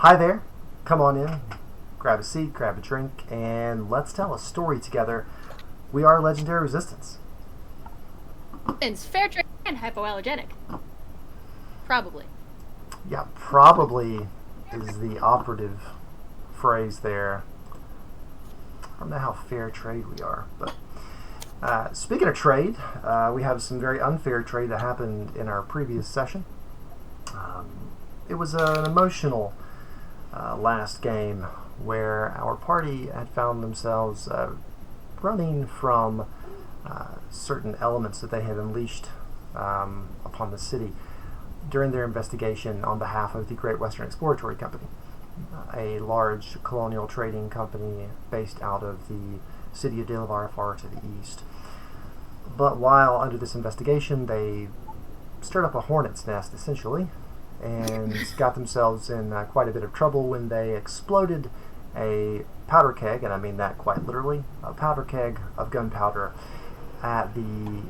Hi there. Come on in, grab a seat, grab a drink, and let's tell a story together. We are Legendary Resistance. It's fair trade and hypoallergenic. Probably. Yeah, probably is the operative phrase there. I don't know how fair trade we are, but speaking of trade, we have some very unfair trade that happened in our previous session. It was an emotional last game where our party had found themselves running from certain elements that they had unleashed upon the city during their investigation on behalf of the Great Western Exploratory Company, a large colonial trading company based out of the city of Delavar far to the east. But while under this investigation, they stirred up a hornet's nest, essentially, and got themselves in quite a bit of trouble when they exploded a powder keg, and I mean that quite literally, a powder keg of gunpowder at the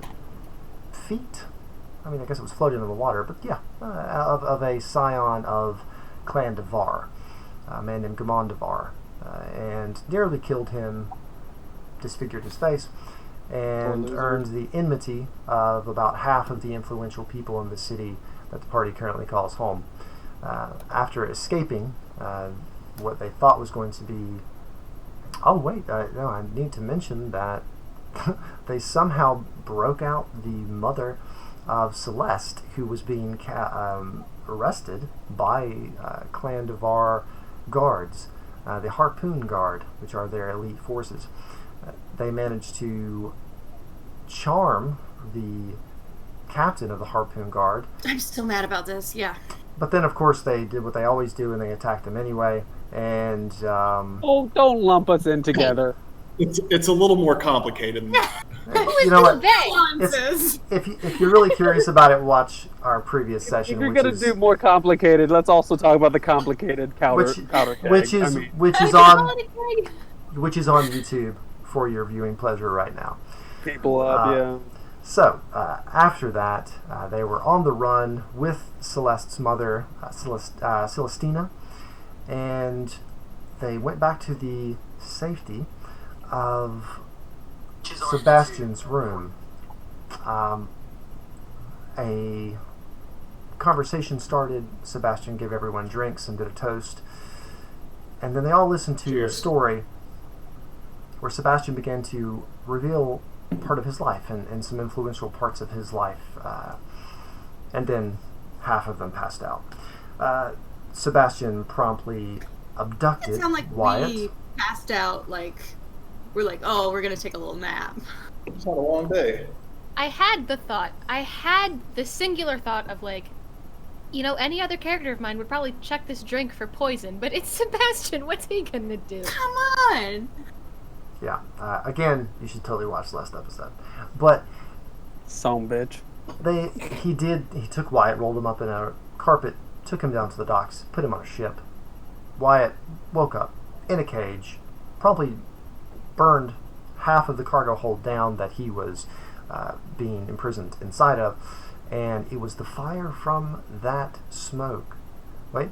feet, I mean I guess it was floating in the water, but yeah, of a scion of Clan Devar, a man named Gamon Devar, and nearly killed him, disfigured his face, and earned the enmity of about half of the influential people in the city that the party currently calls home. After escaping what they thought was going to be... Oh wait, no, I need to mention that they somehow broke out the mother of Celeste, who was being arrested by Clan Devar guards, the Harpoon Guard, which are their elite forces. They managed to charm the captain of the Harpoon Guard. I'm still mad about this, yeah. But then, of course, they did what they always do, and they attacked him anyway. And oh, don't lump us in together. It's a little more complicated than that. You know what? If you're really curious about it, watch our previous session. If you're going to do more complicated, let's also talk about the complicated powder keg. Which is on YouTube for your viewing pleasure right now. People up, yeah. So, after that, they were on the run with Celeste's mother, Celestina, and they went back to the safety of Sebastian's room. A conversation started. Sebastian gave everyone drinks and did a toast. And then they all listened to a story where Sebastian began to reveal part of his life and some influential parts of his life, and then half of them passed out. Sebastian promptly abducted Wyatt. We passed out, we're like, oh, we're gonna take a little nap. It's not a long day. I had the singular thought of any other character of mine would probably check this drink for poison, but it's Sebastian, what's he gonna do? Come on! Yeah, again, you should totally watch the last episode. But some bitch. He took Wyatt, rolled him up in a carpet, took him down to the docks, put him on a ship. Wyatt woke up in a cage, promptly burned half of the cargo hold down that he was being imprisoned inside of, and it was the fire from that smoke. Wait,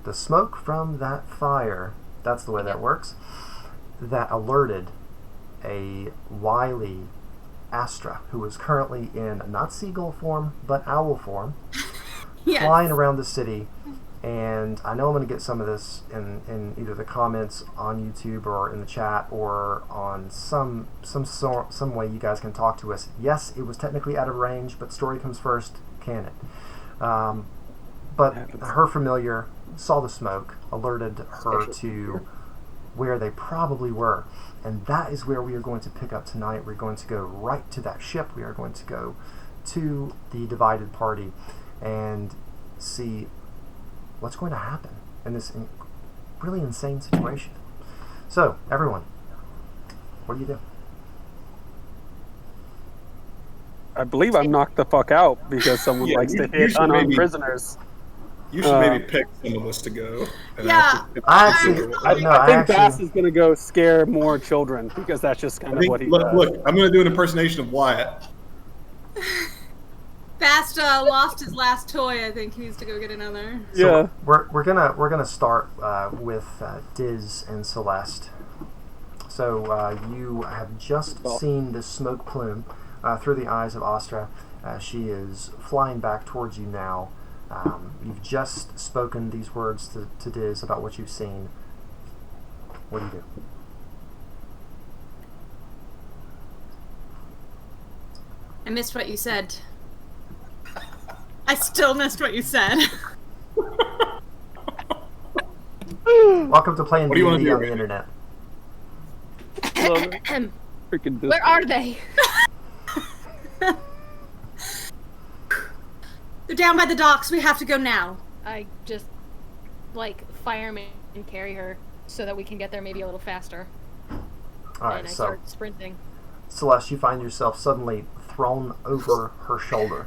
the smoke from that fire, that's the way that works, that alerted a wily Astra, who was currently in not seagull form, but owl form, yes, flying around the city. And I know I'm going to get some of this in either the comments on YouTube or in the chat or on some way you guys can talk to us. Yes, it was technically out of range, but story comes first, can it? But her familiar saw the smoke, alerted her to where they probably were. And that is where we are going to pick up tonight. We're going to go right to that ship. We are going to go to the divided party and see what's going to happen in this really insane situation. So, everyone, what do you do? I believe I'm knocked the fuck out because someone likes to hit unarmed prisoners. You should maybe pick some of us to go. Yeah. I think Bass is going to go scare more children because that's just kind of what he does. Look, I'm going to do an impersonation of Wyatt. Fast lost his last toy. I think he needs to go get another. Yeah. We're gonna start with Diz and Celeste. So you have just seen this smoke plume through the eyes of Astra. She is flying back towards you now. You've just spoken these words to Diz about what you've seen. What do you do? I missed what you said. I still missed what you said. Welcome to playing What do you wanna D&D do, on the Randy? internet. Freaking Where are they? They're down by the docks. We have to go now. I just, like, fireman and carry her so that we can get there maybe a little faster. All right, And I so start sprinting. Celeste, you find yourself suddenly thrown over her shoulder,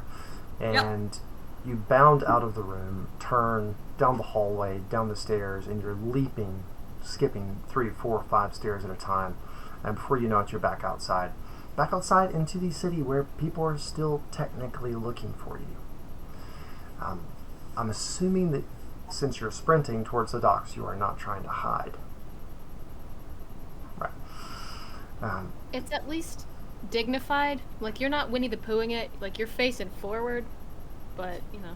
and you bound out of the room, turn down the hallway, down the stairs, and you're leaping, skipping 3, 4, 5 stairs at a time. And before you know it, you're back outside. Back outside into the city where people are still technically looking for you. I'm assuming that since you're sprinting towards the docks, you are not trying to hide. Right. It's at least dignified. Like, you're not Winnie the Poohing it. Like, you're facing forward, but, you know.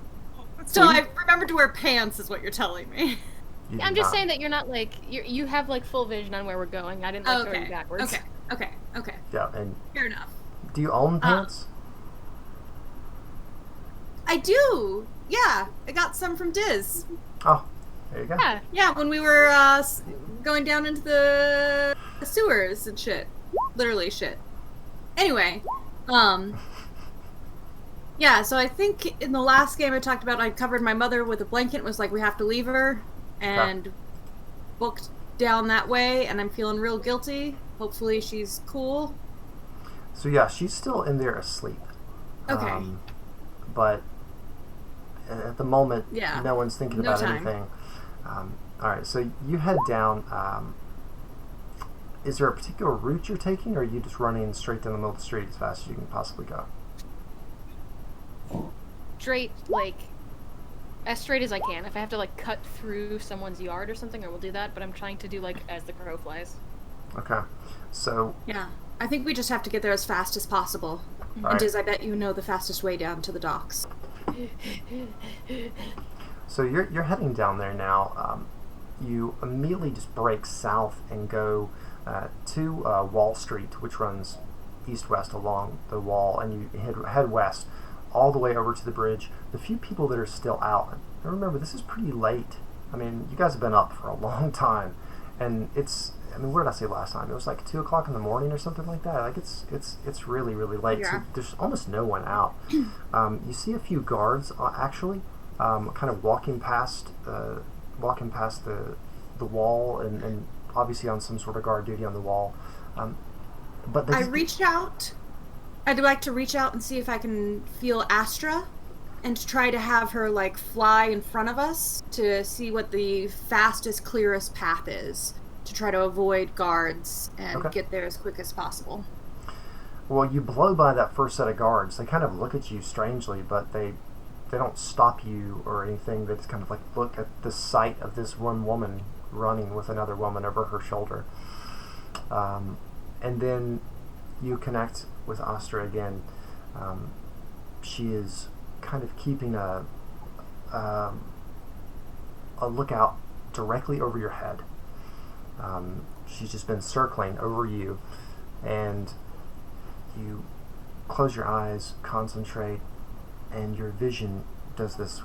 So I remembered to wear pants, is what you're telling me. You do I'm just not. saying that you're not, like, you have, like, full vision on where we're going. I didn't, like, throw you backwards. Okay. Yeah, and Fair enough. do you own pants? I do. Yeah, I got some from Diz. Oh, there you go. Yeah. Yeah, when we were going down into the sewers and shit. Literally shit. Anyway, yeah, so I think in the last game I talked about I covered my mother with a blanket and was like, we have to leave her, and booked down that way, and I'm feeling real guilty. Hopefully she's cool. So yeah, she's still in there asleep. Okay. But at the moment, Yeah. no one's thinking No about time. anything. All right, so you head down. Is there a particular route you're taking, or are you just running straight down the middle of the street as fast as you can possibly go? Straight, like, as straight as I can. If I have to, like, cut through someone's yard or something, I will do that, but I'm trying to do, like, as the crow flies. Okay, so Yeah. I think we just have to get there as fast as possible. all And right. Diz, I bet you know the fastest way down to the docks. So you're heading down there now. You immediately just break south and go to Wall Street, which runs east-west along the wall, and you head west all the way over to the bridge. The few people that are still out, and remember, this is pretty late. I mean, you guys have been up for a long time, and what did I say last time? It was like 2 o'clock in the morning or something like that. Like it's really, really late. Yeah. So there's almost no one out. You see a few guards actually, kind of walking past the wall, and obviously on some sort of guard duty on the wall. But they I'd like to reach out and see if I can feel Astra, and to try to have her, like, fly in front of us to see what the fastest, clearest path is, to try to avoid guards and get there as quick as possible. Well, you blow by that first set of guards. They kind of look at you strangely, but they don't stop you or anything. They just kind of like look at the sight of this one woman running with another woman over her shoulder. And then you connect with Astra again. She is kind of keeping a lookout directly over your head. She's just been circling over you, and you close your eyes, concentrate, and your vision does this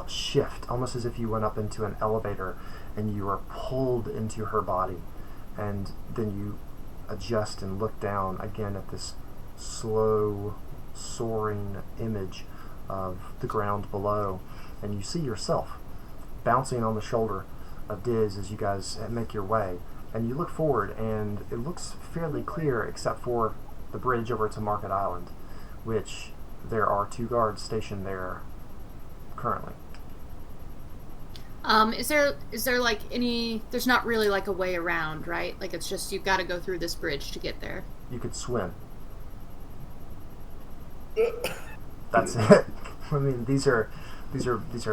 shift, almost as if you went up into an elevator and you are pulled into her body, and then you adjust and look down again at this slow, soaring image of the ground below, and you see yourself bouncing on the shoulder of Diz as you guys make your way. And you look forward, and it looks fairly clear except for the bridge over to Market Island, which there are 2 guards stationed there currently. Is there like any... There's not really like a way around, right? Like, it's just you've got to go through this bridge to get there. You could swim. that's it. I mean, these are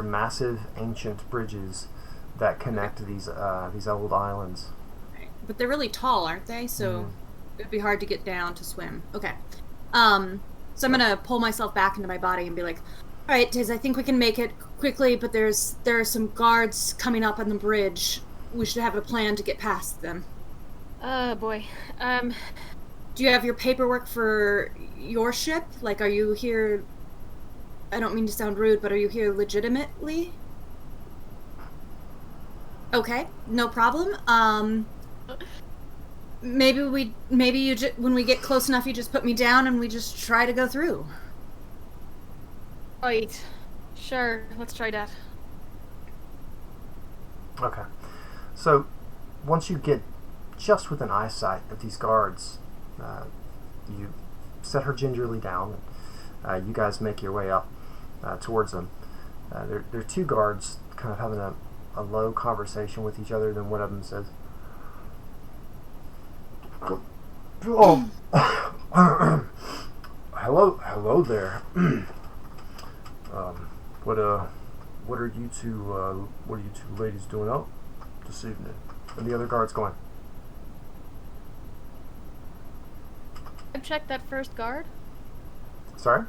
massive ancient bridges that connect these old islands. Right. But they're really tall, aren't they? So it'd be hard to get down to swim. Okay. So I'm gonna pull myself back into my body and be like, all right, Tiz, I think we can make it quickly, but there are some guards coming up on the bridge. We should have a plan to get past them. Oh boy. Do you have your paperwork for your ship? Like, are you here? I don't mean to sound rude, but are you here legitimately? Okay, no problem. Maybe you when we get close enough, you just put me down and we just try to go through. Right. Sure, let's try that. Okay. So, once you get just within eyesight of these guards, you set her gingerly down. You guys make your way up towards them. There are two guards kind of having a low conversation with each other. Then one of them says, "Oh, hello there. What are you two ladies doing out this evening?" And the other guard's going, Check that first guard. "Sorry?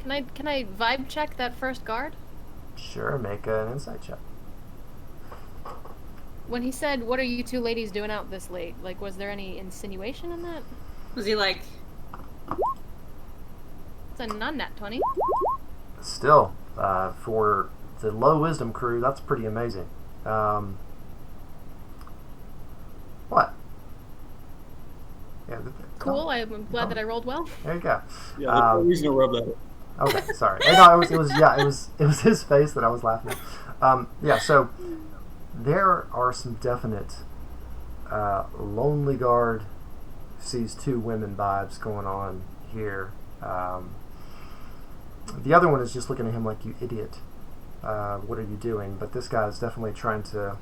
Can I vibe check that first guard? Sure, make an insight check." When he said, "What are you two ladies doing out this late?" Like, was there any insinuation in that? Was he like... It's a non-nat 20. Still, for the low wisdom crew, that's pretty amazing. What? Yeah. Cool. I'm glad that I rolled well. There you go. Yeah, there's no reason to rub that. Okay, sorry. No, it was his face that I was laughing at. Yeah, so there are some definite lonely guard sees two women vibes going on here. The other one is just looking at him like, "You idiot. What are you doing?" But this guy's definitely trying to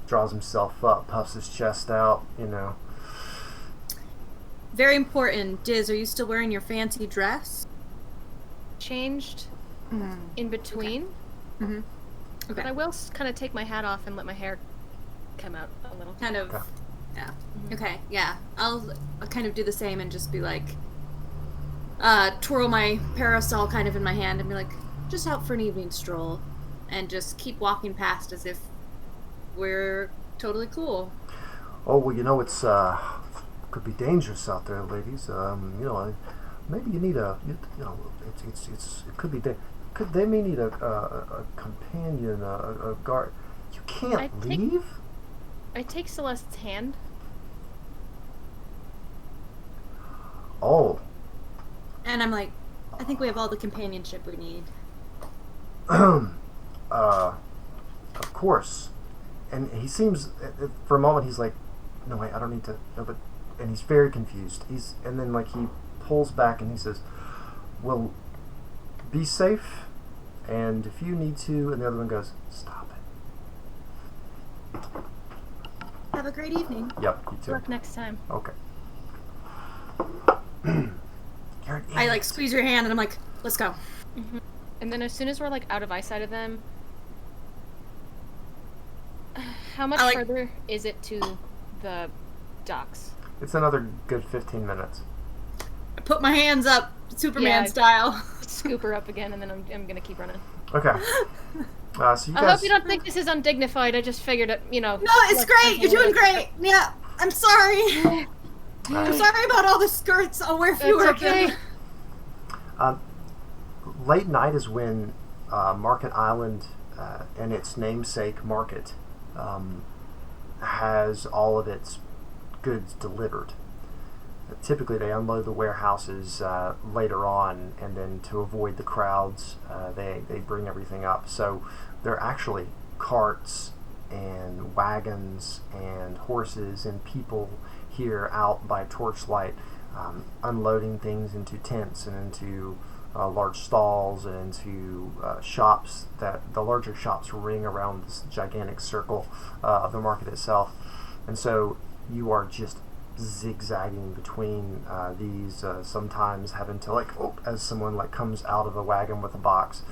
draws himself up, puffs his chest out, you know. Very important. Diz, are you still wearing your fancy dress? Changed in between. Okay. Okay. But I will kind of take my hat off and let my hair come out a little. Kind of. Okay. Yeah. Okay. Yeah. I'll kind of do the same and just be like, twirl my parasol kind of in my hand and be like, just out for an evening stroll, and just keep walking past as if we're totally cool. "Oh, well, you know, it's could be dangerous out there, ladies. You know, maybe you need it could be could they may need a companion, a guard. You can't leave." I take Celeste's hand. Oh. And I'm like, I think we have all the companionship we need. Of course. And he seems, for a moment, he's like, "No, wait, I don't need to." No, but, and he's very confused. And then like he pulls back and he says, "Well, be safe, and if you need to," and the other one goes, "Stop it." Have a great evening. Yep, you Good too. luck next time. Okay. You're an I like idiot. squeeze your hand and I'm like, let's go. And then as soon as we're like out of eyesight of them, how much further is it to the docks? It's another good 15 minutes. I put my hands up, Superman Yeah. style. Scoop her up again, and then I'm gonna keep running. Okay. So you I guys. hope you don't think this is undignified. I just figured it, you know. No, it's great. You're doing great. Yeah, I'm sorry. I'm sorry about all the skirts. I'll wear fewer That's of okay. them. Late night is when Market Island and its namesake market has all of its goods delivered. Typically, they unload the warehouses later on, and then to avoid the crowds, they bring everything up. So there are actually carts and wagons and horses and people here out by torchlight, unloading things into tents and into large stalls and into shops. That the larger shops ring around this gigantic circle of the market itself, and so you are just zigzagging between these, sometimes having to as someone comes out of a wagon with a box.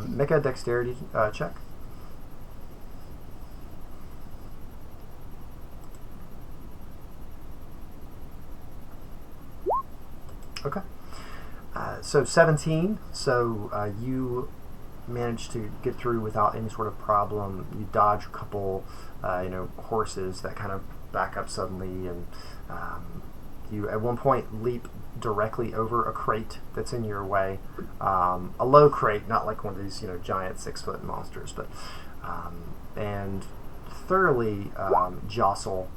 Make a dexterity check. Okay. So 17. So you managed to get through without any sort of problem. You dodge a couple, horses that kind of back up suddenly, and you at one point leap directly over a crate that's in your way. A low crate, not like one of these, giant 6-foot monsters, but and thoroughly jostle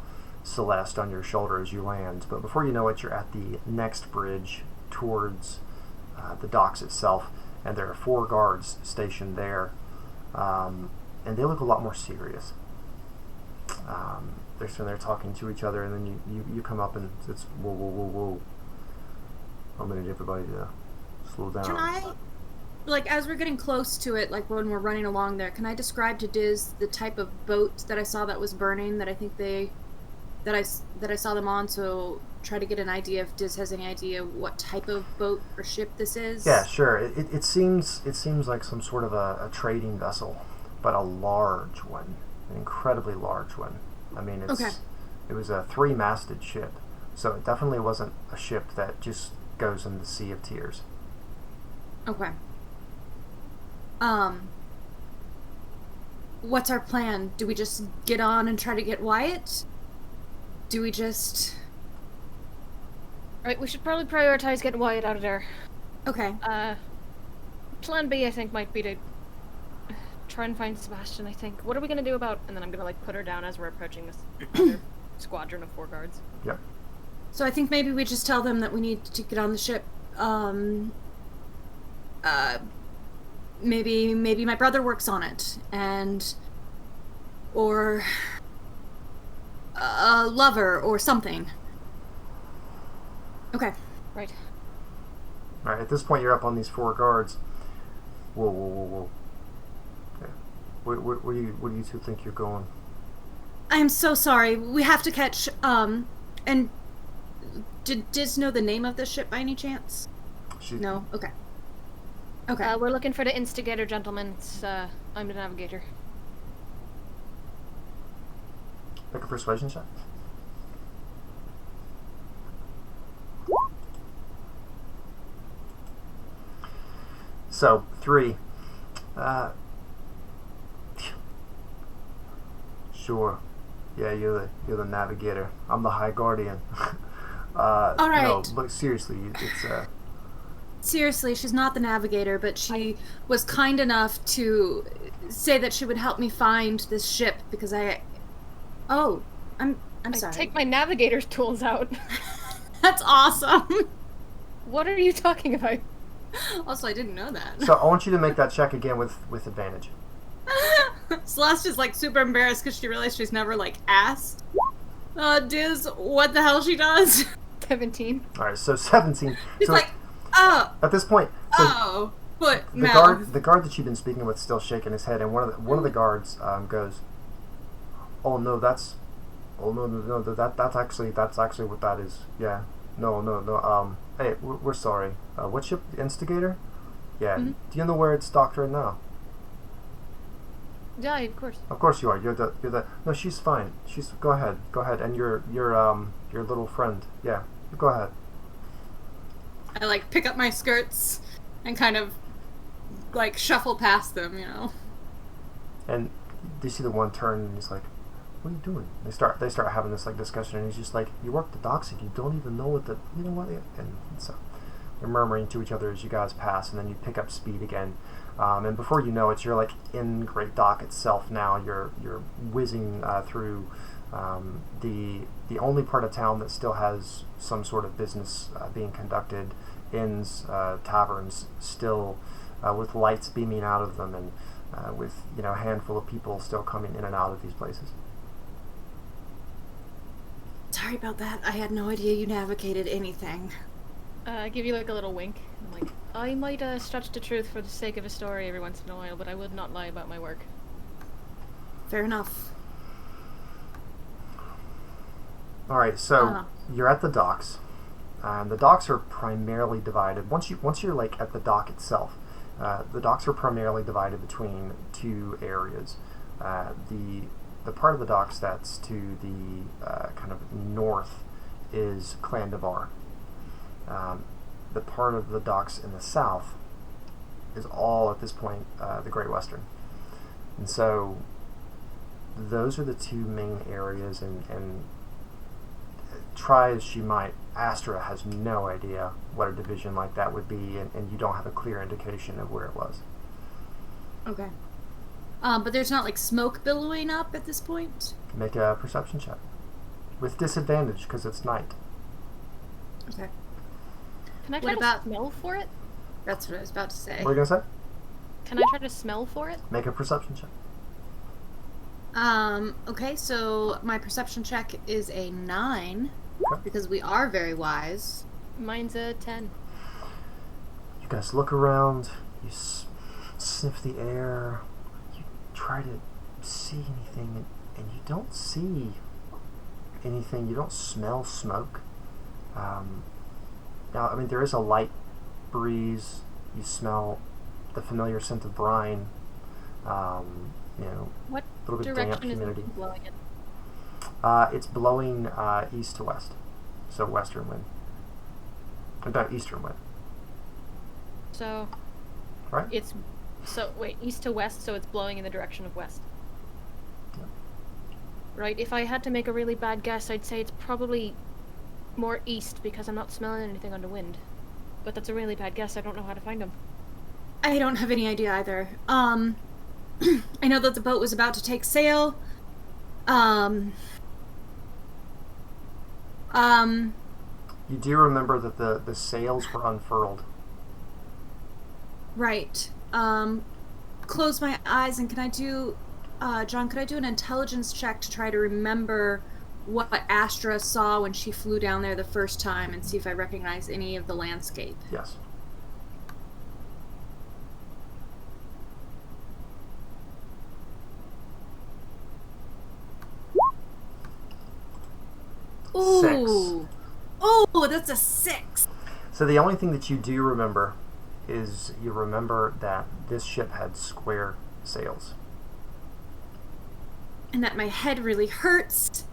Celeste on your shoulder as you land. But before you know it, you're at the next bridge towards the docks itself, and there are 4 guards stationed there, and they look a lot more serious. They're sitting there talking to each other, and then you come up and it's whoa, whoa, whoa, whoa. I'm gonna need everybody to slow down. Can I, as we're getting close to it, when we're running along there, can I describe to Diz the type of boat that I saw that was burning, that I think that I saw them on, so try to get an idea if Diz has any idea what type of boat or ship this is? Yeah, sure. It seems like some sort of a trading vessel, but a large one, an incredibly large one. I mean, it was a 3-masted ship, so it definitely wasn't a ship that just goes in the Sea of Tears. Okay. What's our plan? Do we just get on and try to get Wyatt? Do we just... Right, we should probably prioritize getting Wyatt out of there. Okay. Plan B, I think, might be to try and find Sebastian, I think. What are we gonna do about... And then I'm gonna, put her down as we're approaching this other squadron of 4 guards. Yep. So I think maybe we just tell them that we need to get on the ship. Maybe my brother works on it, or a lover or something. Okay. Right. All right. At this point, you're up on these 4 guards. Whoa, whoa, whoa, whoa. Okay. Where do you two think you're going? I am so sorry. We have to catch. And did Diz know the name of the ship by any chance? No. Okay. Okay. We're looking for the instigator, gentlemen. I'm the navigator. Make a persuasion check. So 3. Sure. Yeah, you're the navigator. I'm the High Guardian. All right. No, but seriously, it's Seriously, she's not the navigator, but she was kind enough to say that she would help me find this ship because I'm sorry. Take my navigator's tools out. That's awesome. What are you talking about? Also, I didn't know that. So I want you to make that check again with advantage. Celeste is super embarrassed because she realized she's never asked Diz what the hell she does. 17. All right, so 17. She's so oh. At this point, so but the guard that you've been speaking with is still shaking his head, and one of the guards goes, "Oh no, that's actually what that is. Yeah, no. Hey, we're sorry. What ship? The Instigator? Yeah. Mm-hmm. Do you know where it's docked right now? Yeah, of course. Of course you are. You're the. No, she's fine. Go ahead. And your little friend. Yeah, go ahead. I pick up my skirts and kind of shuffle past them, And you see the one turn and he's like, "What are you doing?" They start having this discussion, and he's just like, "You work the docks and you don't even know what and so they're murmuring to each other as you guys pass, and then you pick up speed again. And before you know it, you're in Great Dock itself now. You're whizzing through the only part of town that still has some sort of business being conducted. Inns, taverns, still with lights beaming out of them, and with a handful of people still coming in and out of these places. Sorry about that. I had no idea you navigated anything. I give you a little wink. I'm I might stretch the truth for the sake of a story every once in a while, but I would not lie about my work. Fair enough. All right, so Uh-huh. you're at the docks. The docks are primarily divided. Once you're like at the dock itself, the docks are primarily divided between two areas. The part of the docks that's to the kind of north is Clan Devar. The part of the docks in the south is all at this point the Great Western, and so those are the two main areas. And try as she might, Astra has no idea what a division like that would be, and you don't have a clear indication of where it was. Okay. But there's not like smoke billowing up at this point? Make a perception check with disadvantage because it's night. Okay. Can I What try about- to smell for it? That's what I was about to say. What are you gonna say? Can I try to smell for it? Make a perception check. Okay, so my perception check is a 9, Okay. because we are very wise. Mine's a 10. You guys look around. You sniff the air. You try to see anything, and you don't see anything. You don't smell smoke. Now, I mean, there is a light breeze. You smell the familiar scent of brine. What a little bit damp direction is humidity. it blowing in? It's blowing east to west, so western wind. No, eastern wind. So, Right? east to west, so it's blowing in the direction of west. Yeah. Right, if I had to make a really bad guess, I'd say it's probably more east because I'm not smelling anything on the wind. But that's a really bad guess, I don't know how to find them. I don't have any idea either. I know that the boat was about to take sail. You do remember that the sails were unfurled. Right. Close my eyes, and can I do, John, could I do an intelligence check to try to remember what Astra saw when she flew down there the first time and see if I recognize any of the landscape? Yes. Ooh. Oh, that's a 6. So the only thing that you do remember is you remember that this ship had square sails. And that my head really hurts,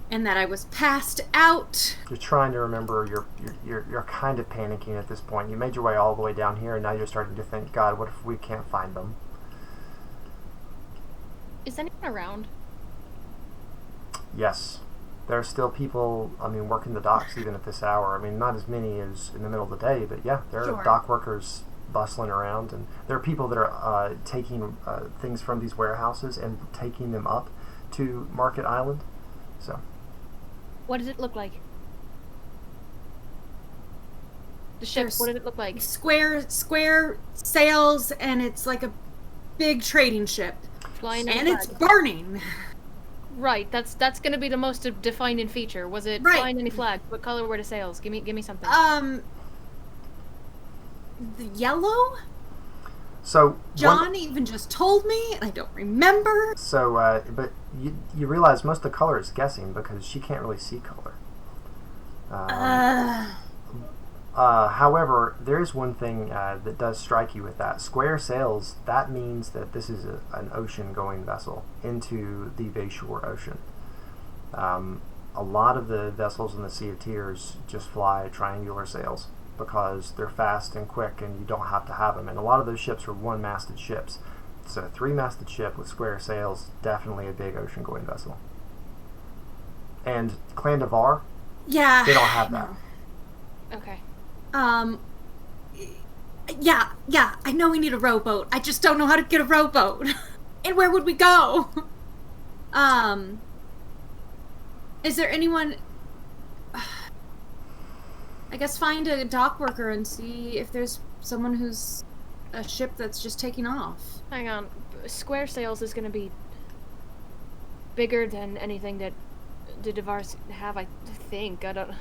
and that I was passed out. You're trying to remember. You're kind of panicking at this point. You made your way all the way down here, and now you're starting to think, God, what if we can't find them? Is anyone around? Yes. There are still people, working the docks even at this hour. I mean, not as many as in the middle of the day, but yeah, there Sure. are dock workers bustling around, and there are people that are taking things from these warehouses and taking them up to Market Island. So, What does it look like? The ship, There's- what did it look like? Square sails, and it's like a big trading ship. Flying And in it's flag. burning. Right, that's gonna be the most defining feature. Was it Right. flying any flags? What color were the sails? Give me something. The yellow? so John even just told me, and I don't remember. but you realize most of the color is guessing because she can't really see color. However, there is one thing that does strike you with that. Square sails, that means that this is an ocean-going vessel into the Bayshore Ocean. A lot of the vessels in the Sea of Tears just fly triangular sails because they're fast and quick and you don't have to have them. And a lot of those ships are one-masted ships. So a three-masted ship with square sails, definitely a big ocean-going vessel. And Clan Devar, Yeah. they don't have that. No. Okay. Yeah, I know we need a rowboat. I just don't know how to get a rowboat. And where would we go? Is there anyone... I guess find a dock worker and see if there's someone who's a ship that's just taking off. Hang on. Square sails is gonna be bigger than anything that the Devars have, I think. I don't...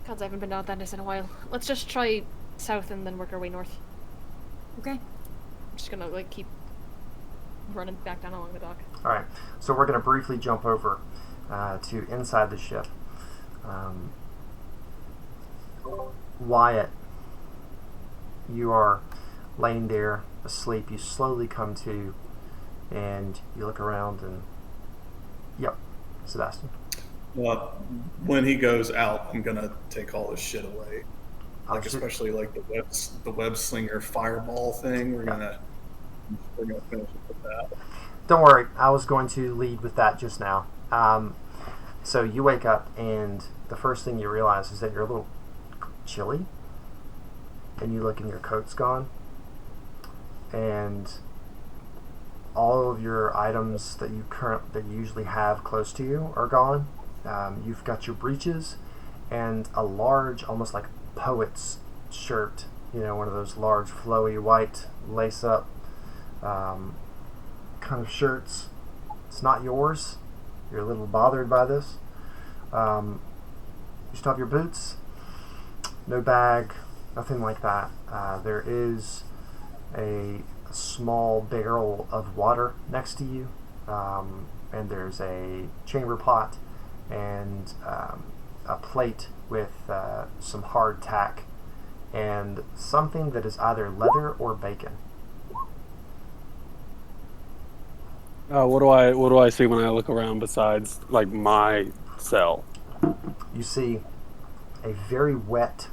God, I haven't been out that this in a while. Let's just try south and then work our way north. Okay. I'm just gonna, keep running back down along the dock. All right, so we're going to briefly jump over. to inside the ship. Wyatt, you are laying there asleep. You slowly come to, and you look around, and yep, Sebastian. When he goes out, I'm gonna take all this shit away. Oh, Like shit. especially like the web slinger fireball thing. We're gonna finish it with that. Don't worry, I was going to lead with that just now. So you wake up, and the first thing you realize is that you're a little chilly, and you look and your coat's gone, and all of your items that you usually have close to you are gone. You've got your breeches and a large, almost like poet's shirt, one of those large flowy white lace-up kind of shirts. It's not yours. You're a little bothered by this. You still have your boots, no bag, nothing like that. There is a small barrel of water next to you, and there's a chamber pot and a plate with some hard tack and something that is either leather or bacon. What do I see when I look around besides like my cell? You see a very wet,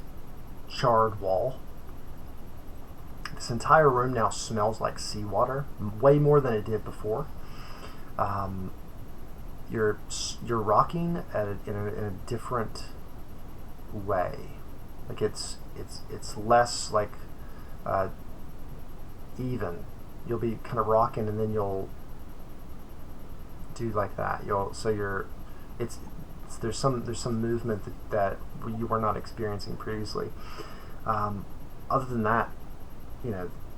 charred wall. This entire room now smells like seawater, way more than it did before. You're rocking in a different way. Like it's less like even. You'll be kind of rocking, and then you'll do like that. There's some movement that you were not experiencing previously. Other than that,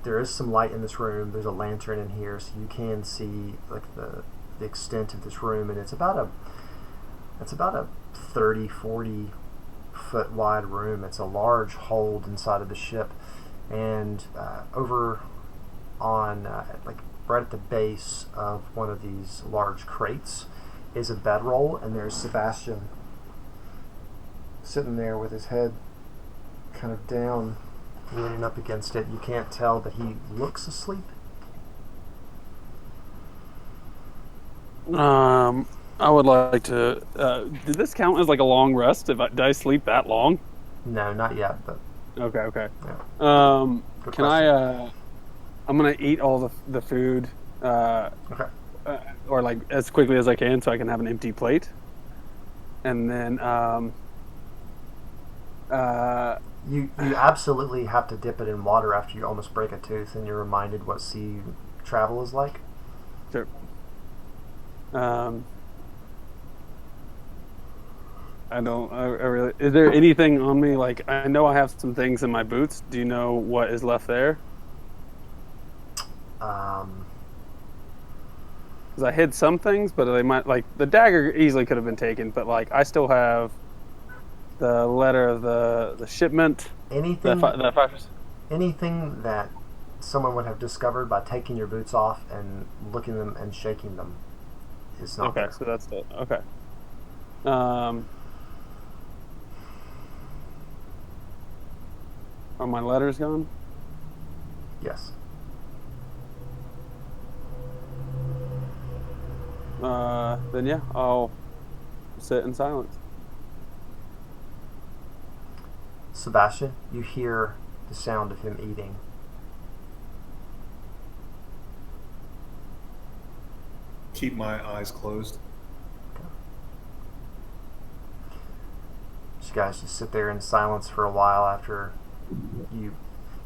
there is some light in this room. There's a lantern in here, so you can see like the extent of this room, and it's about a 30-40 foot wide room. It's a large hold inside of the ship, and over on like right at the base of one of these large crates is a bedroll, and there's Sebastian sitting there with his head kind of down, leaning up against it. You can't tell that he looks asleep. I would like to. Did this count as like a long rest? Did I sleep that long? No, not yet, but Okay. yeah. Good Can question. I'm gonna eat all the food, Okay. or like as quickly as I can, so I can have an empty plate, and then You absolutely have to dip it in water after you almost break a tooth, and you're reminded what sea travel is like. sure. I don't. I really. Is there anything on me? Like I know I have some things in my boots. Do you know what is left there? Um, Because I hid some things, but they might like the dagger easily could have been taken. But like I still have the letter of the shipment. anything, The five. anything that someone would have discovered by taking your boots off and looking them and shaking them is not Okay, there. so that's it. Okay. Um, are my letters gone? Yes. Then yeah, I'll sit in silence. Sebastian, you hear the sound of him eating. Keep my eyes closed. So you guys just sit there in silence for a while after you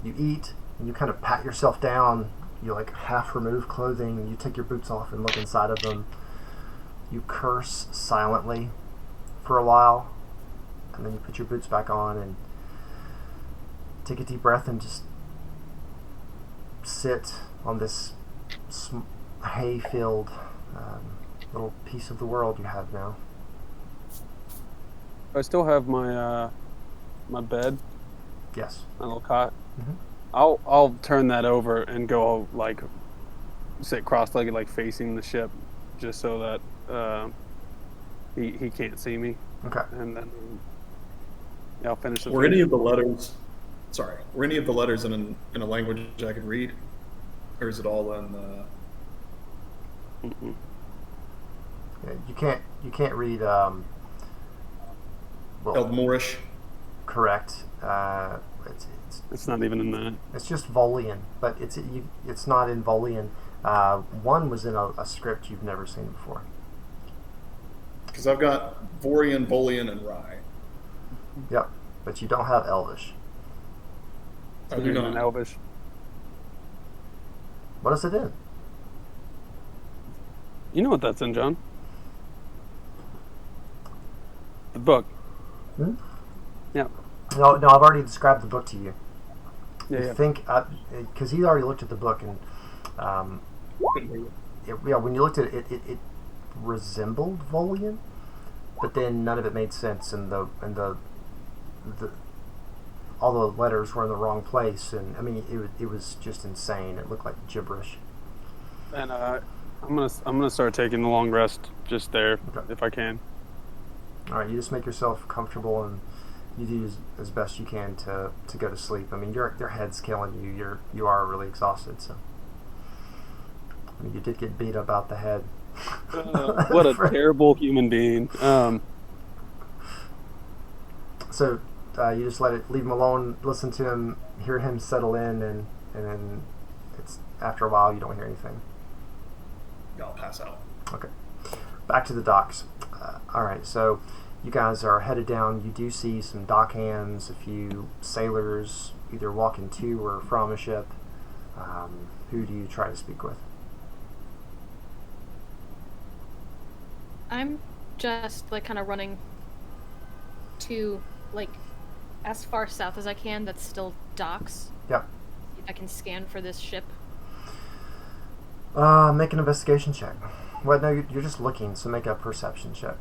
eat, and you kind of pat yourself down. You like half remove clothing, and you take your boots off and look inside of them. You curse silently for a while, and then you put your boots back on and take a deep breath and just sit on this hay-filled little piece of the world you have now. I still have my my bed, Yes. my little cot. Mhm. I'll turn that over and go like sit cross-legged, like facing the ship, just so that he can't see me, Okay. and then I'll finish the Were thing. any of the letters? Sorry, were any of the letters in a language I could read, or is it all in? Mm-mm. Yeah, you can't read. Well, Eldmorish? correct. It's not even in that. It's just Volian, but it's not in Volian. One was in a script you've never seen before. Because I've got Vorian, Volian, and Rye. Yep, but you don't have Elvish. I It's do not even in not. Elvish. What is it in? You know what that's in, John? The book. Hmm? Yeah. No, I've already described the book to you. Yeah, You yeah. think because he already looked at the book and when you looked at it, it resembled Volian, but then none of it made sense, and the all the letters were in the wrong place, and I mean it was just insane. It looked like gibberish. And I'm gonna start taking the long rest just there Okay. if I can. All right, you just make yourself comfortable and you do as best you can to go to sleep. I mean, your head's killing you. You are really exhausted. So, I mean, you did get beat about the head. What a terrible human being. So you just leave him alone, listen to him, hear him settle in, and then it's after a while you don't hear anything. I'll pass out. Okay, back to the docks. All right, so you guys are headed down. You do see some dock hands, a few sailors either walking to or from a ship. Who do you try to speak with? I'm just like kind of running to like as far south as I can. That's still docks. Yep. If I can scan for this ship. Make an investigation check. Well, no, you're just looking, so make a perception check.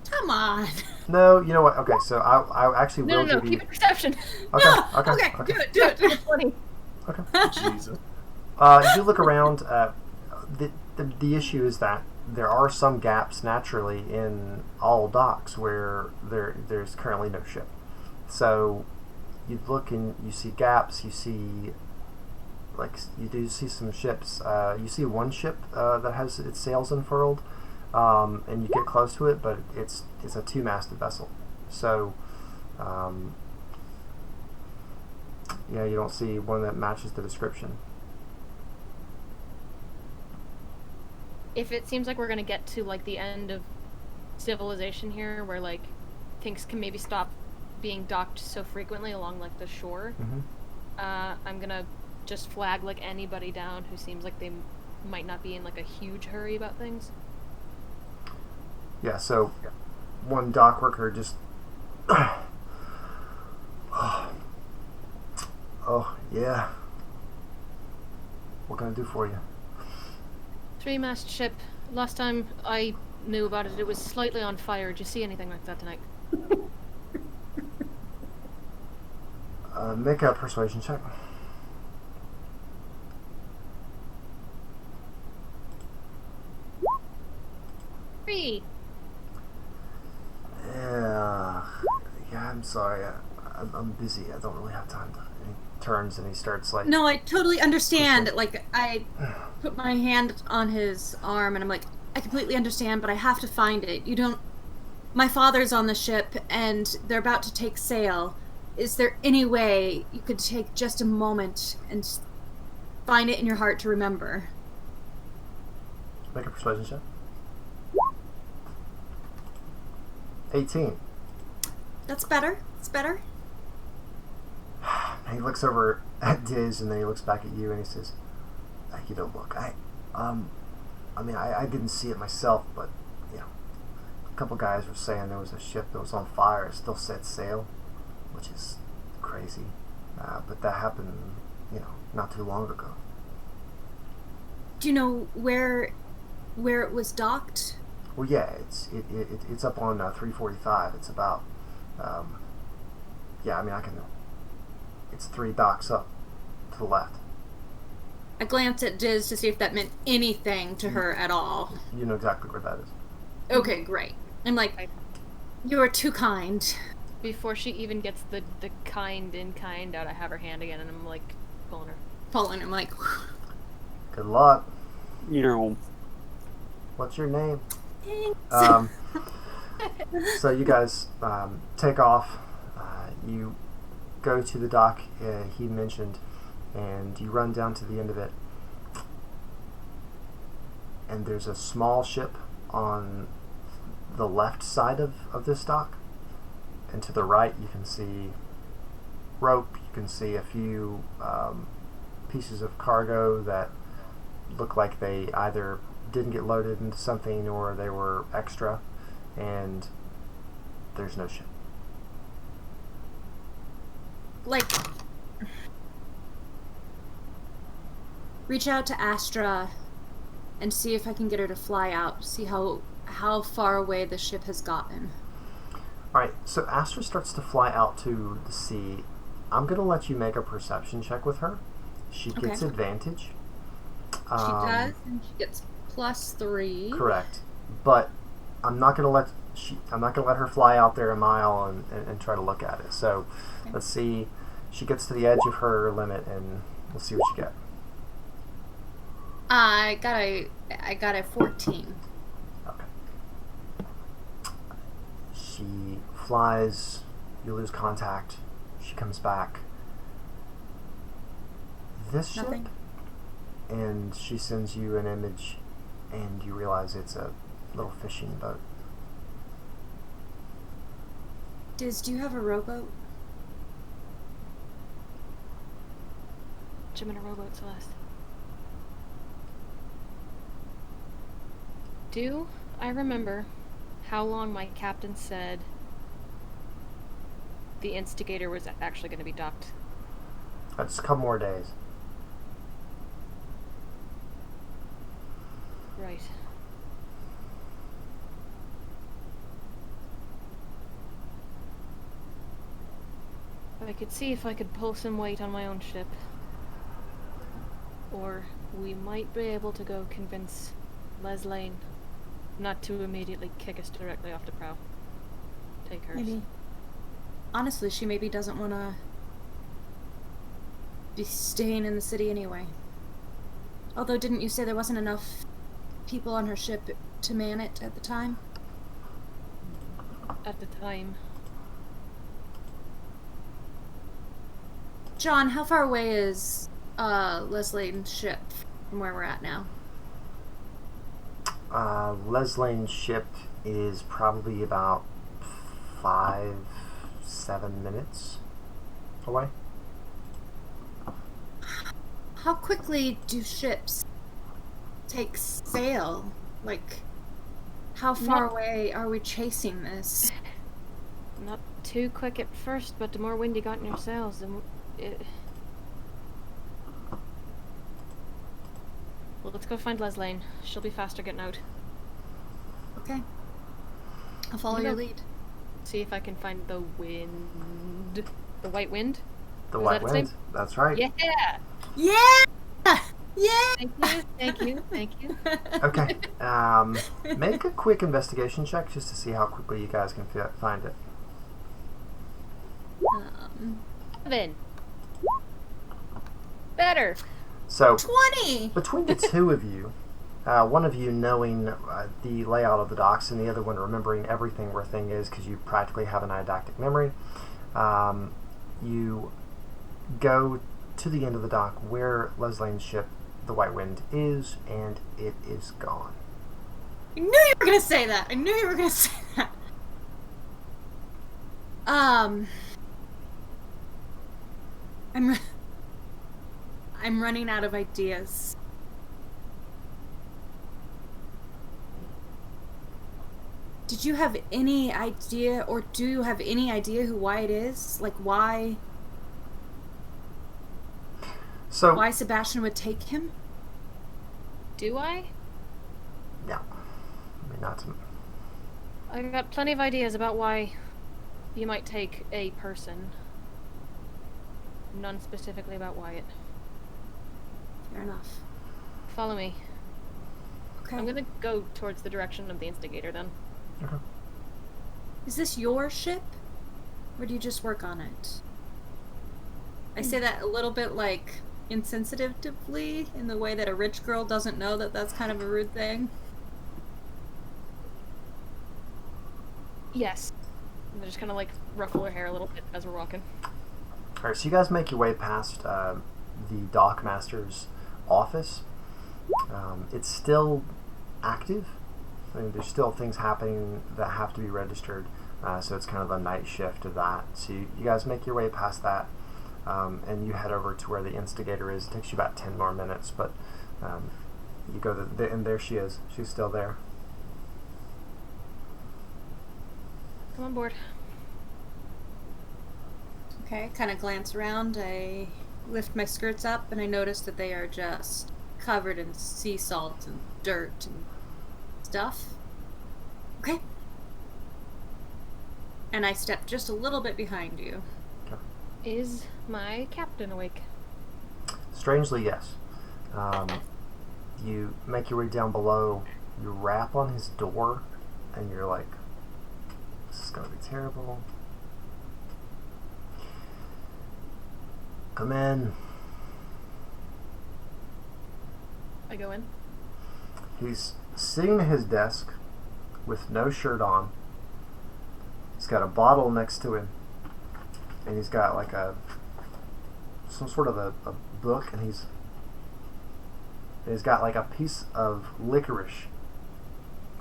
Come on. No, you know what? Okay, so I actually No, will no, give keep you. it perception. Okay, No. okay. Do it. Do it. 20. Okay. Jesus. You do look around. The issue is that there are some gaps naturally in all docks where there's currently no ship. So you look and you see gaps. You see, like, you do see some ships. You see one ship that has its sails unfurled, and you get close to it, but it's a two-masted vessel. So yeah, you don't see one that matches the description. If it seems like we're gonna get to like the end of civilization here, where like things can maybe stop being docked so frequently along like the shore, I'm gonna just flag like anybody down who seems like they might not be in like a huge hurry about things. Yeah, so one dock worker just oh yeah, what can I do for you? 3-mast ship. Last time I knew about it, it was slightly on fire. Did you see anything like that tonight? Make a persuasion check. Three. Yeah, I'm sorry. I'm busy. I don't really have time to. And he turns and he starts like. No, I totally understand. Like, I put my hand on his arm and I'm like, I completely understand, but I have to find it. You don't. My father's on the ship and they're about to take sail. Is there any way you could take just a moment and find it in your heart to remember? Make a persuasion check. 18. That's better. It's better. He looks over at Diz and then he looks back at you and he says, "You know, look, I mean, I didn't see it myself, but you know, a couple guys were saying there was a ship that was on fire. It still set sail, which is crazy. But that happened, you know, not too long ago." Do you know where it was docked? Well, yeah, it's up on 345. It's about, yeah, I mean, I can. It's 3 docks up to the left. I glanced at Diz to see if that meant anything to her at all. You know exactly where that is. Okay, great. I'm like, I- you are too kind. Before she even gets the kind in kind out, I have her hand again, and I'm like pulling her. Pulling. I'm like, Good luck. You know, What's your name? thanks. So you guys take off. You go to the dock he mentioned, and you run down to the end of it. And there's a small ship on the left side of this dock. And to the right, you can see rope. You can see a few pieces of cargo that look like they either didn't get loaded into something or they were extra. And there's no ship. Like, reach out to Astra and see if I can get her to fly out. See how far away the ship has gotten. Alright, so Astra starts to fly out to the sea. I'm going to let you make a perception check with her. She gets Okay. advantage. She does, and she gets +3. Correct. But I'm not going to let her fly out there a mile and try to look at it. So Okay. let's see. She gets to the edge of her limit, and we'll see what you get. I got a 14. Okay. She flies. You lose contact. She comes back. This ship, Nothing. and she sends you an image, and you realize it's a little fishing boat. Do you have a rowboat? Jim in a rowboat, Celeste. Do I remember how long my captain said the instigator was actually going to be docked? Just a couple more days. Right. I could see if I could pull some weight on my own ship. Or we might be able to go convince Leslie not to immediately kick us directly off the prow. Take hers. Maybe. Honestly, she maybe doesn't want to be staying in the city anyway. Although, didn't you say there wasn't enough people on her ship to man it at the time? At the time. John, how far away is Leslie's ship from where we're at now? Leslie's ship is probably about 5-7 minutes away. How quickly do ships take sail? Like, how far away are we chasing this? Not too quick at first, but the more wind you got in your sails, the more Well, let's go find Leslie. She'll be faster getting out. Okay. I'll follow You your know- lead. See if I can find the wind. The white wind? The Was White that its Wind. name? That's right. Yeah! Yeah! Yeah! Thank you. Okay. Make a quick investigation check just to see how quickly you guys can find it. 7. Better. So 20! between the two of you, one of you knowing the layout of the docks and the other one remembering everything where a thing is because you practically have an eidetic memory, you go to the end of the dock where Leslie's ship, the White Wind, is, and it is gone. I knew you were gonna say that! I knew you were gonna say that! I'm running out of ideas. Did you have any idea, or do you have any idea why it is? Like, why So, Sebastian would take him? Do I? no. I mean, not to, I got plenty of ideas about why you might take a person. None specifically about Wyatt. Fair enough. Follow me. Okay. I'm gonna go towards the direction of the instigator then. Okay. Is this your ship? Or do you just work on it? I say that a little bit like insensitively, in the way that a rich girl doesn't know that that's kind of a rude thing. Yes. And I just kind of like ruffle her hair a little bit as we're walking. All right, so you guys make your way past the dockmaster's office. It's still active. I mean, there's still things happening that have to be registered, so it's kind of a night shift of that. So you guys make your way past that, and you head over to where the instigator is. It takes you about 10 more minutes, but you go and there she is. She's still there. Come on board. Okay, kind of glance around. I lift my skirts up and I notice that they are just covered in sea salt and dirt and stuff. Okay. And I step just a little bit behind you. Okay. Is my captain awake? Strangely, yes. You make your way down below. You rap on his door, and you're like, "This is gonna be terrible." Come in. I go in. He's sitting at his desk with no shirt on. He's got a bottle next to him, and he's got like some sort of a book, and he's got like a piece of licorice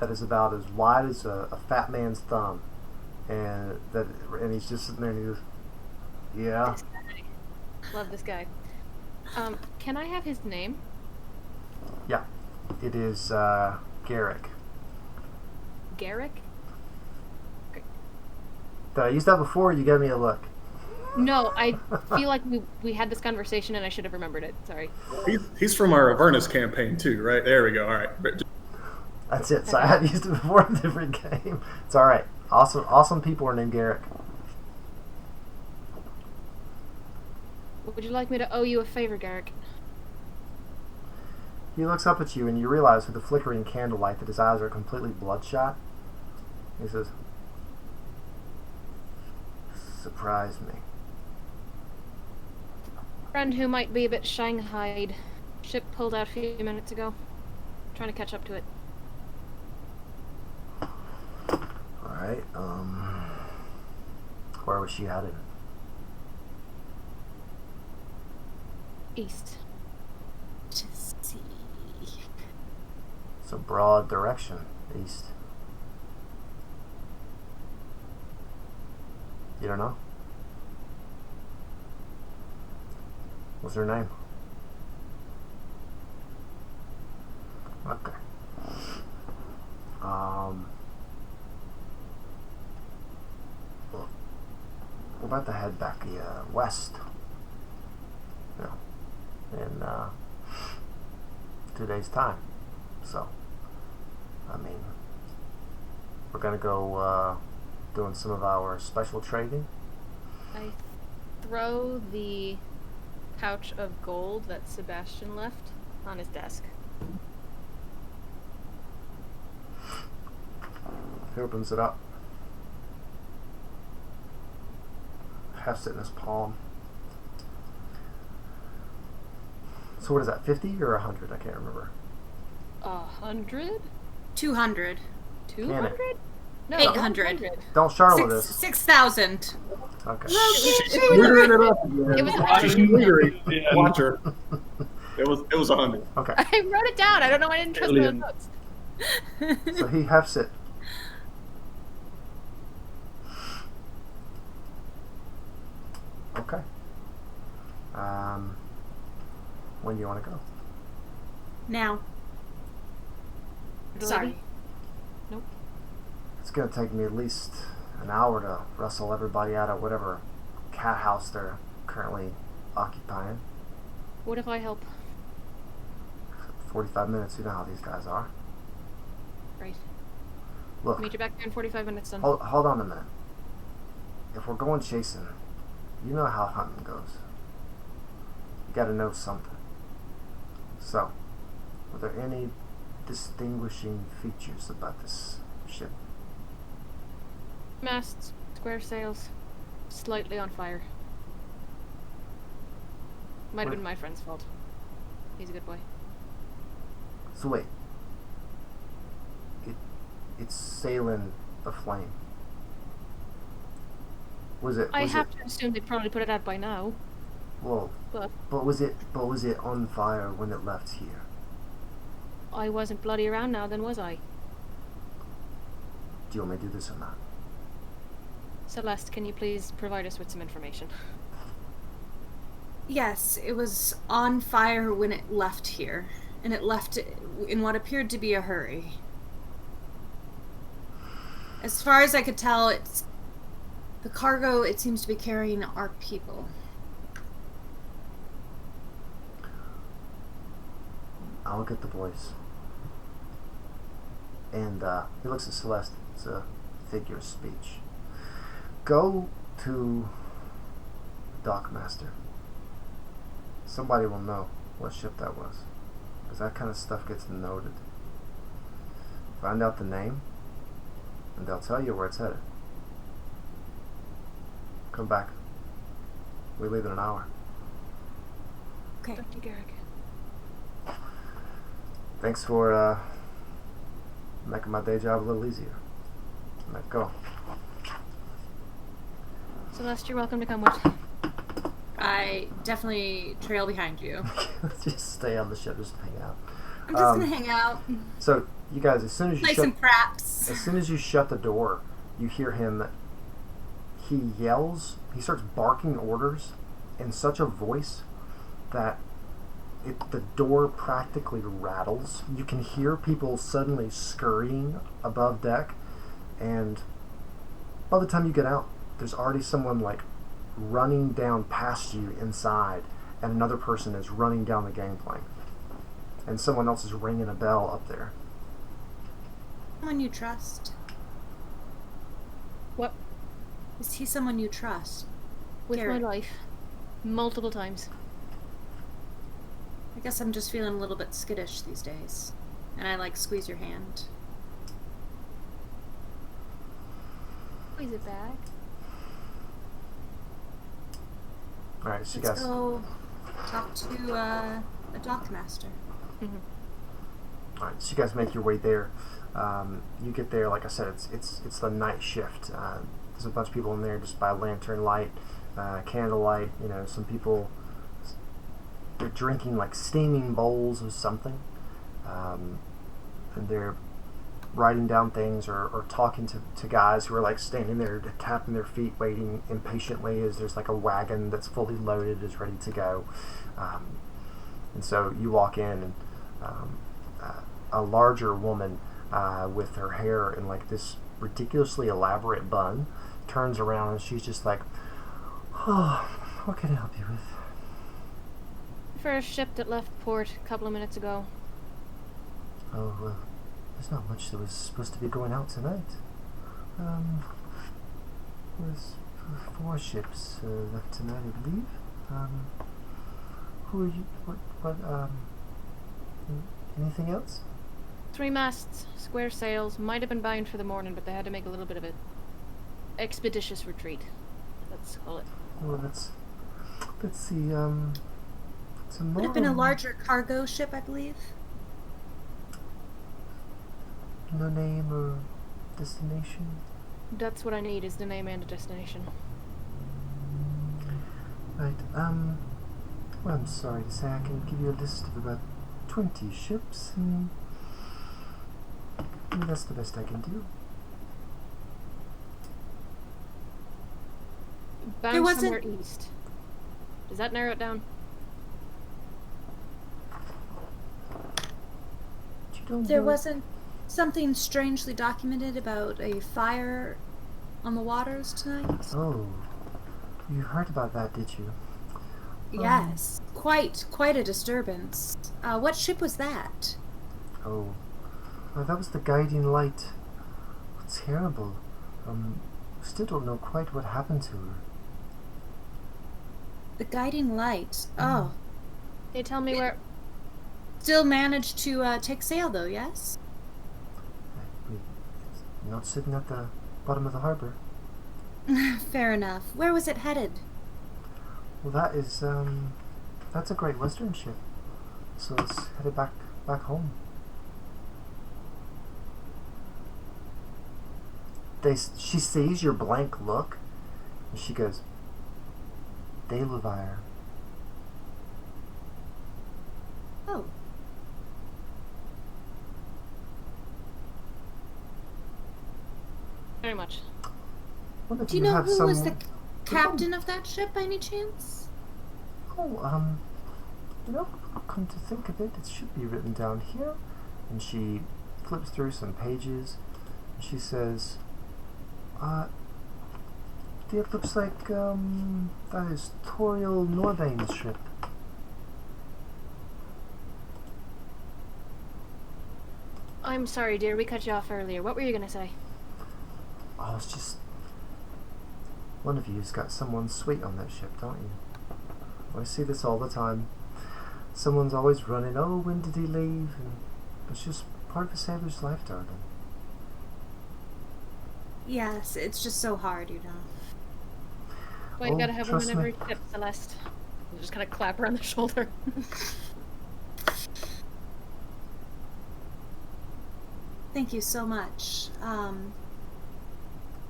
that is about as wide as a fat man's thumb, and he's just sitting there and he goes, "Yeah." Love this guy. Can I have his name? Yeah, it is Garrick. Garrick? Did I use that before? You gave me a look. No, I feel like we had this conversation and I should have remembered it. Sorry. He's from our Avernus campaign too, right? There we go. All right. That's it. So I had used it before in a different game. It's all right. Awesome people are named Garrick. Would you like me to owe you a favor, Garrick? He looks up at you, and you realize with the flickering candlelight that his eyes are completely bloodshot. He says, "Surprise me." Friend who might be a bit shanghaied. Ship pulled out a few minutes ago. Trying to catch up to it. All right. Where was she headed? East. Just see. It's a broad direction, east. You don't know? What's her name? Okay. Well, we're about to head back west. You know, in 2 days' time. So, I mean, we're gonna go doing some of our special trading. I throw the pouch of gold that Sebastian left on his desk. He opens it up. Hefts it in his palm. So what is that, 50 or 100? I can't remember. 100? 200. 200? No, 800. Don't Charlotte this. 6,000. Okay. Neutering it up again. It was She's 100. neutering. Watch her. It was 100. Okay. I wrote it down. I don't know why I didn't trust my own notes. So he hefts it. Okay. When do you want to go? Now. Sorry. Nope. It's going to take me at least an hour to wrestle everybody out of whatever cat house they're currently occupying. What if I help? 45 minutes, you know how these guys are. Right. Look, Meet you back there in 45 minutes then. hold on a minute. If we're going chasing, you know how hunting goes. You got to know something. So, are there any distinguishing features about this ship? Masts, square sails, slightly on fire. Might have What? been my friend's fault. He's a good boy. So wait. It's sailing aflame. Was it? I Was have it? to assume they'd probably put it out by now, Whoa. but But was it? But was it on fire when it left here? I wasn't bloody around now, then was I? Do you want me to do this or not? Celeste, can you please provide us with some information? Yes, it was on fire when it left here, and it left in what appeared to be a hurry. As far as I could tell, it's the cargo it seems to be carrying are people. I'll get the boys. And he looks at Celeste. It's a figure of speech. Go to Dockmaster. Somebody will know what ship that was, because that kind of stuff gets noted. Find out the name, and they'll tell you where it's headed. Come back. We leave in an hour. Okay. Dr. Garrick. Thanks for making my day job a little easier. Let go. Celeste, you're welcome to come with. I definitely trail behind you. Let's just stay on the ship, just hang out. I'm just gonna hang out, So you guys, as soon as you play some craps. as soon as you shut the door, you hear him. He yells. He starts barking orders in such a voice that the door practically rattles. You can hear people suddenly scurrying above deck, and by the time you get out, there's already someone like running down past you inside, and another person is running down the gangplank, and someone else is ringing a bell up there. Someone you trust? What? Is he someone you trust? With Garrett. my life. Multiple times. I guess I'm just feeling a little bit skittish these days. And I like squeeze your hand. Squeeze it back. Alright, so you Let's guys. go talk to a dockmaster. Alright, so you guys make your way there. You get there, like I said, it's the night shift. There's a bunch of people in there just by lantern light, candlelight. You know, some people, they're drinking like steaming bowls of something, and they're writing down things or talking to guys who are like standing there tapping their feet, waiting impatiently as there's like a wagon that's fully loaded, is ready to go. And so you walk in, and a larger woman with her hair in like this ridiculously elaborate bun turns around, and she's just like, "Oh, what can I help you with?" For a ship that left port a couple of minutes ago. "Oh, well, there's not much that was supposed to be going out tonight. There's 4 ships left tonight, I believe. Who are you? Anything else?" 3 masts, square sails, might have been bound for the morning, but they had to make a little bit of an expeditious retreat. Let's call it. Well, let's see. Tomorrow. Would have been a larger cargo ship, I believe. No name or destination. That's what I need, is the name and the destination. Right. Well, I'm sorry to say I can give you a list of about 20 ships, and that's the best I can do. Bound wasn't- somewhere east. Does that narrow it down? You don't There know- wasn't something strangely documented about a fire on the waters tonight? Oh, you heard about that, did you? Yes. Quite a disturbance. What ship was that? Oh, well, that was the guiding light. Terrible. Still don't know quite what happened to her. The guiding light. Oh. Can you tell me where... Still managed to take sail, though, yes? We're not sitting at the bottom of the harbor. Fair enough. Where was it headed? Well, that's a Great Western ship. So it's headed back home. She sees your blank look, and she goes, Delaware. Oh. Very much. Wonder if Do you know have who was the some- captain of that ship by any chance? Oh, come to think of it, it should be written down here. And she flips through some pages. And she says, it looks like, that is Toriel Norvain's ship. I'm sorry, dear. We cut you off earlier. What were you gonna say? Oh, it's just... One of you's got someone sweet on that ship, don't you? I see this all the time. Someone's always running, oh, when did he leave? And it's just part of a sailor's life, darling. Yes, it's just so hard, you know. Well, you Oh, gotta have one trust in every me. ship, Celeste. You just kind of clap her on the shoulder. Thank you so much.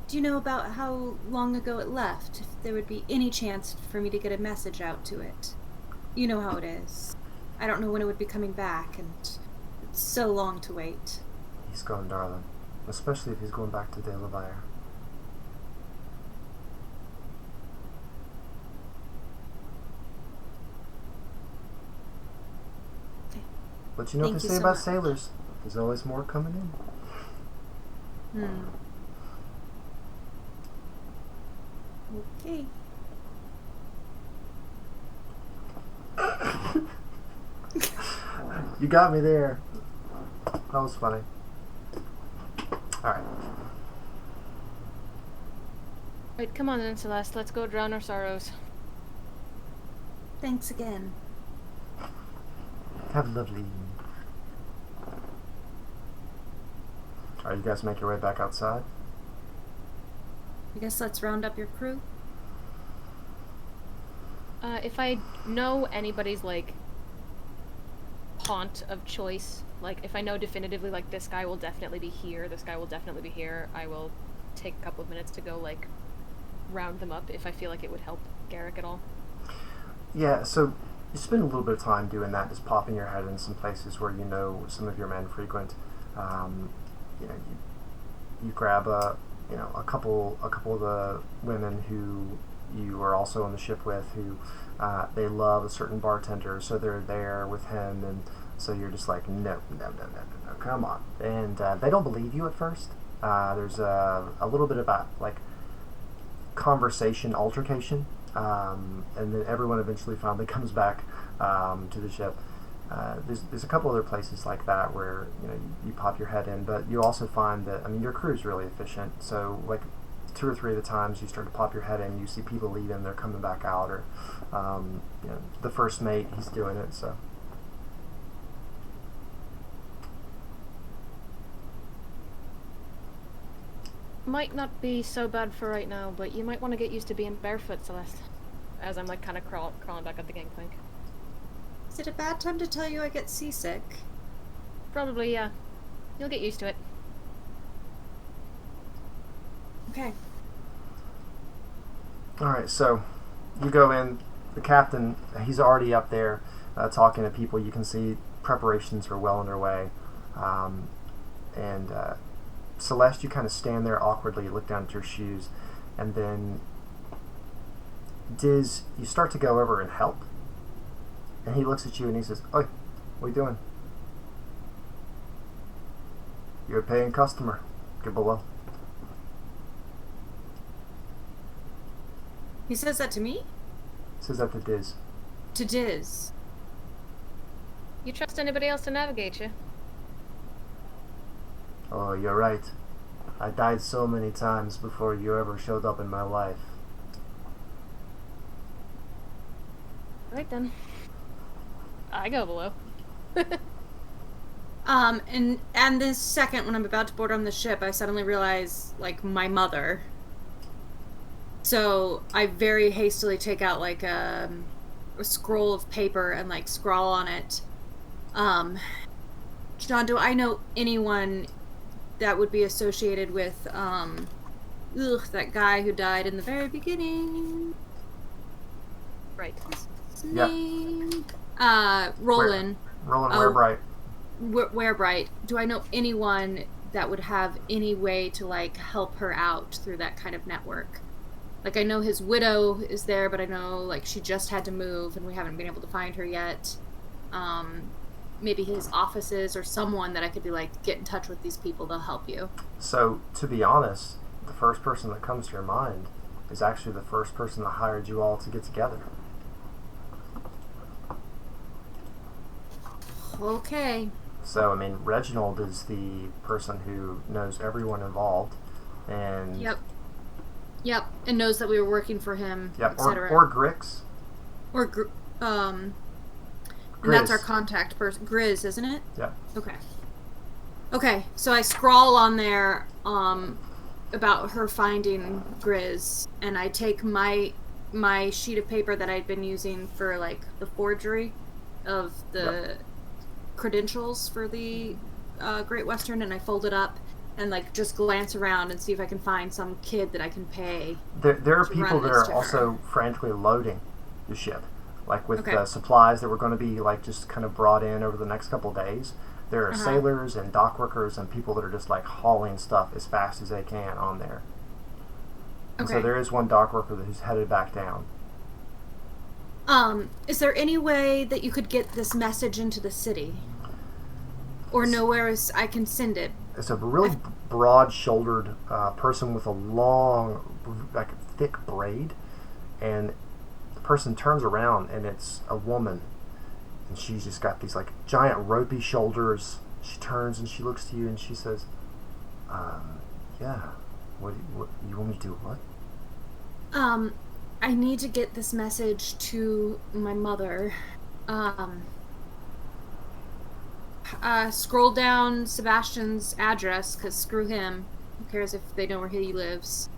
Do you know about how long ago it left? If there would be any chance for me to get a message out to it? You know how it is. I don't know when it would be coming back, and it's so long to wait. He's gone, darling. Especially if he's going back to Delaware. Okay. But you know what Thank they you say so about much. sailors? There's always more coming in. Okay. You got me there. That was funny. Alright. Right, come on then, Celeste. Let's go drown our sorrows. Thanks again. Have a lovely evening. Alright, you guys make your way back outside? I guess let's round up your crew. If I know anybody's, like, haunt of choice, like, if I know definitively, like, this guy will definitely be here, this guy will definitely be here, I will take a couple of minutes to go, like, round them up if I feel like it would help Garrick at all. Yeah, so you spend a little bit of time doing that, just popping your head in some places where you know some of your men frequent. You grab a couple of the women who you are also on the ship with, who they love a certain bartender, so they're there with him, and so you're just like, no, come on. And they don't believe you at first. There's a little bit about like conversation altercation, and then everyone eventually finally comes back to the ship. There's a couple other places like that where you pop your head in, but you also find that your crew is really efficient. So like 2 or 3 of the times you start to pop your head in, you see people leaving, they're coming back out, or the first mate, he's doing it. So Might not be so bad for right now, but you might want to get used to being barefoot, Celeste. As I'm like kind of crawling back up the gangplank. Is it a bad time to tell you I get seasick? Probably, yeah. You'll get used to it. Okay. alright, so you go in, the captain, he's already up there talking to people. You can see preparations are well underway, and Celeste, you kind of stand there awkwardly, look down at your shoes, and then Diz, you start to go over and help, and he looks at you and he says, "Oi, what are you doing? You're a paying customer. Get below." He says that to me? Says that to Diz. To Diz. You trust anybody else to navigate you? Oh, you're right. I died so many times before you ever showed up in my life. Right then. I go below. And this second, when I'm about to board on the ship, I suddenly realize, like, my mother. So I very hastily take out, like, a scroll of paper and, like, scrawl on it. John, do I know anyone that would be associated with, that guy who died in the very beginning? Right. His Yeah. name? Roland. Roland Oh. Warebright. Warebright. Do I know anyone that would have any way to, like, help her out through that kind of network? Like, I know his widow is there, but I know, like, she just had to move and we haven't been able to find her yet. Maybe his offices or someone that I could be like, get in touch with these people, they'll help you. So, to be honest, the first person that comes to your mind is actually the first person that hired you all to get together. Okay. So, I mean, Reginald is the person who knows everyone involved, and Yep, and knows that we were working for him, yep, etc. or Grix. And Grizz. that's our contact person. Grizz, isn't it? Yep. Okay, so I scrawl on there about her finding Grizz, and I take my sheet of paper that I'd been using for, like, the forgery of the credentials for the Great Western, and I fold it up and, like, just glance around and see if I can find some kid that I can pay. There are to people run that this are to also frantically loading the ship, like with Okay. supplies that were going to be like just kind of brought in over the next couple of days. There are sailors and dock workers and people that are just like hauling stuff as fast as they can on there. And so Okay. there is one dock worker who's headed back down. Is there any way that you could get this message into the city? Or nowhere else I can send it? It's a really broad-shouldered person with a long, like thick braid, and the person turns around and it's a woman, and she's just got these like giant ropey shoulders. She turns and she looks to you and she says, "Yeah, what you want me to do? What?" I need to get this message to my mother. Scroll down Sebastian's address, because screw him. Who cares if they know where he lives?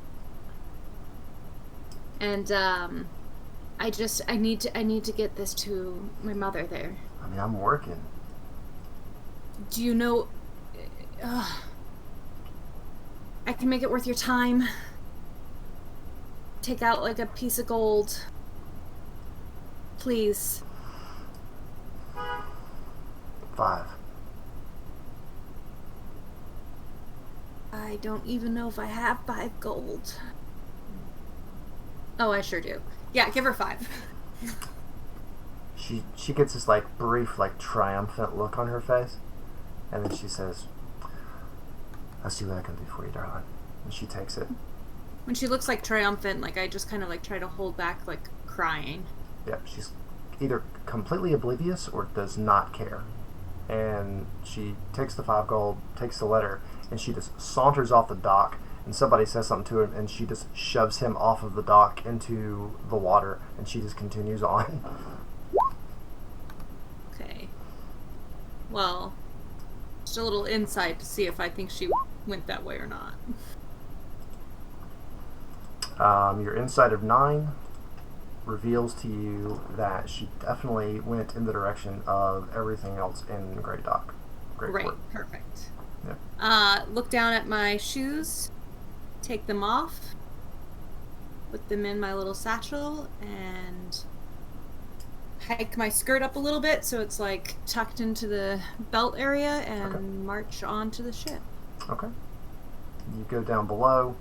And, I need to get this to my mother there. I mean, I'm working. Do you know... I can make it worth your time. Take out, like, a piece of gold. Please. 5. I don't even know if I have 5 gold. Oh, I sure do. Yeah, give her 5. She gets this like brief, like triumphant look on her face, and then she says, "I'll see what I can do for you, darling." And she takes it. When she looks like triumphant, like, I just kind of like try to hold back, like, crying. Yep, she's either completely oblivious or does not care. And she takes the 5 gold, takes the letter, and she just saunters off the dock, and somebody says something to him, and she just shoves him off of the dock into the water, and she just continues on. Okay. Well, just a little insight to see if I think she went that way or not. Your insight of 9 reveals to you that she definitely went in the direction of everything else in Great Dock. Great, Port. perfect. Yeah. Look down at my shoes, take them off, put them in my little satchel, and hike my skirt up a little bit so it's like tucked into the belt area, and march on to the ship. Okay. You go down below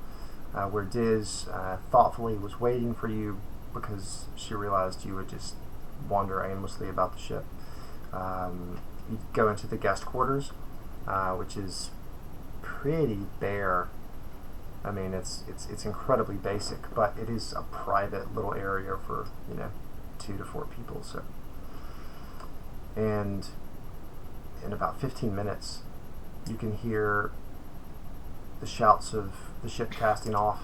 where Diz thoughtfully was waiting for you because she realized you would just wander aimlessly about the ship. You go into the guest quarters, which is pretty bare. I mean, it's incredibly basic, but it is a private little area for 2 to 4 people. So, and in about 15 minutes, you can hear the shouts of the ship casting off,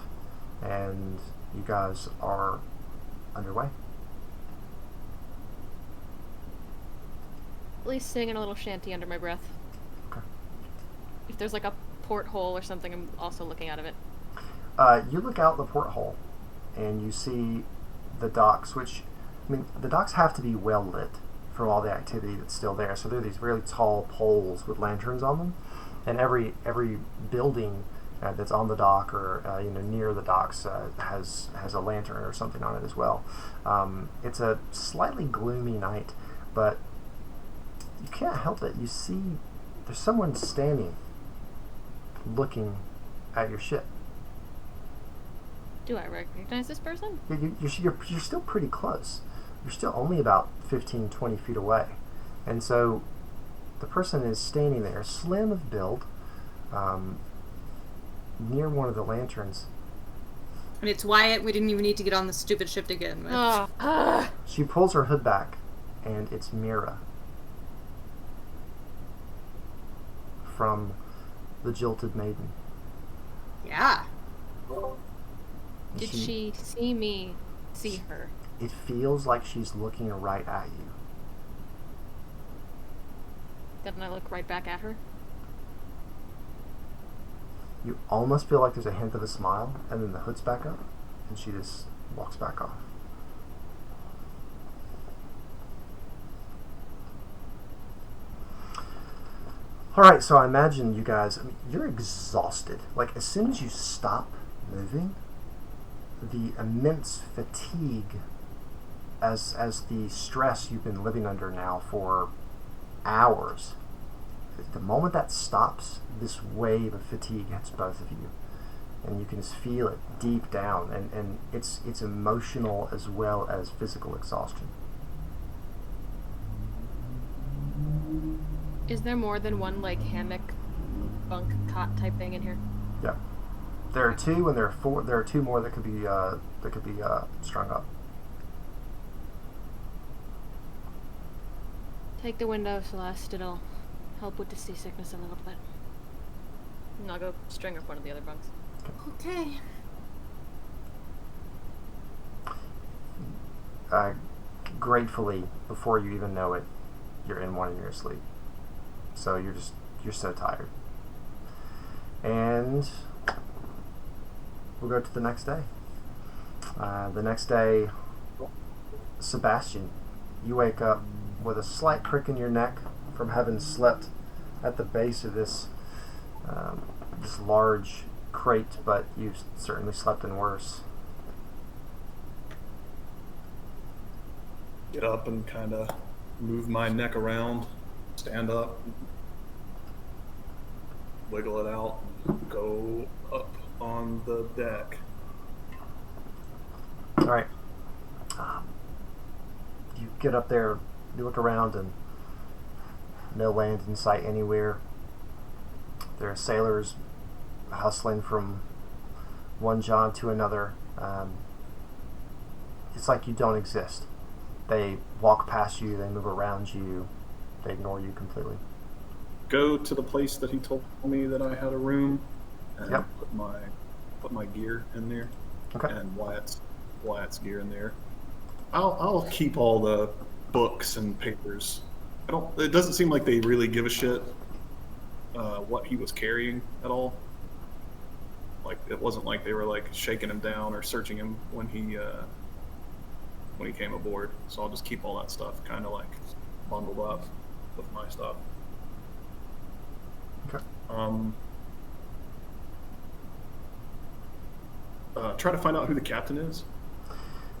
and you guys are underway. at least singing a little shanty under my breath. Okay. If there's like a porthole or something, I'm also looking out of it. You look out the porthole, and you see the docks, which, I mean, the docks have to be well lit from all the activity that's still there. So there are these really tall poles with lanterns on them, and every building that's on the dock or near the docks has a lantern or something on it as well. It's a slightly gloomy night, but you can't help it. You see, there's someone standing, looking at your ship. Do I recognize this person? You're still pretty close. You're still only about 15, 20 feet away. And so the person is standing there, slim of build, near one of the lanterns. And it's Wyatt we didn't even need to get on the stupid ship to get in with. Oh. She pulls her hood back, and it's Mira from the Jilted Maiden. Yeah. Did she see me see her? It feels like she's looking right at you. Didn't I look right back at her? You almost feel like there's a hint of a smile, and then the hood's back up, and she just walks back off. Alright, so I imagine you guys, you're exhausted. Like, as soon as you stop moving, the immense fatigue as the stress you've been living under now for hours, the moment that stops, this wave of fatigue hits both of you, and you can just feel it deep down, and it's emotional as well as physical exhaustion. Is there more than one like hammock, bunk, cot type thing in here? Yeah, there are two, and there are four. There are two more that could be strung up. Take the window, Celeste. It'll help with the seasickness a little bit. And I'll go string up one of the other bunks. Okay. Gratefully, before you even know it, you're in one and you're asleep. So you're so tired. And we'll go to the next day. The next day, Sebastian, you wake up with a slight crick in your neck from having slept at the base of this large crate, but you've certainly slept in worse. Get up and kind of move my neck around, stand up, wiggle it out, and go up on the deck. All right. You get up there, you look around, and no land in sight anywhere. There are sailors hustling from one job to another. It's like you don't exist. They walk past you, they move around you, they ignore you completely. Go to the place that he told me that I had a room, and Yep. put my gear in there, Okay. and Wyatt's gear in there. I'll keep all the books and papers. It doesn't seem like they really give a shit what he was carrying at all. Like, it wasn't like they were like shaking him down or searching him when he came aboard. So I'll just keep all that stuff kind of like bundled up with my stuff. Okay. Try to find out who the captain is.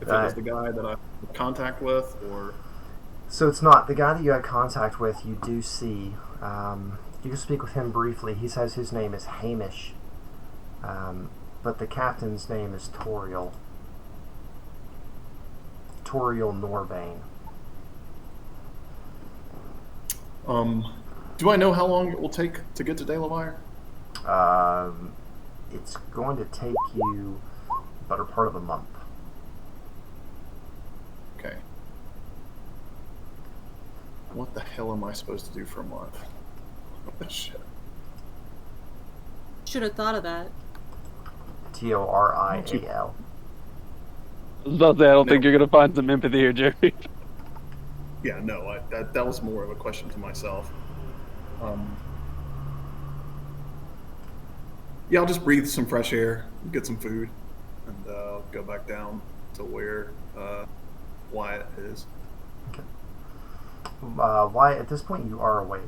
If it was the guy that I had contact with, or... So it's not the guy that you had contact with. You do see. You can speak with him briefly. He says his name is Hamish, but the captain's name is Toriel. Toriel Norbane. Do I know how long it will take to get to De La Vire? It's going to take you the better part of a month. Okay. What the hell am I supposed to do for a month? Shit. Should have thought of that. Torial. I was about to say, I don't think you're going to find some empathy here, Jerry. Yeah, no, that was more of a question to myself. Yeah, I'll just breathe some fresh air, get some food, and go back down to where Wyatt is. Okay. Wyatt, at this point, you are awake.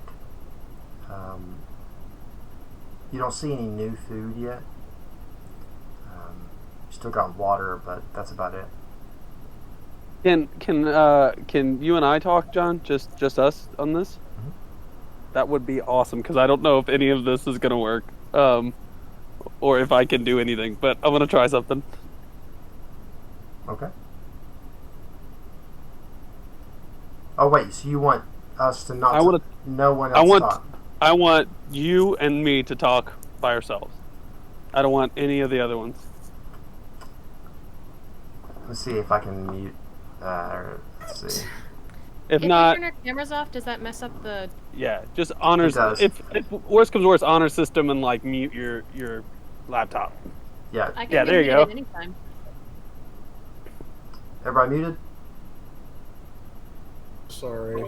You don't see any new food yet. You still got water, but that's about it. Can you and I talk, John? Just us on this? Mhm. That would be awesome because I don't know if any of this is gonna work, or if I can do anything. But I'm gonna try something. Okay. Oh wait, so you want us to not? I want no one I else want talk. I want you and me to talk by ourselves. I don't want any of the other ones. Let's see if I can mute. Let's see. If If not, we turn our cameras off, does that mess up the? yeah, just honors. It does. If worst comes worst, honor system and like mute your laptop. Yeah, I can Yeah, there you mute go. it anytime. everybody muted. Sorry.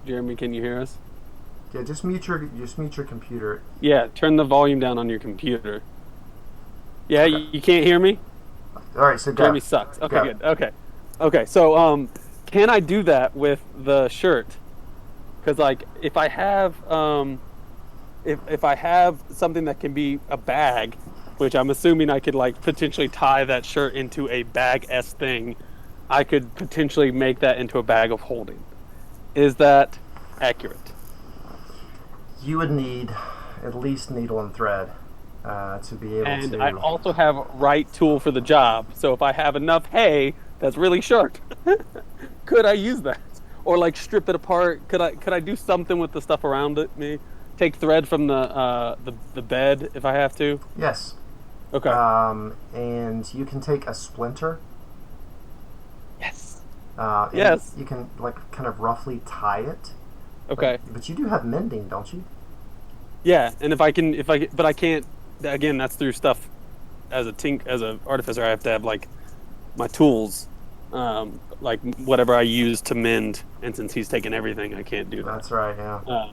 Jeremy, can you hear us? Yeah, just mute your computer. Yeah, turn the volume down on your computer. Yeah, Okay. you can't hear me? All right, so go. Jeremy sucks. Okay, Go. good. Okay. So, can I do that with the shirt? Because like, if I have if I have something that can be a bag, which I'm assuming I could like potentially tie that shirt into a bag-esque thing, I could potentially make that into a bag of holding. Is that accurate? You would need at least needle and thread to be able And to. I also have right tool for the job. So if I have enough hay that's really sharp, could I use that? Or like strip it apart? Could I do something with the stuff around it? Me take thread from the bed if I have to. Yes. Okay. And you can take a splinter. Yes. And Yes. You can like kind of roughly tie it. Okay. But you do have mending, don't you? Yeah, and but I can't. Again, that's through stuff. As a artificer, I have to have like my tools, like whatever I use to mend. And since he's taken everything, I can't do that. That's right. Yeah.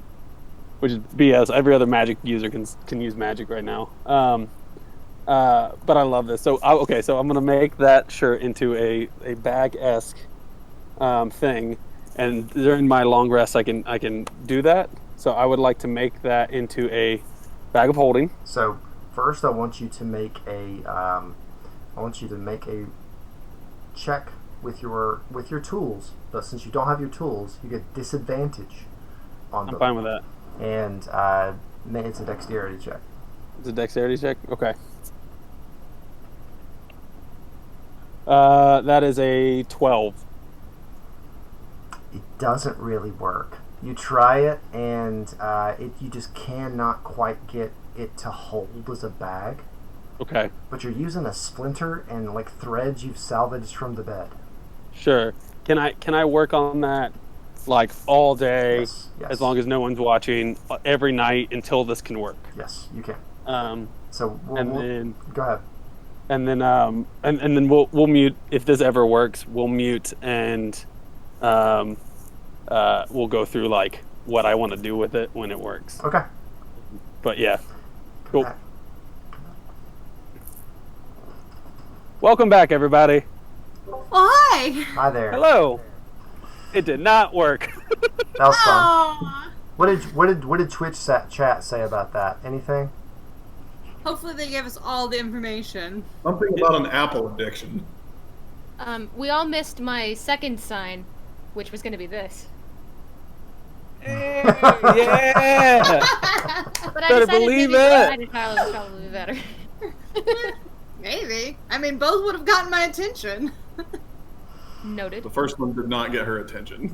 Which is BS. Every other magic user can use magic right now. But I love this. So okay, so I'm gonna make that shirt into a bag-esque thing, and during my long rest, I can do that. So I would like to make that into a bag of holding. So first, I want you to make a check with your tools. But since you don't have your tools, you get disadvantage on I'm them. fine with that. And it's a dexterity check. It's a dexterity check. Okay. That is a 12. It doesn't really work. You try it, and you just cannot quite get it to hold as a bag. Okay. But you're using a splinter and like threads you've salvaged from the bed. Sure. Can I work on that like all day, Yes. as long as no one's watching, every night until this can work? Yes, you can. So then go ahead. and then we'll mute if this ever works. We'll mute and we'll go through like what I want to do with it when it works. Okay. But yeah, cool. Back. Welcome back, everybody. Oh, hi! Hi there. Hello. It did not work. That was fun. Aw. What did Twitch chat say about that? Anything? Hopefully they gave us all the information. Something about an apple addiction. We all missed my second sign, which was going to be this. Yeah. But I Better decided believe maybe it. United Child was probably better. Maybe. I mean, both would have gotten my attention. Noted. The first one did not get her attention.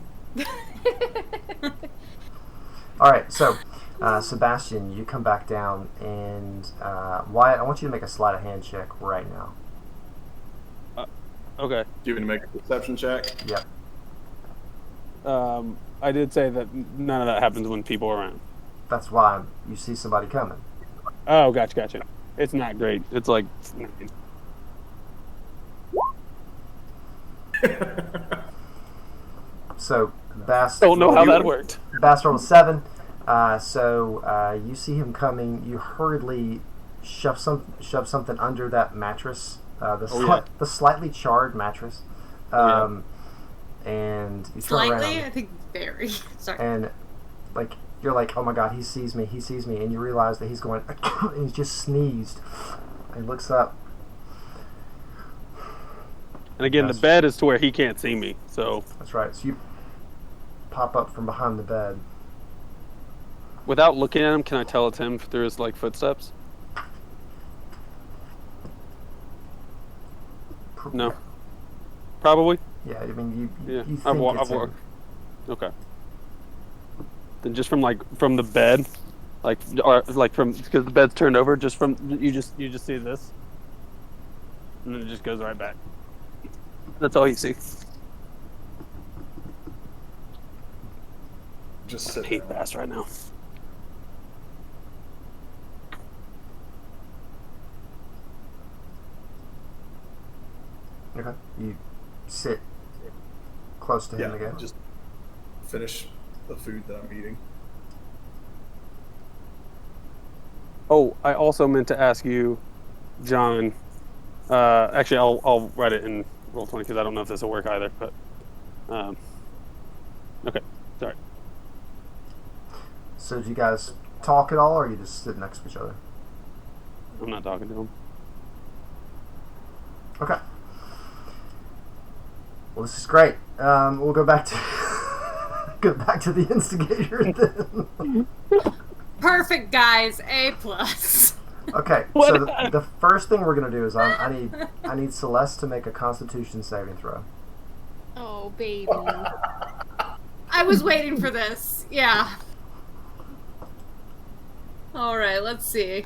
All right. So, Sebastian, you come back down, and Wyatt, I want you to make a sleight of hand check right now. Okay. Do you want to make a perception check? Yep. I did say that none of that happens when people are around. That's why you see somebody coming. Oh, gotcha. It's not great. It's like 9. So Bast Don't know how You- that worked. Bast rolled a 7. So you see him coming. You hurriedly shove something under that mattress, the slightly charred mattress, Oh, and you turn Slightly, around I think very. Sorry. and like you're like, oh my god, he sees me, and you realize that he's going, and he's just sneezed. And he looks up. And again, Yes. the bed is to where he can't see me. So That's right. So you pop up from behind the bed. without looking at him, can I tell it's him through his like footsteps? No. Probably. Yeah, I mean you. Yeah. You think I've it's him. walked. Okay. Then just from the bed, or from because the bed's turned over, just from you just see this, and then it just goes right back. That's all you see. Just I sit hate there. Bass right now. Okay. You sit close to him Yeah, again. just finish the food that I'm eating. Oh, I also meant to ask you, John. Actually, I'll write it in Roll20 because I don't know if this will work either. But okay, sorry. So do you guys talk at all, or you just sit next to each other? I'm not talking to him. Okay. Well, this is great. We'll go back to go back to the instigator then. Perfect, guys. A plus. Okay. What? So the first thing we're gonna do is I need Celeste to make a Constitution saving throw. Oh, baby. I was waiting for this. Yeah. All right. Let's see.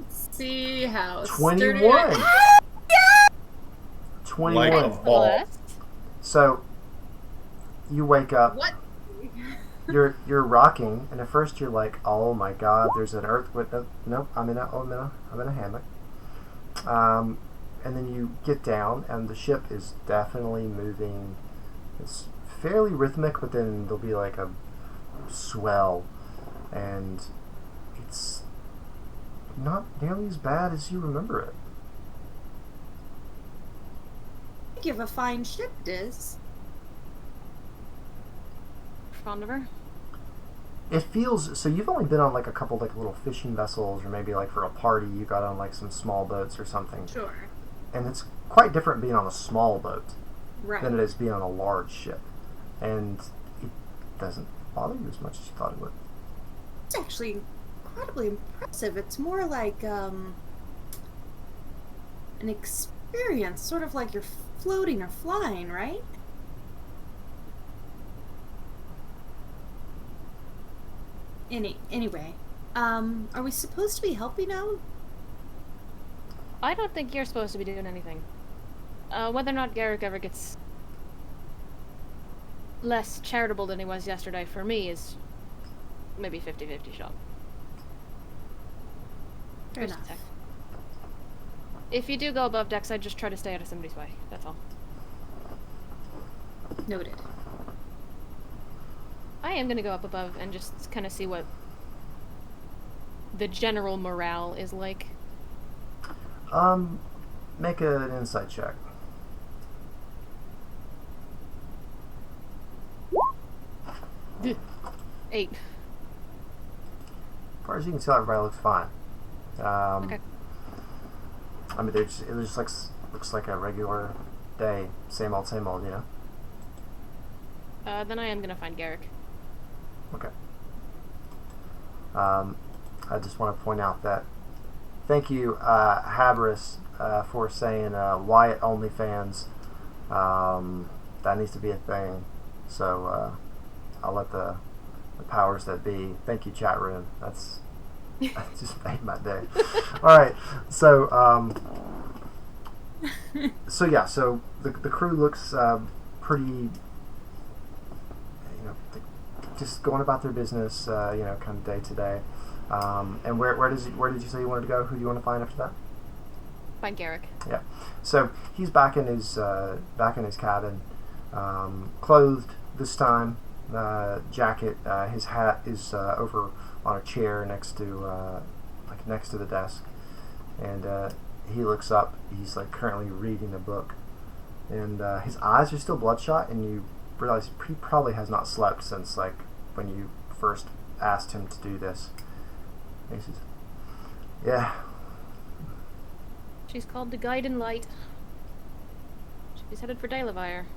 See how sturdy 21. I- 21. Like a ball. Celeste? So you wake up. What? You're rocking, and at first you're like, "Oh my God, there's an earthquake." Nope, I'm in a hammock. And then you get down, and the ship is definitely moving. It's fairly rhythmic, but then there'll be like a swell, and it's not nearly as bad as you remember it. Give a fine ship, Diz. Fond of her? It feels so. You've only been on like a couple like little fishing vessels, or maybe like for a party you got on like some small boats or something. Sure. And it's quite different being on a small boat Right. than it is being on a large ship, and it doesn't bother you as much as you thought it would. It's actually incredibly impressive. It's more like an experience, sort of like you're floating or flying, right? Anyway, are we supposed to be helping out? I don't think you're supposed to be doing anything. Whether or not Garrick ever gets less charitable than he was yesterday, for me, is maybe 50-50 shot. Fair Just enough. check. If you do go above decks, I'd just try to stay out of somebody's way. That's all. Noted. I am gonna go up above and just kind of see what the general morale is like. Make an insight check. Eight. As far as you can tell, everybody looks fine. Okay. I mean, it just looks like a regular day, same old, you know. Then I am gonna find Garrick. Okay. I just want to point out that thank you, Habris, for saying Wyatt OnlyFans. That needs to be a thing. So I'll let the powers that be. Thank you, chat room. That just made my day. All right. So so the crew looks pretty. Just going about their business, kind of day to day. And where did you say you wanted to go? Who do you want to find after that? Find Garrick. Yeah. So he's back in his cabin, clothed, this time, Jacket, his hat is over on a chair next to next to the desk, and he looks up. He's like currently reading a book, and his eyes are still bloodshot, and you realize he probably has not slept since like when you first asked him to do this. And he says, "Yeah, She's called the Guiding Light. She's headed for Delaware.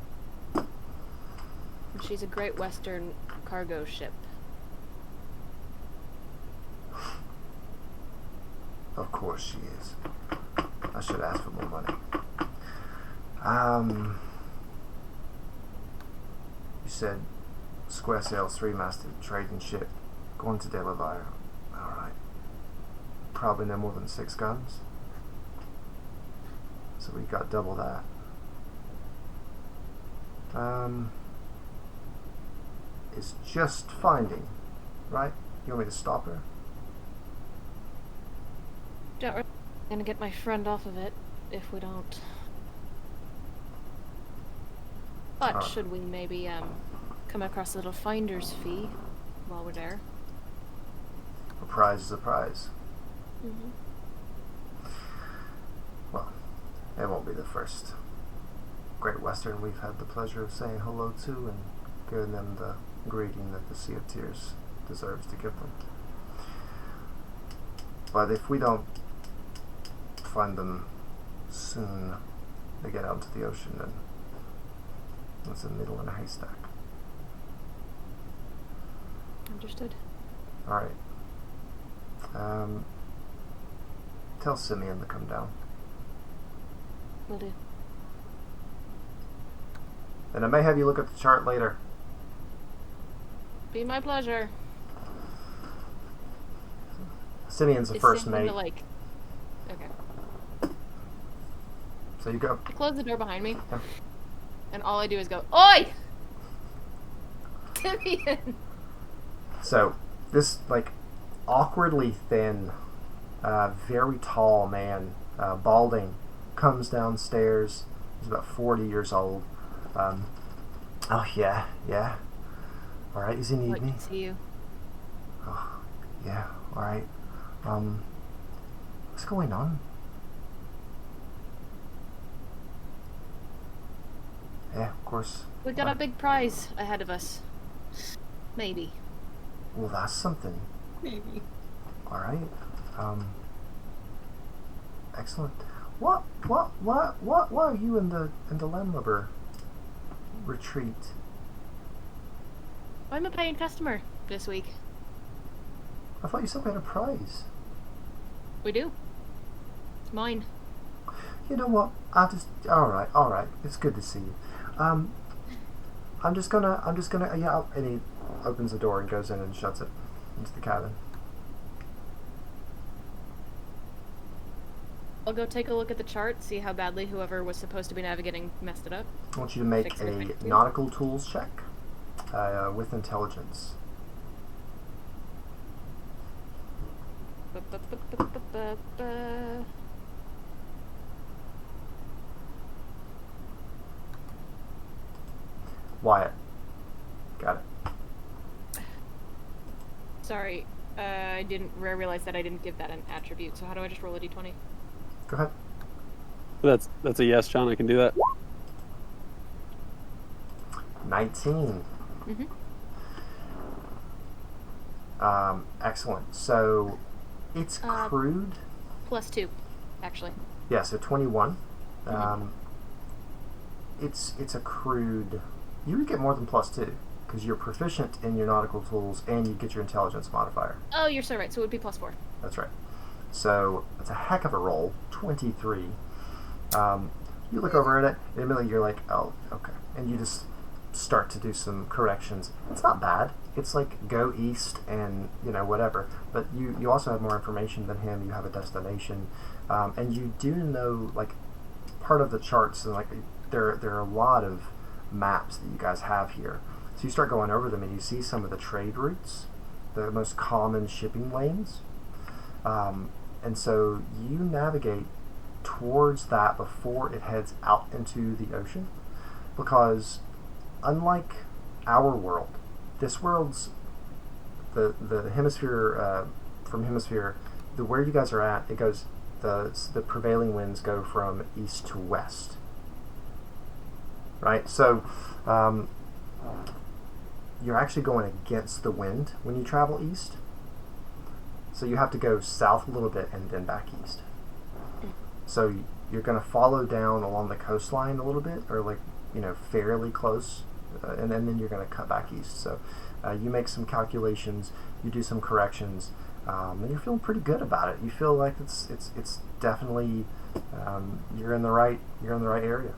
And she's a Great Western cargo ship. of course she is. I should ask for more money." You said Square Sails 3-masted trading ship going to Delaware. Alright. Probably no more than 6 guns. So we got double that. It's just finding, right? You want me to stop her? Don't really gonna get my friend off of it if we don't. But should we maybe come across a little finder's fee while we're there? A prize is a prize. Mm-hmm. Well, it won't be the first Great Western we've had the pleasure of saying hello to and giving them the greeting that the Sea of Tears deserves to give them. But if we don't find them soon, they get out into the ocean, and it's a needle in a haystack. Understood. Alright. Tell Simeon to come down. Will do. And I may have you look at the chart later. Be my pleasure. Simeon's the Is first Sam gonna, mate. Okay. So you go. I close the door behind me, Yeah. and all I do is go, "Oi! Simeon!" So this like awkwardly thin, very tall man, balding, comes downstairs. He's about 40 years old. Oh yeah. All right, does he need Like me? to see you. Oh, yeah. All right. What's going on? Yeah, of course. We got a big prize ahead of us. Maybe. Well, that's something. Maybe. All right. Excellent. What are you in the landlubber retreat? I'm a paying customer this week. I thought you said we had a prize. We do. It's mine. You know what? All right. It's good to see you. I'm just gonna, yeah. And he opens the door and goes in and shuts it into the cabin. I'll go take a look at the chart, see how badly whoever was supposed to be navigating messed it up. I want you to make Fix it if I need a to. nautical tools check with intelligence. Ba-ba-ba-ba-ba-ba. Wyatt. Got it. Sorry, I didn't realize that I didn't give that an attribute. So how do I just roll a d20? Go ahead. That's a yes, John. I can do that. 19. Mm-hmm. Excellent. So it's crude. +2, actually. Yeah, so 21. It's a crude. You would get more than +2 because you're proficient in your nautical tools and you get your intelligence modifier. Oh, you're so right. So it would be +4. That's right. So it's a heck of a roll. 23. You look over at it, and immediately you're like, oh, okay. And you just start to do some corrections. It's not bad. It's like go east and, whatever. But you also have more information than him. You have a destination. And you do know, like, part of the charts, and like there are a lot of maps that you guys have here. So you start going over them and you see some of the trade routes, the most common shipping lanes. And so you navigate towards that before it heads out into the ocean, because unlike our world. This world's the hemisphere from hemisphere. The where you guys are at, it goes the prevailing winds go from east to west. Right, so you're actually going against the wind when you travel east. So you have to go south a little bit and then back east. So you're going to follow down along the coastline a little bit, or like, fairly close, and then you're going to cut back east. So you make some calculations, you do some corrections, and you're feeling pretty good about it. You feel like it's definitely you're in the right area.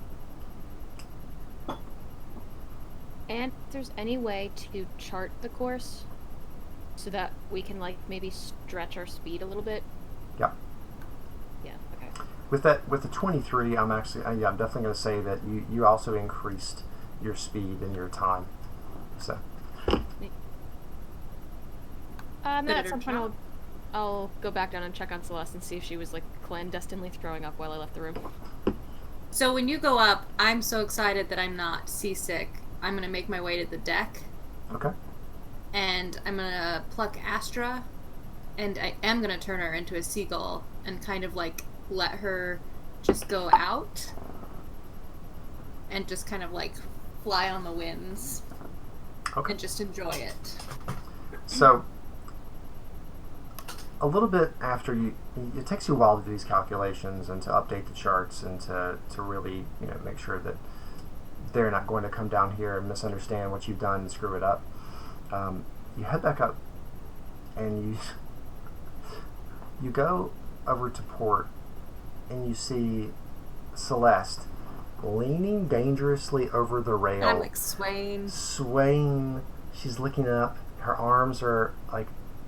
And if there's any way to chart the course so that we can maybe stretch our speed a little bit. Yeah. Yeah. Okay. With the 23, I'm definitely going to say that you also increased your speed and your time. So. At some point I'll go back down and check on Celeste and see if she was clandestinely throwing up while I left the room. So when you go up, I'm so excited that I'm not seasick. I'm going to make my way to the deck. Okay. And I'm going to pluck Astra, and I am going to turn her into a seagull and kind of let her just go out and just kind of fly on the winds. Okay. And just enjoy it. So a little bit after it takes you a while to do these calculations and to update the charts and to really make sure that they're not going to come down here and misunderstand what you've done and screw it up. You head back up and you go over to port and you see Celeste leaning dangerously over the rail. I'm swaying. Swaying. She's looking up. Her arms are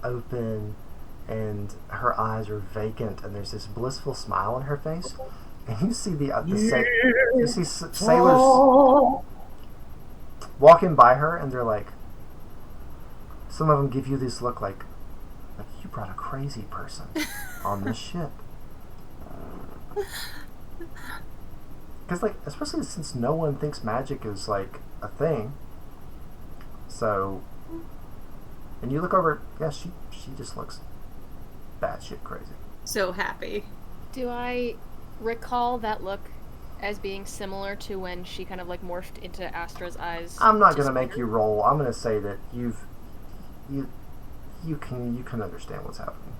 open and her eyes are vacant, and there's this blissful smile on her face. And you see you see sailors walking by her, and they're some of them give you this look like you brought a crazy person on this ship. Because especially since no one thinks magic is a thing. So, and you look over, she just looks batshit crazy. So happy. Do I recall that look as being similar to when she kind of morphed into Astra's eyes? I'm not going to make you roll. I'm going to say that you can understand what's happening.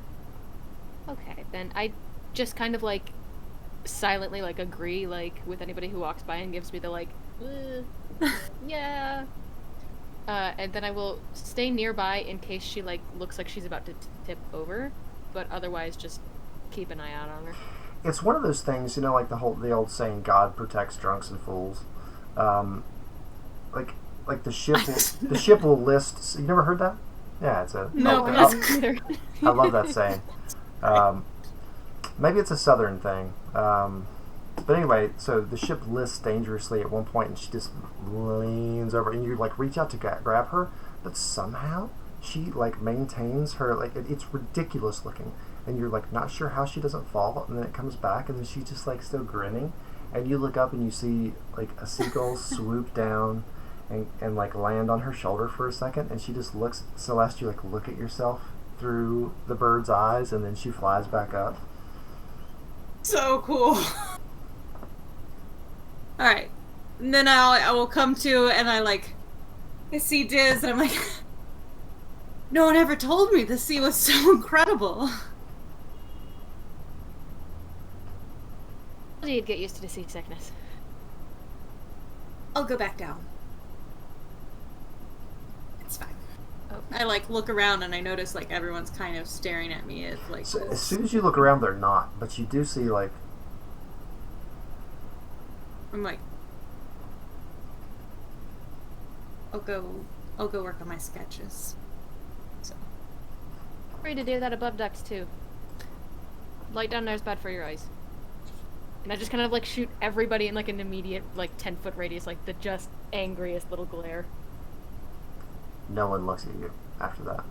Okay, then I just kind of silently agree with anybody who walks by and gives me the yeah. And then I will stay nearby in case she looks like she's about to tip over, but otherwise just keep an eye out on her. It's one of those things, the old saying, God protects drunks and fools. The ship will list. You never heard that? Yeah, it's a no. I love that saying. Maybe it's a southern thing. But anyway, so the ship lists dangerously at one point, and she just leans over, and you reach out to grab her, but somehow she maintains her it's ridiculous looking, and you're not sure how she doesn't fall, and then it comes back, and then she's just still grinning, and you look up and you see a seagull swoop down and land on her shoulder for a second, and she just looks. Celeste, you look at yourself through the bird's eyes, and then she flies back up. So cool. Alright. And then I will come to, and I see Diz, and I'm no one ever told me the sea was so incredible. You'd get used to the seasickness. I'll go back down. It's fine. Oh. I look around and I notice everyone's kind of staring at me as So as soon as you look around, they're not, but you do see I'm I'll go work on my sketches. So Free to do that above decks too. Light down there is bad for your eyes. And I just kind of shoot everybody in an immediate 10-foot radius, the just angriest little glare. no one looks at you after that.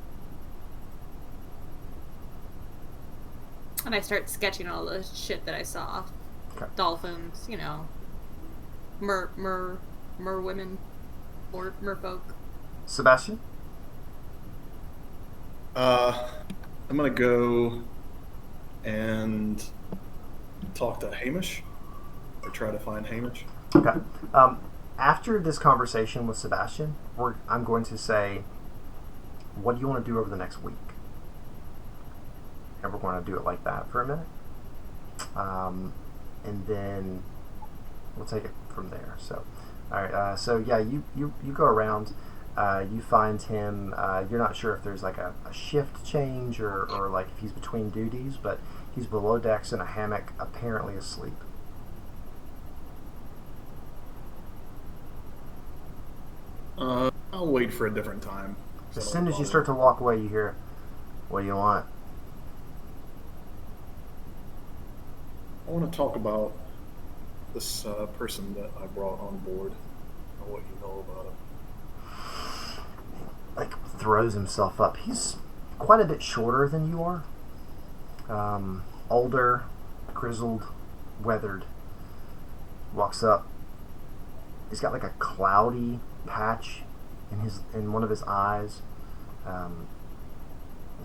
And I start sketching all the shit that I saw. Okay. Dolphins, mer women. merfolk. Sebastian? I'm gonna go and talk to Hamish, or try to find Hamish. Okay. After this conversation with Sebastian, I'm going to say, what do you want to do over the next week? And we're going to do it like that for a minute. And then we'll take it from there. So, all right. So yeah, you go around. You find him. You're not sure if there's like a shift change or like if he's between duties, but he's below decks in a hammock, apparently asleep. I'll wait for a different time. As soon as you start to walk away, you hear, "What do you want?" I want to talk about this person that I brought on board, or what you know about him. Like throws himself up. He's quite a bit shorter than you are. Older, grizzled, weathered. Walks up. He's got like a cloudy patch in one of his eyes.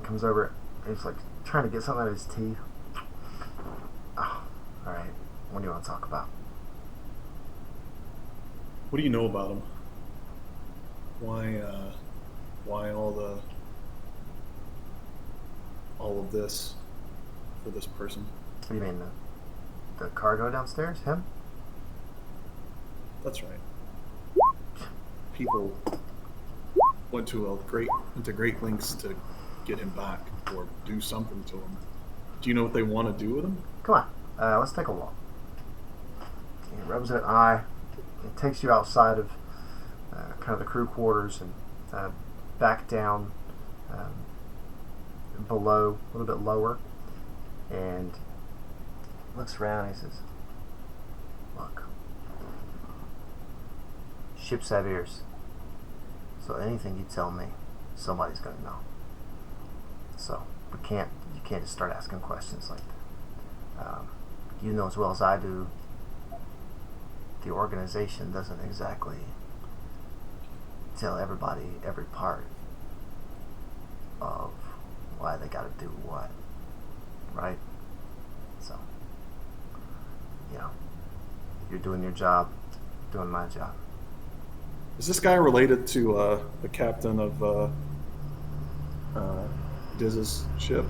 Comes over. He's like trying to get something out of his teeth. Oh, all right. What do you want to talk about? What do you know about him? Why all of this for this person? What do you mean, the cargo downstairs? Him? That's right. People went to great lengths to get him back or do something to him. Do you know what they want to do with him? Come on, let's take a walk. He rubs an eye. It takes you outside of kind of the crew quarters and back down below, a little bit lower, and looks around and he says, "Look, ships have ears, so anything you tell me, somebody's going to know. So you can't just start asking questions like that. You know as well as I do, the organization doesn't exactly tell everybody every part of why they got to do what, right? So, you're doing your job, doing my job." Is this guy related to the captain of Diz's ship?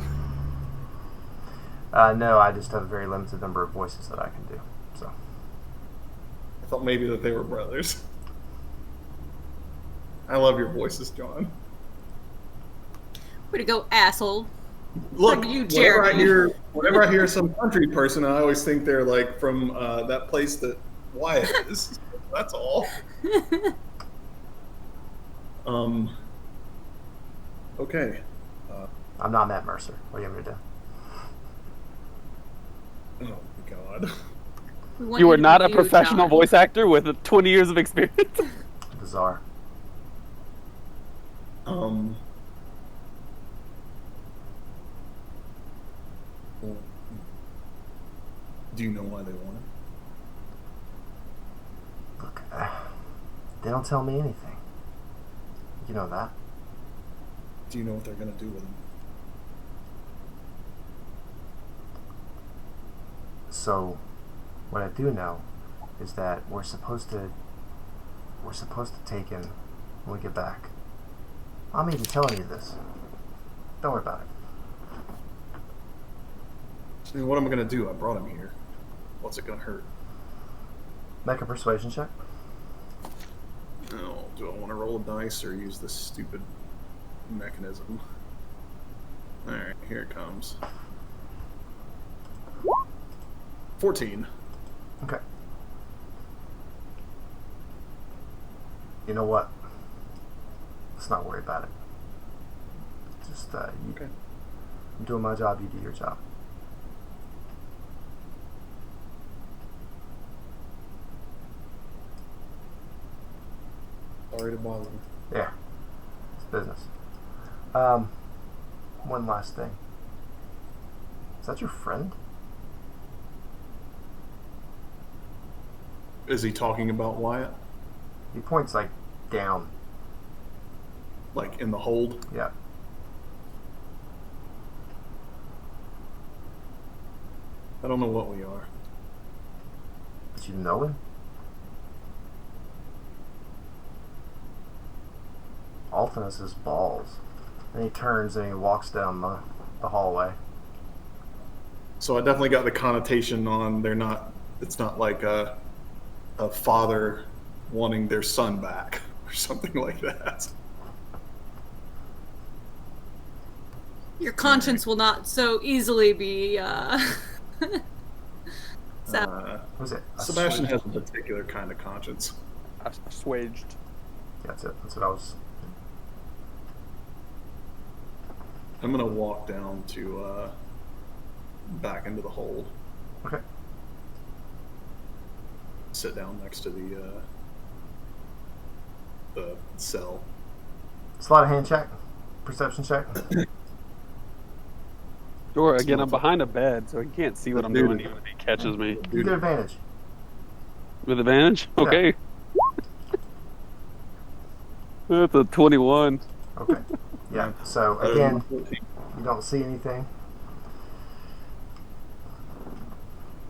No, I just have a very limited number of voices that I can do. So, I thought maybe that they were brothers. I love your voices, John. Way to go, asshole. Look, You, whenever I hear some country person, I always think they're like from that place that Wyatt is. That's all. Okay. I'm not Matt Mercer. What do you want me to do? Oh my god. You are not a professional voice actor with 20 years of experience. Bizarre. Do you know why they want it? Look, they don't tell me anything. You know that. Do you know what they're going to do with him? So, what I do know is that we're supposed to take him when we get back. I'm even telling you this. Don't worry about it. I mean, what am I going to do? I brought him here. What's it going to hurt? Make a persuasion check. Oh, do I want to roll a dice or use this stupid mechanism? Alright, here it comes. 14. Okay. You know what? Let's not worry about it. Just, Okay. I'm doing my job, you do your job. Sorry to bother you. Yeah. It's business. One last thing. Is that your friend? Is he talking about Wyatt? He points like down. Like in the hold? Yeah. I don't know what we are. Did you know him? Altonus is balls. And he turns and he walks down the hallway. So I definitely got the connotation on they're not. It's not like a father wanting their son back or something like that. Your conscience will not so easily be. Was it? Sebastian has a particular kind of conscience. Assuaged. That's it. That's what I was. I'm gonna walk down to back into the hold. Okay. Sit down next to the cell. Slide a hand check. Perception check. Sure, again, I'm behind a bed, so he can't see what I'm doing even if he catches me. You get advantage. With advantage? Okay. That's a 21. Okay. Yeah. So again, you don't see anything.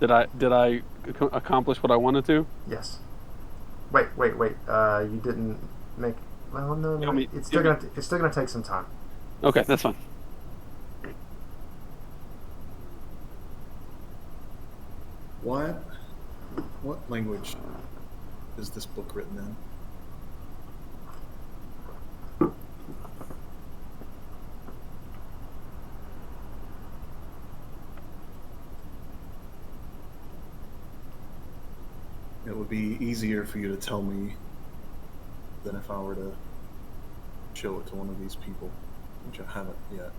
Did I accomplish what I wanted to? Yes. Wait. You didn't make. Well, no. It's still gonna take some time. Okay, that's fine. What language is this book written in? It would be easier for you to tell me than if I were to show it to one of these people, which I haven't yet.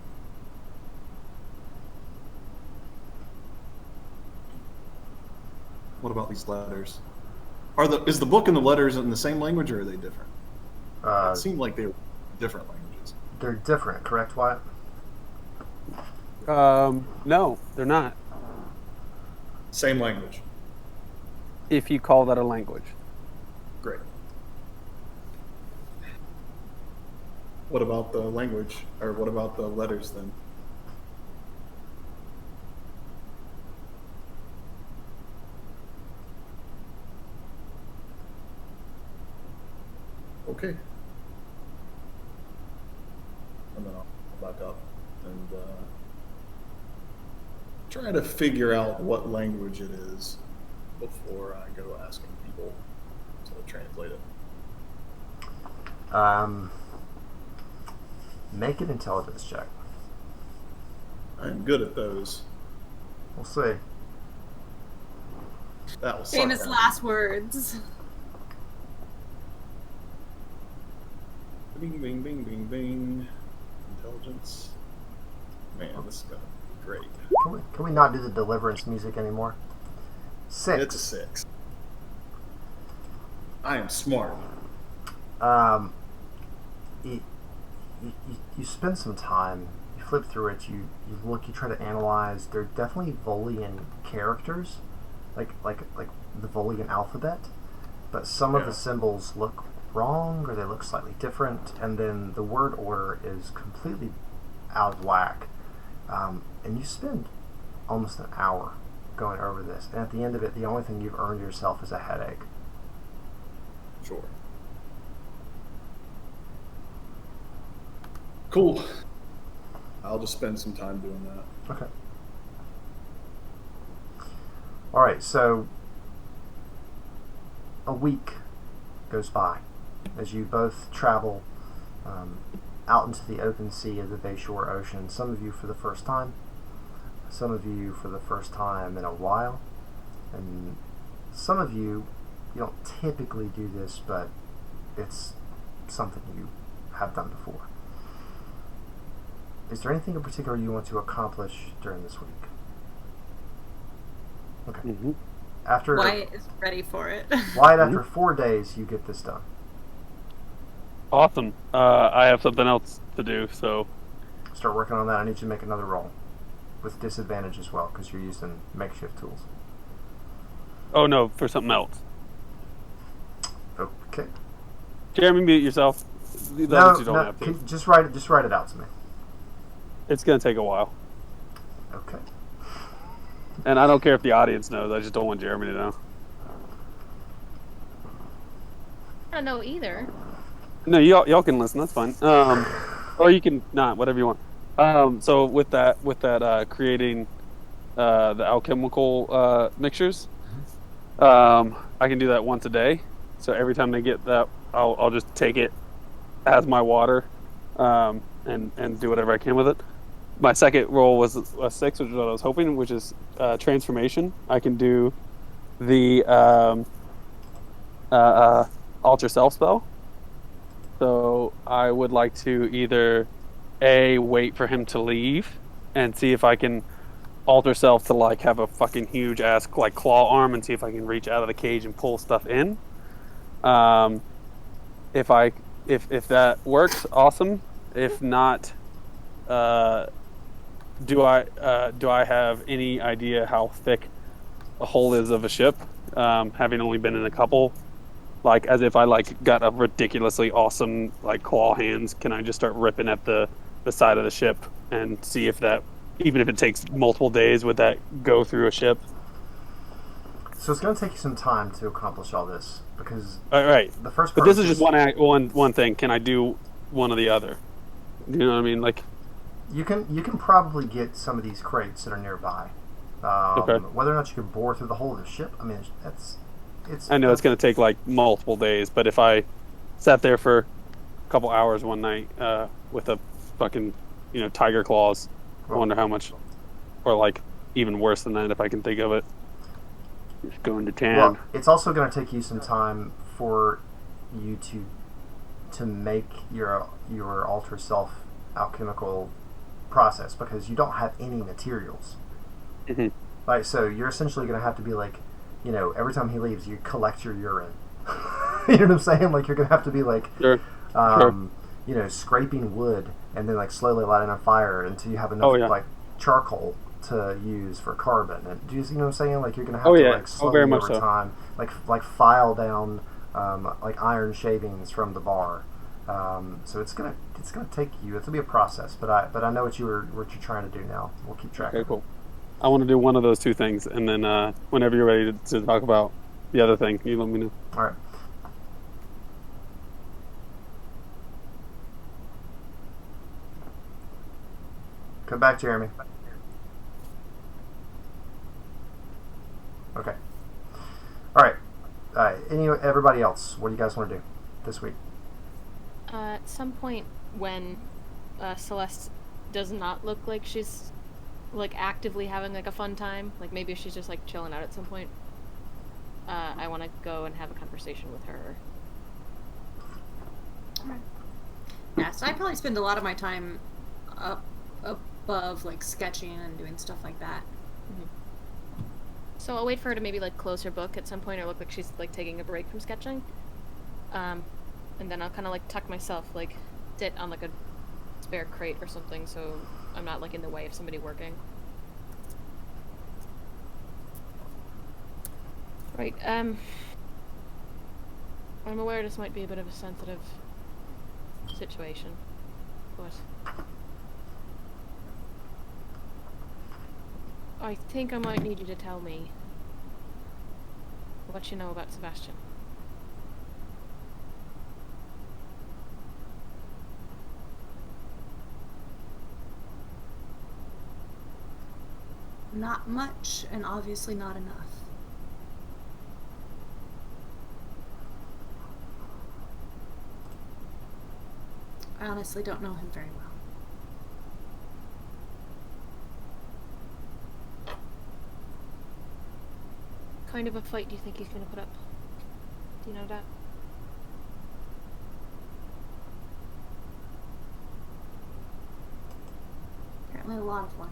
What about these letters? Is the book and the letters in the same language, or are they different? It seemed like they were different languages. They're different, correct, Wyatt? No, they're not. Same language. If you call that a language. Great. What about the language, or what about the letters then? Okay. And then I'll back up and try to figure out what language it is before I go asking people to translate it. Make an intelligence check. I'm good at those. We'll see. That was Famous sarcasm. last words. Bing, bing, bing, bing, bing. Intelligence. Man, this is gonna be great. Can we not do the deliverance music anymore? 6. It's a 6. I am smart. You spend some time, you flip through it, you look, you try to analyze. They're definitely Volian characters, like the Volian alphabet, but some of the symbols look wrong or they look slightly different, and then the word order is completely out of whack. And you spend almost an hour going over this, and at the end of it, the only thing you've earned yourself is a headache. Sure. Cool. I'll just spend some time doing that. Okay. All right, so a week goes by as you both travel out into the open sea of the Bayshore Ocean. Some of you for the first time, some of you for the first time in a while, and some of you don't typically do this, but it's something you have done before. Is there anything in particular you want to accomplish during this week? Okay. Mm-hmm. After Wyatt is ready for it. Wyatt, after 4 days, you get this done. Awesome. I have something else to do, so... Start working on that. I need you to make another roll with disadvantage as well, because you're using makeshift tools. Oh, no, for something else. Okay. Jeremy, mute yourself. The No, others you don't no, have to. just write it. Just write it out to me. It's gonna take a while, Okay. and I don't care if the audience knows. I just don't want Jeremy to know. I don't know either. No, y'all can listen. That's fine. Or you can not, whatever you want. So with that, creating the alchemical mixtures, I can do that once a day. So every time they get that, I'll just take it as my water, and do whatever I can with it. My second roll was a 6, which is what I was hoping, which is transformation. I can do the alter self spell. So I would like to either wait for him to leave and see if I can alter self to like have a fucking huge ass like claw arm and see if I can reach out of the cage and pull stuff in. Um, if that works, awesome. If not, do I have any idea how thick a hull is of a ship? Having only been in a couple, like as if I like got a ridiculously awesome like claw hands, can I just start ripping at the side of the ship and see if that, even if it takes multiple days, would that go through a ship? So it's going to take you some time to accomplish all this because All right, the first but part this was is just one thing. Can I do one or the other? You know what I mean? Like, you can probably get some of these crates that are nearby. okay. Whether or not you can bore through the whole of the ship, I mean, it's. I know it's going to take like multiple days, but if I sat there for a couple hours one night with a fucking, tiger claws, I wonder how much, or like even worse than that if I can think of it. Just going to town. Well, it's also going to take you some time for you to make your alter self alchemical process because you don't have any materials. Mm-hmm. Like, so you're essentially going to have to be like, every time he leaves, you collect your urine. You know what I'm saying? Like, you're going to have to be like, Sure. scraping wood and then like slowly lighting a fire until you have enough like charcoal to use for carbon. And do you know what I'm saying? Like, you're going to have to like slowly very much over so. time, like file down like iron shavings from the bar. So it's gonna take you. It'll be a process, but I know what you're trying to do now. We'll keep track. Okay, cool. I want to do one of those two things, and then whenever you're ready to talk about the other thing, you let me know. All right. Come back, Jeremy. Okay. All right. Everybody else, what do you guys want to do this week? At some point when Celeste does not look like she's like actively having like a fun time, like maybe she's just like chilling out at some point, I want to go and have a conversation with her. Yeah, so I probably spend a lot of my time up above like sketching and doing stuff like that. Mm-hmm. So I'll wait for her to maybe like close her book at some point or look like she's like taking a break from sketching. And then I'll kind of like tuck myself, like sit on like a spare crate or something so I'm not like in the way of somebody working. Right, I'm aware this might be a bit of a sensitive situation, but I think I might need you to tell me what you know about Sebastian. Not much, and obviously not enough. I honestly don't know him very well. What kind of a fight do you think he's going to put up? Do you know that? Apparently a lot of one.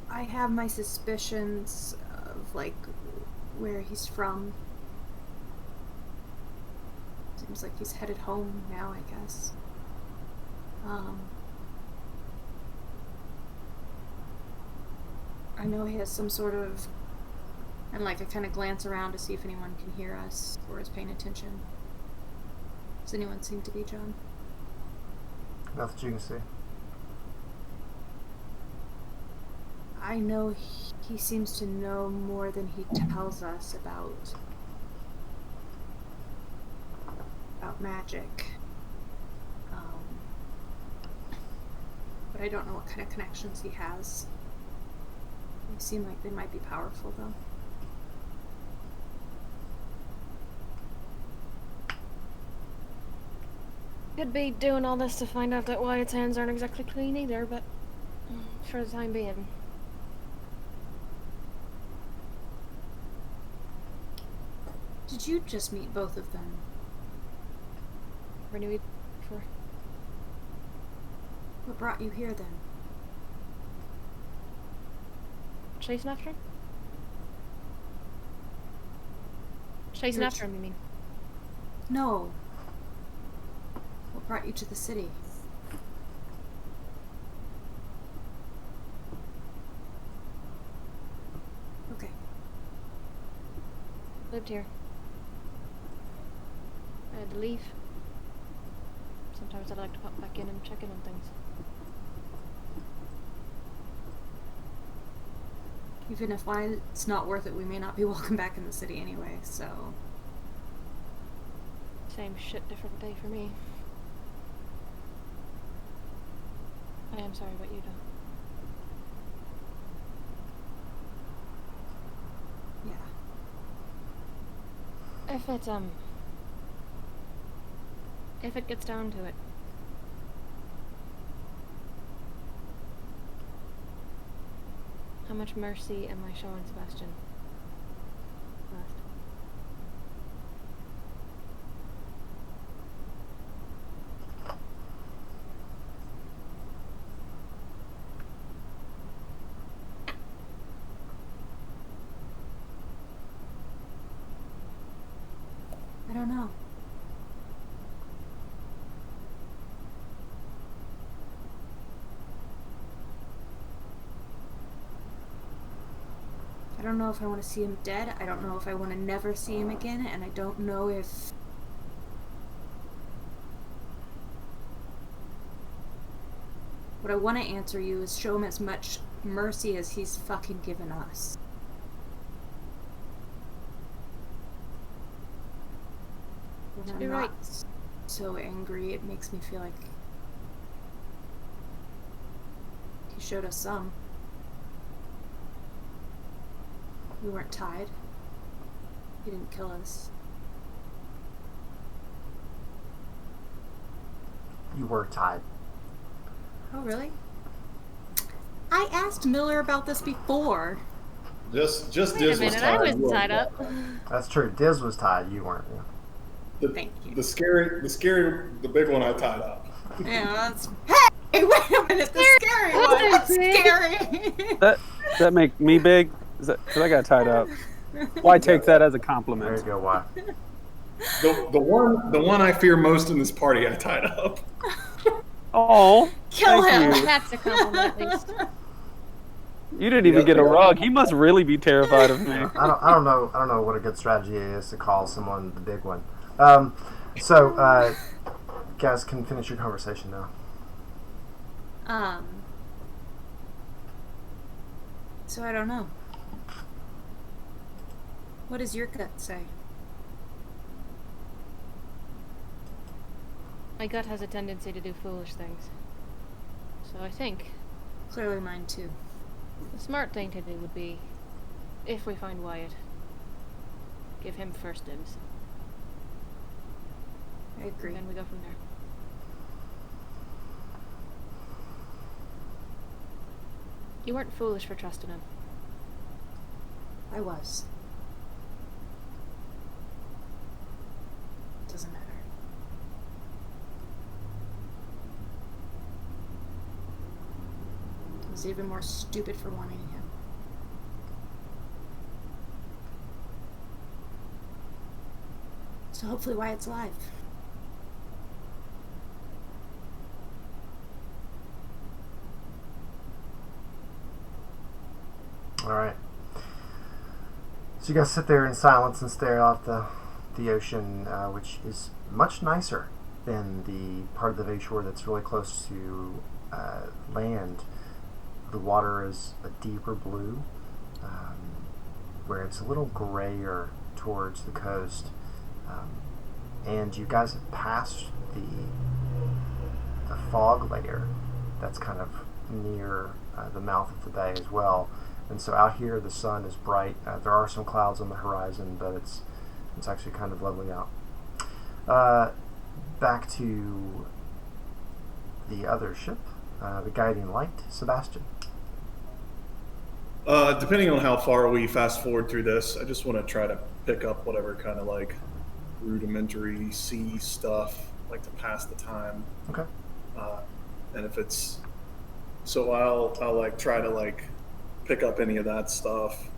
I have my suspicions of, like, where he's from. Seems like he's headed home now, I guess. I know he has some sort of And like I kind of glance around to see if anyone can hear us or is paying attention. Does anyone seem to be, John? Nothing you can see. I know he seems to know more than he tells us about magic. But I don't know what kind of connections he has. They seem like they might be powerful, though. Could be doing all this to find out that Wyatt's hands aren't exactly clean either, but for the time being. Did you just meet both of them? Where do we... for... What brought you here, then? Chasing after him? Chasing You're after him, you mean? No. What brought you to the city? Okay. Lived here. I had to leave. Sometimes I'd like to pop back in and check in on things. Even if it's not worth it, we may not be welcome back in the city anyway, so... Same shit, different day for me. I am sorry about you, though. Yeah. If it gets down to it, how much mercy am I showing Sebastian? Last. I don't know. I don't know if I want to see him dead. I don't know if I want to never see him again, and I don't know if... What I want to answer you is show him as much mercy as he's fucking given us. When I'm You're not right. so angry, it makes me feel like he showed us some. We weren't tied. He didn't kill us. You were tied. Oh, really? I asked Miller about this before. Just Wait a Diz was minute, tied. I You was weren't tied up. That's true. Diz was tied. You weren't. Yeah. Thank you. The big one I tied up. Yeah, that's... Hey, wait a minute, the scary one! That's scary! That make me big? Is that, 'cause I got tied up. Why take that as a There compliment? you go. Why? The one I fear most in this party I tied up. Oh, Kill thank him! you. That's a compliment, at least. You didn't even get a rug. He must really be terrified of me. I don't know what a good strategy is to call someone the big one. Guys can finish your conversation now. So I don't know. What does your gut say? My gut has a tendency to do foolish things. So I think Clearly mine too. the smart thing to do would be, if we find Wyatt, give him first dibs. I agree. And then we go from there. You weren't foolish for trusting him. I was. Doesn't matter. I was even more stupid for wanting him. So hopefully Wyatt's alive. All right. So you guys sit there in silence and stare out the ocean, which is much nicer than the part of the bay shore that's really close to land. The water is a deeper blue, where it's a little grayer towards the coast. And you guys have passed the fog layer that's kind of near the mouth of the bay as well. And so out here the sun is bright. There are some clouds on the horizon, but it's actually kind of lovely out. Back to the other ship, the guiding light, Sebastian. Depending on how far we fast forward through this, I just want to try to pick up whatever kind of like rudimentary sea stuff, like to pass the time. Okay. And if it's so, I'll like try to like pick up any of that stuff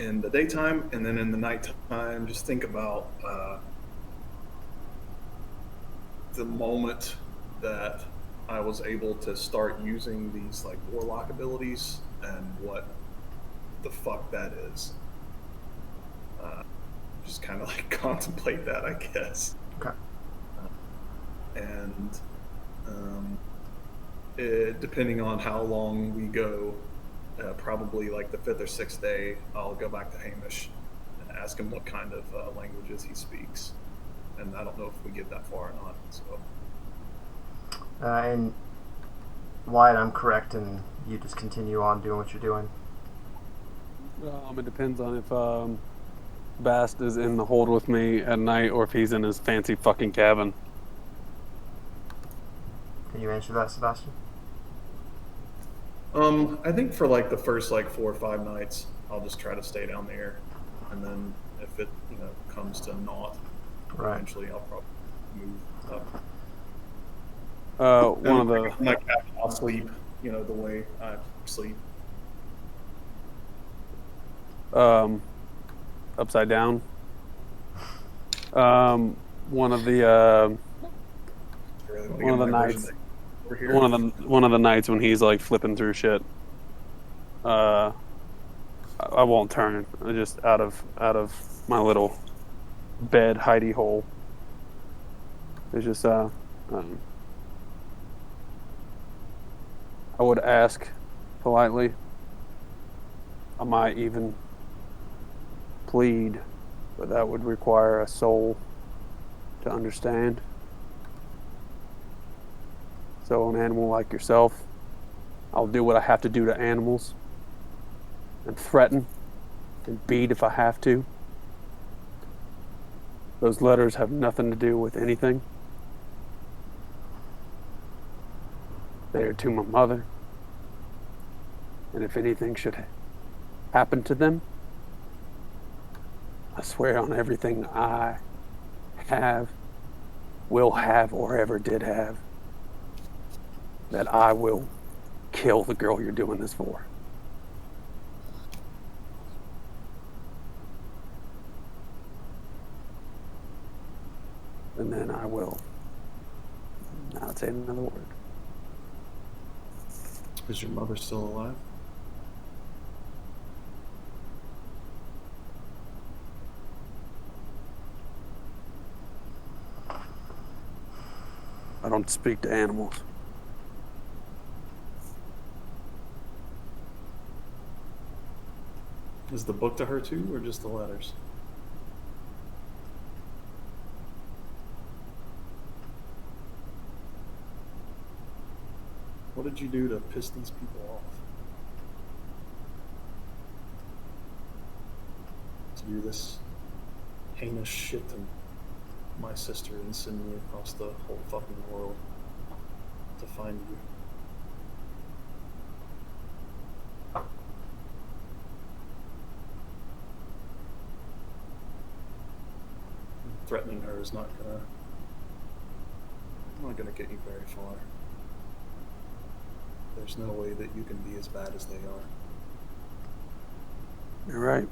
in the daytime, and then in the nighttime, just think about the moment that I was able to start using these like warlock abilities and what the fuck that is. Just kind of like contemplate that, I guess. Okay. And depending on how long we go, probably like the 5th or 6th day, I'll go back to Hamish and ask him what kind of languages he speaks. And I don't know if we get that far or not. So. And Wyatt, I'm correct, and you just continue on doing what you're doing. It depends on if Bast is in the hold with me at night or if he's in his fancy fucking cabin. Can you answer that, Sebastian? I think for like the first like 4 or 5 nights, I'll just try to stay down there, and then if it comes to naught, Right. eventually I'll probably move up. One of the My cabin, I'll sleep, the way I sleep. upside down. One of the Really wanna one of get the my nights. version over here. One of the nights when he's like flipping through shit. I won't turn. I just out of my little bed hidey hole. It's just I would ask politely. I might even plead, but that would require a soul to understand. So an animal like yourself, I'll do what I have to do to animals and threaten and beat if I have to. Those letters have nothing to do with anything. They are to my mother. And if anything should happen to them, I swear on everything I have, will have, or ever did have, that I will kill the girl you're doing this for. And then I will not say another word. Is your mother still alive? I don't speak to animals. Is the book to her too, or just the letters? What did you do to piss these people off? To do this heinous shit to my sister and send me across the whole fucking world to find you. Threatening her is not gonna get you very far. There's no way that you can be as bad as they are. You're right.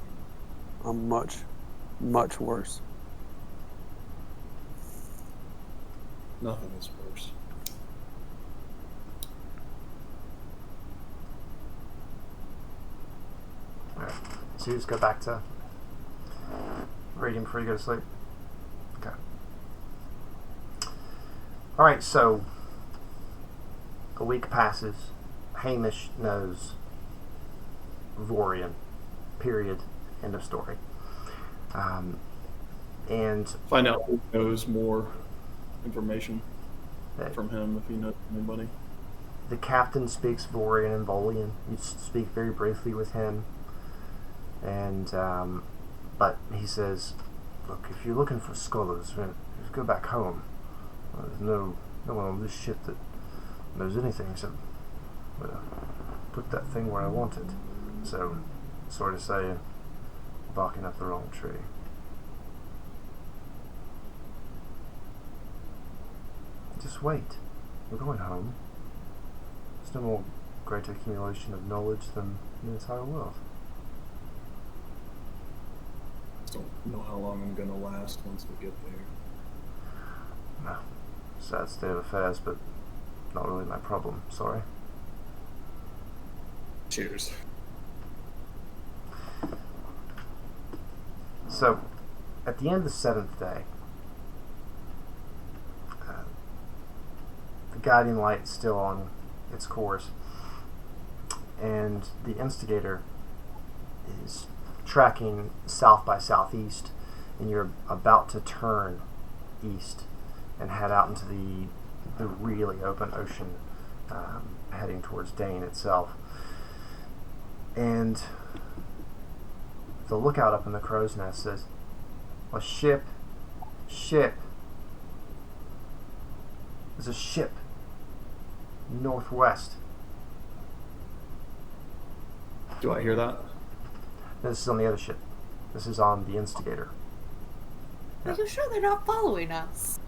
I'm much, much worse. Nothing is worse. All right. So to just go back to reading before you go to sleep? Okay. Alright, so a week passes. Hamish knows Vorian. Period. End of story. And Find out who knows more information from him if he knows anybody. the captain speaks Vorian and Volian. You speak very briefly with him. And, but he says, look, if you're looking for scholars, just go back home. There's no one on this ship that knows anything except put that thing where I want it. So, sort of saying, barking up the wrong tree. Just wait. We're going home. There's no more great accumulation of knowledge than the entire world. Just don't know how long I'm gonna last once we get there. No. Sad state of affairs, but not really my problem. Sorry. Cheers. So, at the end of the 7th day, the guiding light's still on its course, and the instigator is tracking south by southeast, and you're about to turn east and head out into the really open ocean, heading towards Dane itself. And the lookout up in the crow's nest says, a ship. There's a ship northwest. Do I hear that? This is on the other ship. This is on the instigator. Are you sure they're not following us?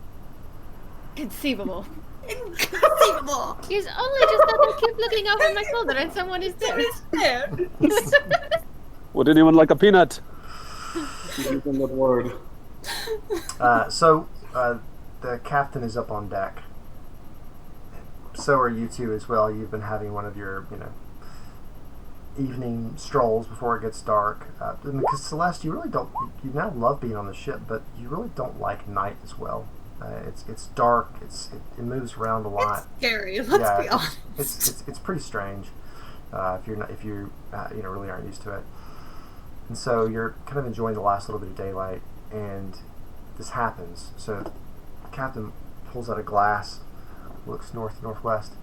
Conceivable. Inconceivable! It's only just that I keep looking over my shoulder and someone is there. There. Would anyone like a peanut? Using that word. So the captain is up on deck. So are you two as well. You've been having one of your, evening strolls before it gets dark. Because Celeste, you really don't. You now love being on the ship, but you really don't like night as well. It's dark. It moves around a lot. It's scary. Let's be honest. It's pretty strange if you really aren't used to it. And so you're kind of enjoying the last little bit of daylight, and this happens. So the captain pulls out a glass, looks northwest.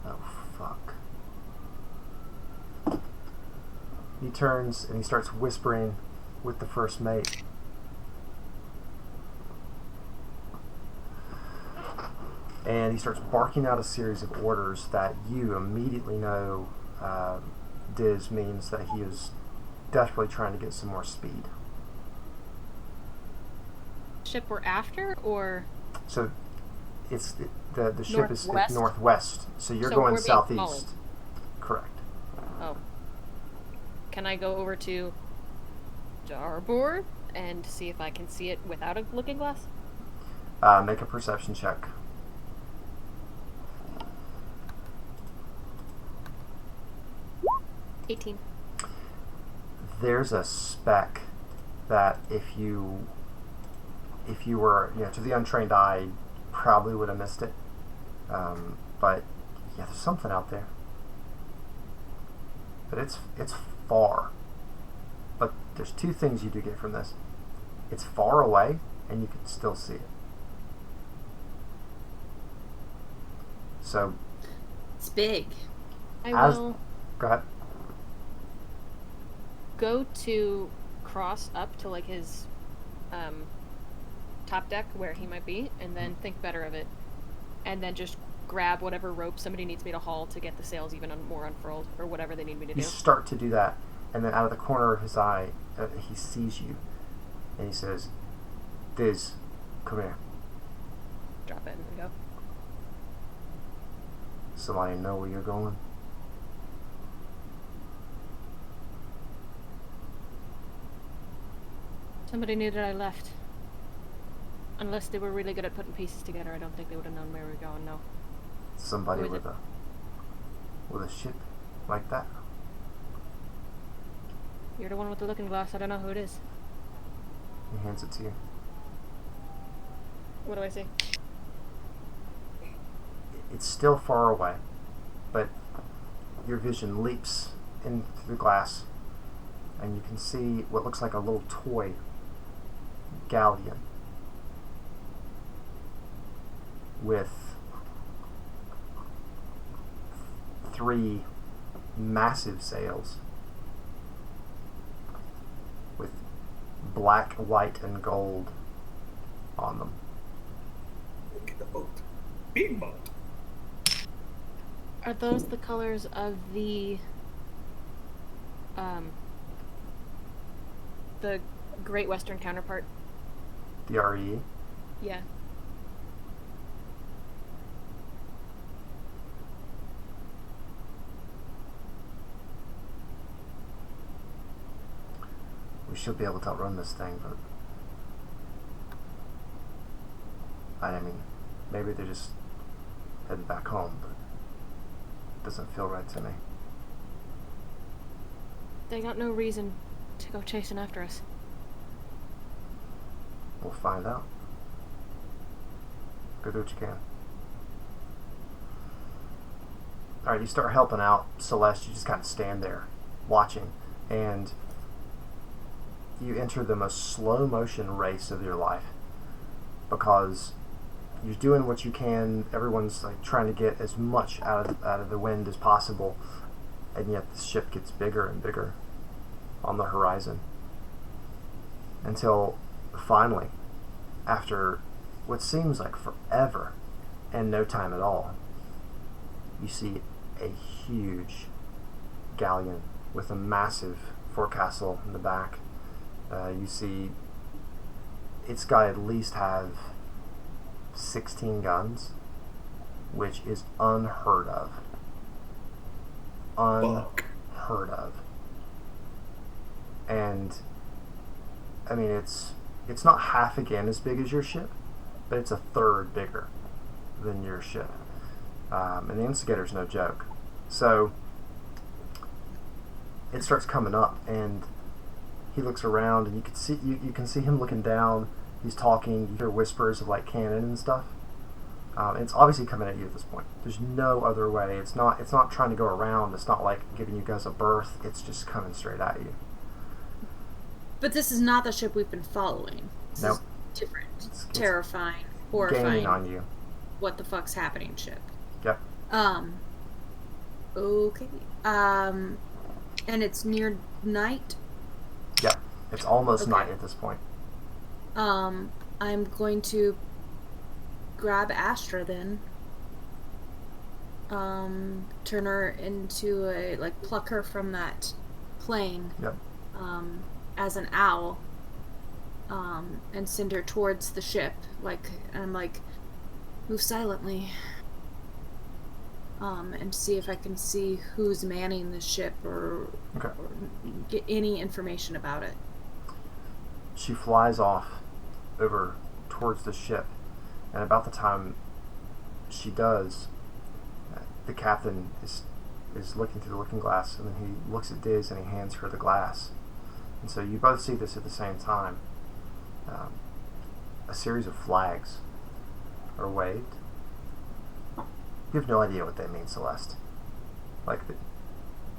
Oh fuck. He turns and he starts whispering with the first mate. And he starts barking out a series of orders that you immediately know Diz means that he is desperately trying to get some more speed. Ship we're after, or So it's the ship is Northwest? northwest. So you're So going we're being southeast. followed. Correct. oh, can I go over to starboard and see if I can see it without a looking glass? Make a perception check. $18. There's a speck that if you were to the untrained eye, probably would have missed it. But yeah, there's something out there. But it's far. But there's two things you do get from this. It's far away, and you can still see it. So It's big. I As- will go ahead. go to cross up to like his top deck where he might be, and then think better of it, and then just grab whatever rope somebody needs me to haul to get the sails even more unfurled, or whatever they need me to You do. start to do that, and then out of the corner of his eye, he sees you, and he says, "Diz, come here. Drop it and then go. Somebody know where you're going?" Somebody knew that I left. Unless they were really good at putting pieces together, I don't think they would have known where we were going, no. Somebody Who is with it? a ship like that. You're the one with the looking glass. I don't know who it is. He hands it to you. What do I see? It's still far away, but your vision leaps in through the glass, and you can see what looks like a little toy galleon with 3 massive sails with black, white, and gold on them. Look at the boat. Big boat. Are those the colors of the Great Western counterpart? The RE. Yeah. We should be able to outrun this thing, but I mean, maybe they're just heading back home, but it doesn't feel right to me. They got no reason to go chasing after us. We'll find out. Go do what you can. Alright, you start helping out Celeste. You just kind of stand there watching, and you enter the most slow motion race of your life because you're doing what you can. Everyone's like trying to get as much out of the wind as possible, and yet the ship gets bigger and bigger on the horizon until finally, after what seems like forever and no time at all, you see a huge galleon with a massive forecastle in the back. You see it's got at least have 16 guns, which is unheard of. Unheard of. And I mean, it's not half again as big as your ship, but it's a third bigger than your ship. And the instigator's no joke. So it starts coming up, and he looks around, and you can see him looking down. He's talking. You hear whispers of like cannon and stuff. And it's obviously coming at you at this point. There's no other way. It's not trying to go around. It's not like giving you guys a berth. It's just coming straight at you. But this is not the ship we've been following. This Nope. is different. It's Terrifying, gaining horrifying. on you. What the fuck's happening, ship? Yep. Okay. And it's near night. Yep. It's almost Okay. night at this point. I'm going to grab Astra then. Turn her into pluck her from that plane. Yep. As an owl. And send her towards the ship. Move silently. And see if I can see who's manning the ship or get any information about it. She flies off over towards the ship, and about the time she does, the captain is looking through the looking glass, and then he looks at Diz and he hands her the glass. And so you both see this at the same time. A series of flags are waved. You have no idea what they mean, Celeste.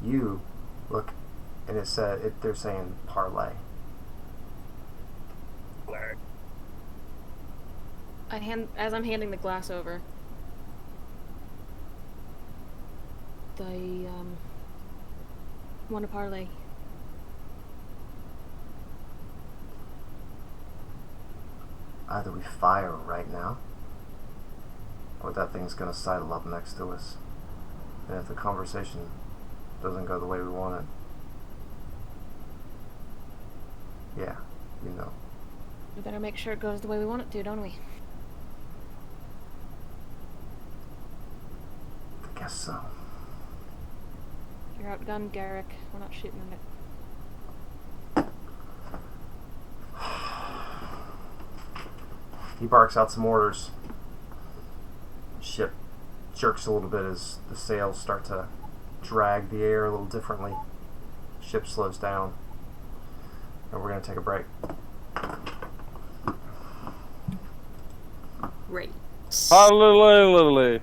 You look, and they're saying parlay. As I'm handing the glass over, they want to parlay. Either we fire right now, or that thing's gonna sidle up next to us. And if the conversation doesn't go the way we want it, yeah, you know. We better make sure it goes the way we want it to, don't we? I guess so. You're outgunned, Garrick. We're not shooting at it. He barks out some orders. Ship jerks a little bit as the sails start to drag the air a little differently. Ship slows down. and we're going to take a break. Great. Hallelujah.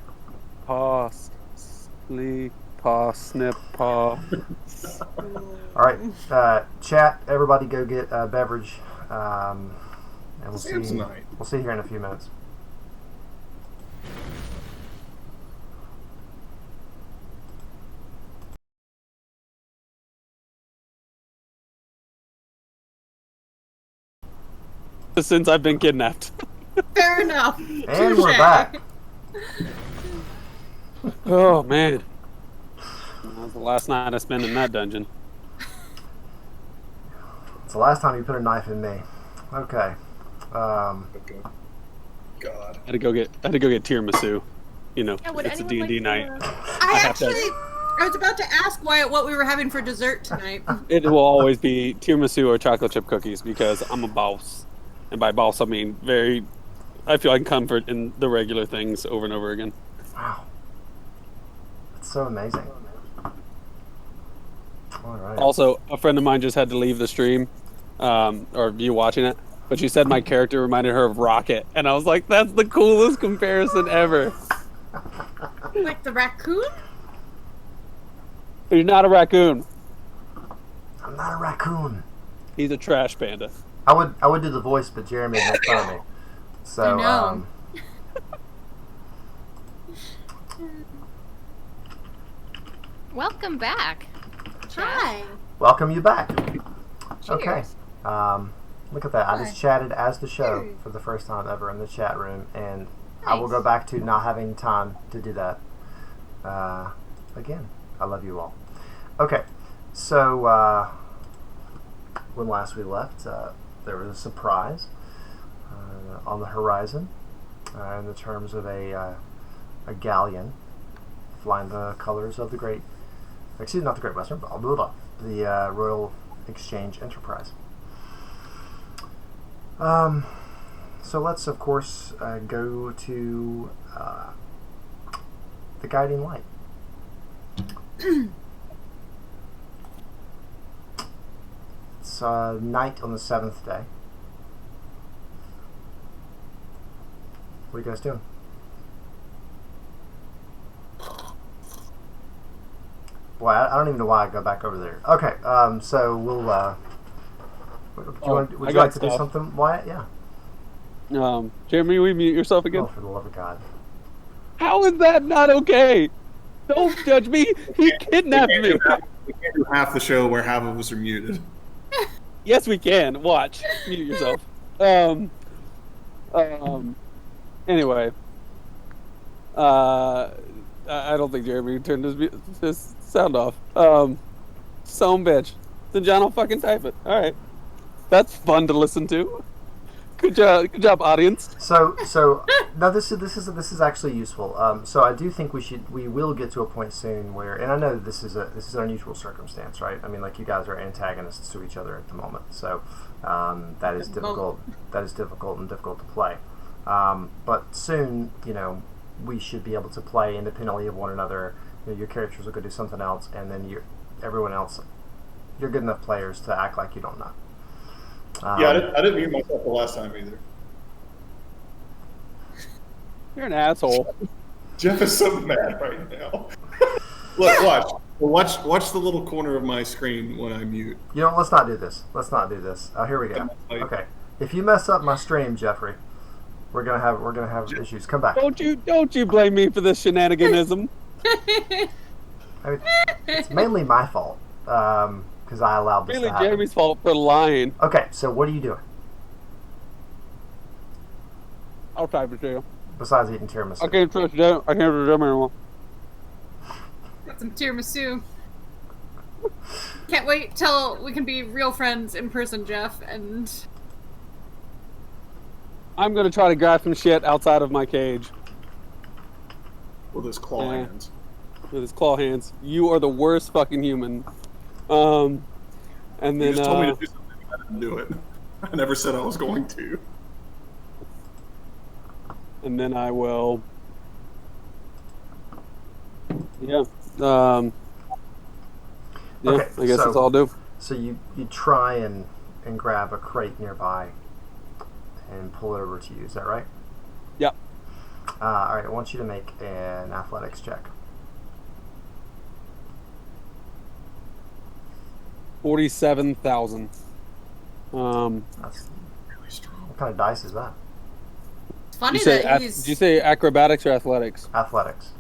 Paw, sleep, paw, snip, paw. All right, chat. Everybody, go get a beverage, and we'll see. Samsonite. We'll see you here in a few minutes. Since I've been kidnapped. Fair enough. And we're Touche. back. Oh man, that was the last night I spent in that dungeon. It's the last time you put a knife in me. Okay. Okay. God. I had to go get tiramisu. You know, Yeah, would it's a anyone D&D like night. to, I was about to ask what we were having for dessert tonight. It will always be tiramisu or chocolate chip cookies because I'm a boss, and by boss I mean I feel I can comfort in the regular things over and over again. Wow. That's so amazing. All right. Also, a friend of mine just had to leave the stream, or you watching it, but she said my character reminded her of Rocket, and I was like, that's the coolest comparison ever. Like the raccoon? He's not a raccoon. I'm not a raccoon. He's a trash panda. I would do the voice, but Jeremy would make fun of me. So, I know. welcome back. Hi. welcome you back. Cheers. Okay. Look at that. I just Hi. chatted as the show Cheers. for the first time ever in the chat room, and I will Nice. go back to not having time to do that. Again, I love you all. Okay. So, when last we left, there was a surprise on the horizon in the terms of a galleon flying the colors of the not the Great Western, but the Royal Exchange Enterprise. So let's, of course, go to the guiding light. It's night on the 7th day. What are you guys doing? Boy, I don't even know why I go back over there. Okay, so we'll. Would you I got like to do stuff. something, Wyatt? Yeah. Jeremy, will you mute yourself again? Oh, for the love of God. How is that not okay? Don't judge me. He kidnapped me. We can't do half the show where half of us are muted. Yes, we can. Watch. Mute yourself. Anyway. I don't think Jeremy turned his sound off. Some bitch. Then John will fucking type it. All right. That's fun to listen to. Good job, audience. So no, this is actually useful. So I do think we will get to a point soon where, and I know this is an unusual circumstance, right? I mean, like, you guys are antagonists to each other at the moment, so that is difficult. That is difficult and difficult to play. But soon, we should be able to play independently of one another. Your characters will go do something else, and then everyone else, you're good enough players to act like you don't know. Yeah, I didn't mute myself the last time either. You're an asshole. Jeff is so mad right now. Look, watch the little corner of my screen when I mute. Let's not do this. Oh, here we go. Okay. If you mess up my stream, Jeffrey, we're gonna have issues. Come back. Don't you blame me for this shenaniganism. I mean, it's mainly my fault because I allowed this Really, to happen. Jeremy's fault for lying. Okay, so what are you doing I'll type it to you. besides eating tiramisu? I can't trust Jeremy. I can't trust Jeremy anymore. Got some tiramisu. Can't wait till we can be real friends in person, Jeff, and I'm gonna try to grab some shit outside of my cage With his claw Yeah. hands. with his claw hands. You are the worst fucking human. And You then just told me to do something, I didn't do it. I never said I was going to. and then I will. Yeah. Yeah. Okay, I guess so- that's all I'll do. So you try and and grab a crate nearby and pull it over to you. Is that right? Yep. All right. I want you to make an athletics check. 47,000. That's Really strong. what kind of dice is that? It's funny Did you say that he's. did you say acrobatics or athletics? Athletics.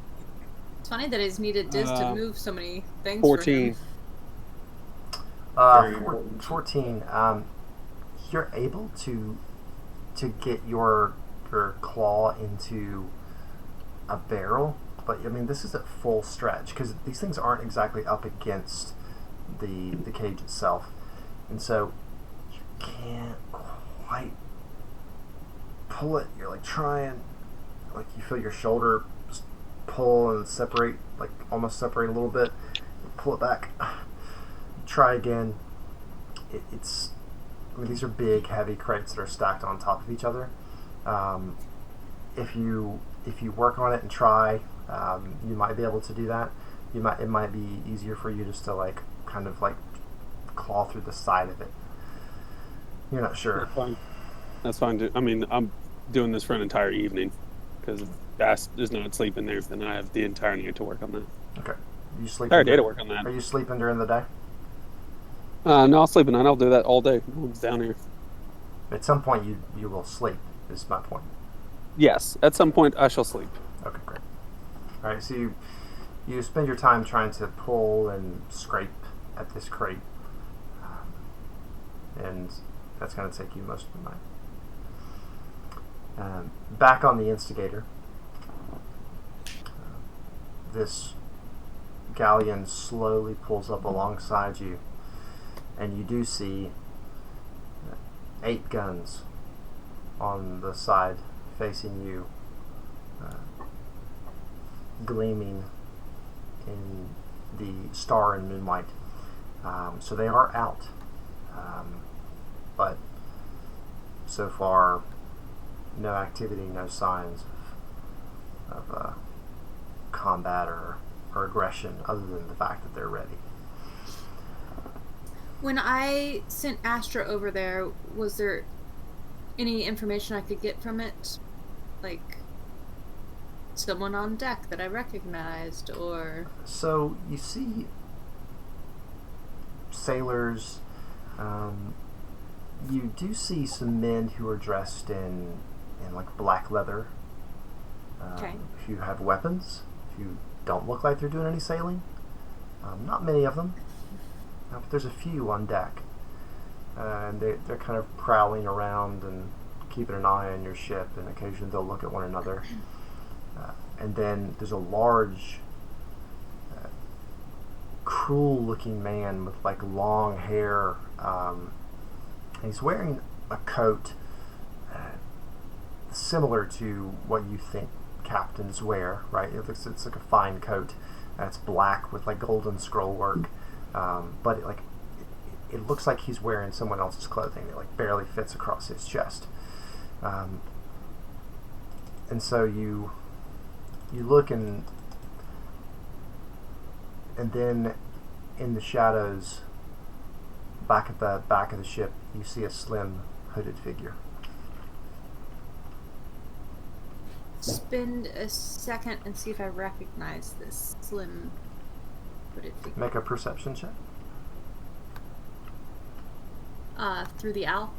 It's funny that he's needed Diz to move so many things. 14. Very important. 14. You're able to get your claw into a barrel, but I mean this is at full stretch because these things aren't exactly up against the cage itself, and so you can't quite pull it. You're like trying, like you feel your shoulder just pull and separate, like almost separate a little bit. You pull it back. Try again. It's. I mean, these are big, heavy crates that are stacked on top of each other. If you work on it and try, you might be able to do that. It might be easier for you just to like kind of like claw through the side of it. You're not sure. That's fine. That's fine. I mean, I'm doing this for an entire evening because there's no sleep in there. Then I have the entire night to work on that. Okay. You sleep. Entire day to work on that. Are you sleeping during the day? No, I'll sleep at night. I'll do that all day. No one's down here. At some point, you will sleep. Is my point. Yes, at some point I shall sleep. Okay, great. All right, so you spend your time trying to pull and scrape at this crate, and that's going to take you most of the night. Back on the instigator, this galleon slowly pulls up alongside you, and you do see 8 guns on the side facing you, gleaming in the star and moonlight. So they are out, but so far no activity, no signs of combat or aggression other than the fact that they're ready. When I sent Astra over there, was there any information I could get from it? Like someone on deck that I recognized, or... So you see sailors, you do see some men who are dressed in like black leather, Okay. who have weapons, who don't look like they're doing any sailing. Not many of them, but there's a few on deck. And they're kind of prowling around and keeping an eye on your ship, and occasionally they'll look at one another. And then there's a large, cruel-looking man with like long hair. And he's wearing a coat similar to what you think captains wear, right? It's like a fine coat. It's black with like golden scroll work, but it looks like he's wearing someone else's clothing. It like barely fits across his chest. And so you look and then in the shadows back at the back of the ship you see a slim hooded figure. Spend a second and see if I recognize this slim hooded figure. Make a perception check. Through the owl?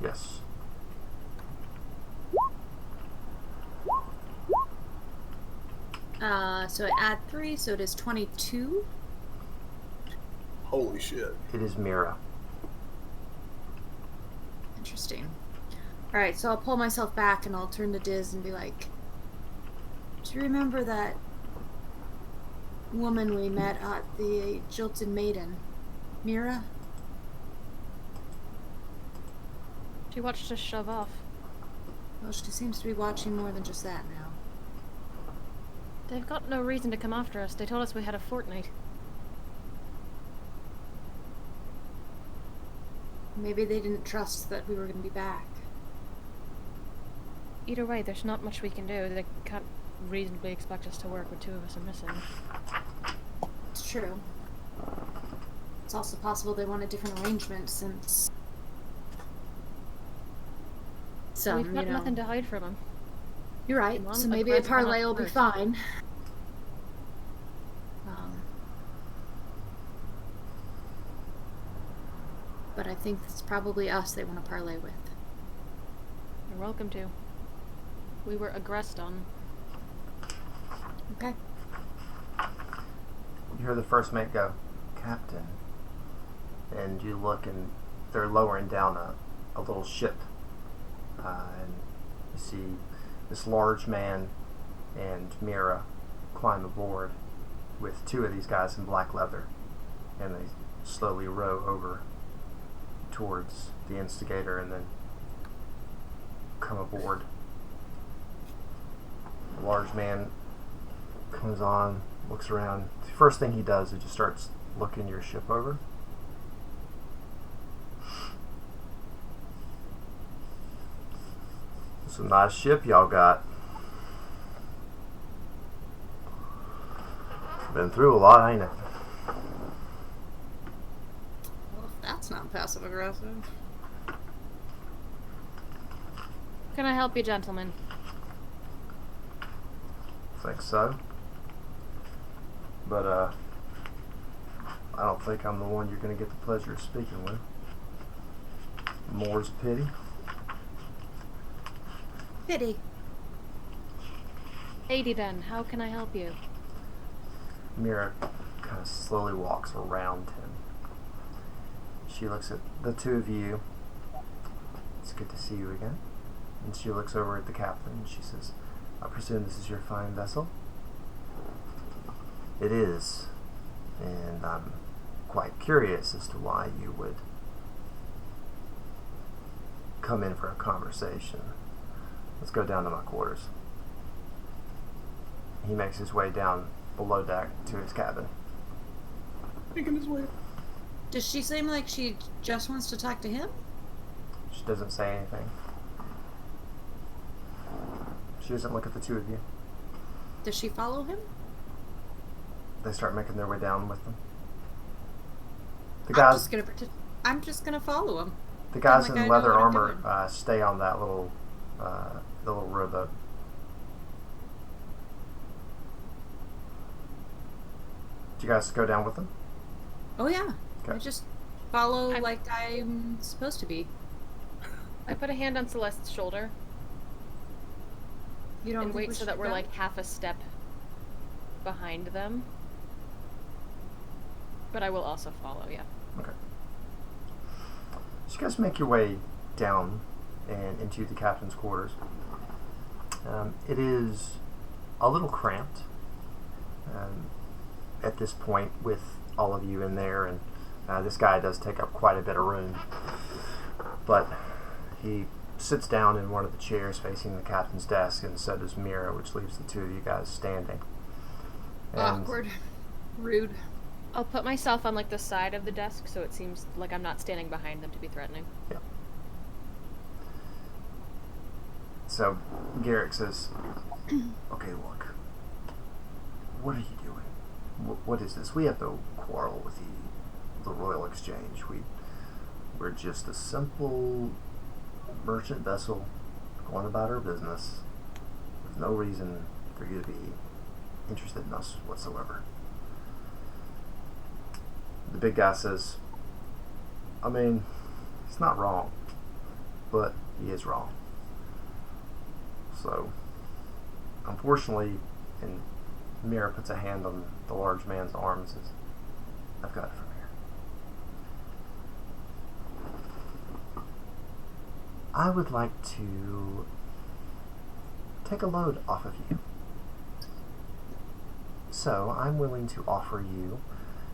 Yes. So I add 3, so it is 22. Holy shit. It is Mira. Interesting. Alright, so I'll pull myself back and I'll turn to Diz and be like, do you remember that woman we met at the Jilted Maiden? Mira? She watched us shove off. Well, she seems to be watching more than just that now. They've got no reason to come after us. They told us we had a fortnight. Maybe they didn't trust that we were going to be back. Either way, there's not much we can do. They can't reasonably expect us to work with 2 of us are missing. It's true. It's also possible they want a different arrangement since some, We've got nothing to hide from him. You're right. Come on, So maybe a aggressive or not parlay will be first. fine. But I think it's probably us they want to parlay with. You're welcome to. We were aggressed on. Okay. You hear the first mate go, "Captain," and you look and they're lowering down a little ship, and you see this large man and Mira climb aboard with two of these guys in black leather, and they slowly row over towards the instigator and then come aboard. The large man comes on, looks around. The first thing he does is just starts looking your ship over. It's a nice ship y'all got. Been through a lot, ain't it? Well, if that's not passive aggressive. Can I help you, gentlemen? Think so. But, I don't think I'm the one you're going to get the pleasure of speaking with. More's pity. Pity. 80 then. How can I help you? Mira kind of slowly walks around him. She looks at the two of you. It's good to see you again. And she looks over at the captain and she says, "I presume this is your fine vessel?" "It is. And I'm quite curious as to why you would come in for a conversation. Let's go down to my quarters." He makes his way down below deck to his cabin. Making his way. Does she seem like she just wants to talk to him? She doesn't say anything. She doesn't look at the two of you. Does she follow him? They start making their way down with them. I'm just gonna follow him. The guys like I in know leather what I'm armor doing. stay on that little rowboat. Do you guys go down with them? Oh yeah. Okay. I just follow I'm- like I'm supposed to be. I put a hand on Celeste's shoulder You don't and think wait we so that should we're go? like half a step behind them. But I will also follow, yeah. Okay. So you guys make your way down and into the captain's quarters. It is a little cramped at this point with all of you in there, and this guy does take up quite a bit of room. But he sits down in one of the chairs facing the captain's desk, and so does Mira, which leaves the two of you guys standing. And Awkward. Rude. I'll put myself on like the side of the desk so it seems like I'm not standing behind them to be threatening. Yeah. So Garrick says, "Okay, look. What are you doing? What is this? We have no quarrel with the Royal Exchange. We're just a simple merchant vessel going about our business. There's no reason for you to be interested in us whatsoever." The big guy says, "I mean, he's not wrong, but he is wrong. So, unfortunately," and Mira puts a hand on the large man's arm and says, "I've got it from here. I would like to take a load off of you. So, I'm willing to offer you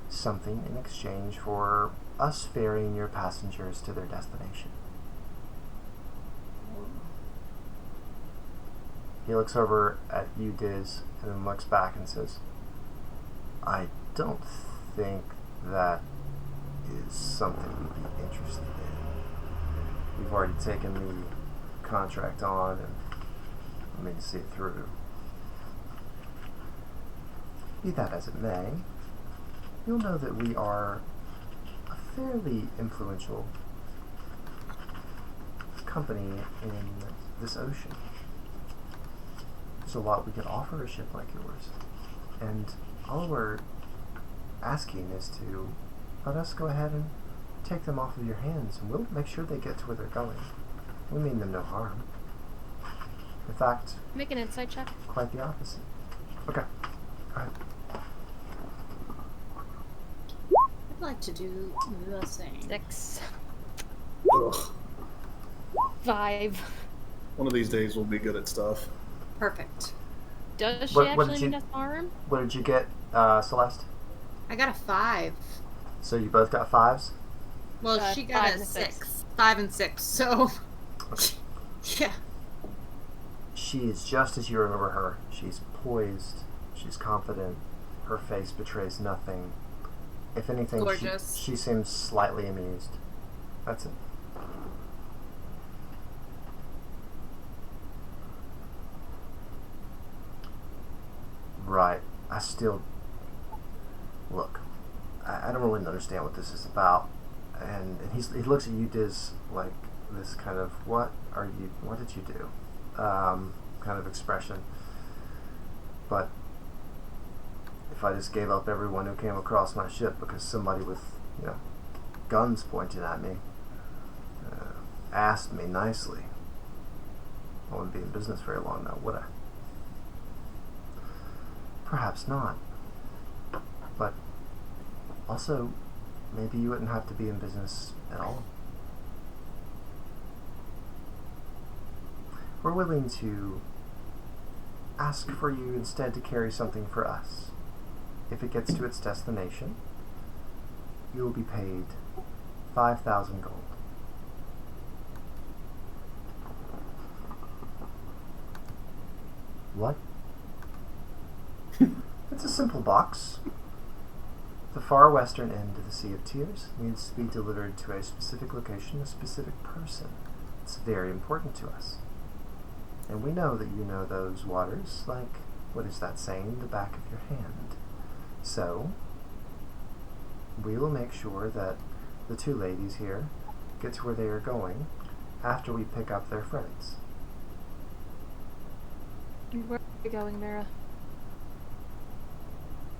something in exchange for us ferrying your passengers to their destination." He looks over at you, Diz, and then looks back and says, "I don't think that is something you'd be interested in. You've already taken the contract on, and I mean to see it through. Be that as it may, you'll know that we are a fairly influential company in this ocean. There's a lot we could offer a ship like yours. And all we're asking is to let us go ahead and take them off of your hands, and we'll make sure they get to where they're going. We mean them no harm. In fact, Make an insight check. quite the opposite. Okay. Go ahead. I'd like to do the same. 6. Ugh. 5. One of these days we'll be good at stuff. Perfect. Does she What actually did you- mean us harm? What did you get, Celeste? I got a 5. So you both got 5s? Well, she got 5 a and 6. 5 and 6, so... Okay. Yeah. She is just as you remember her. She's poised. She's confident. Her face betrays nothing. If anything, Gorgeous. she seems slightly amused. That's it. Right. I still... Look, I don't really understand what this is about. And he looks at you, Diz, like this kind of, what did you do? Kind of expression. But if I just gave up everyone who came across my ship because somebody with, guns pointed at me, asked me nicely, I wouldn't be in business very long now, would I? Perhaps not. But also, maybe you wouldn't have to be in business at all. We're willing to ask for you instead to carry something for us. If it gets to its destination, you will be paid 5,000 gold. What? It's a simple box. The far western end of the Sea of Tears needs to be delivered to a specific location, a specific person. It's very important to us. And we know that you know those waters like, what is that saying, the back of your hand. So, we will make sure that the two ladies here get to where they are going after we pick up their friends. Where are you going, Mira?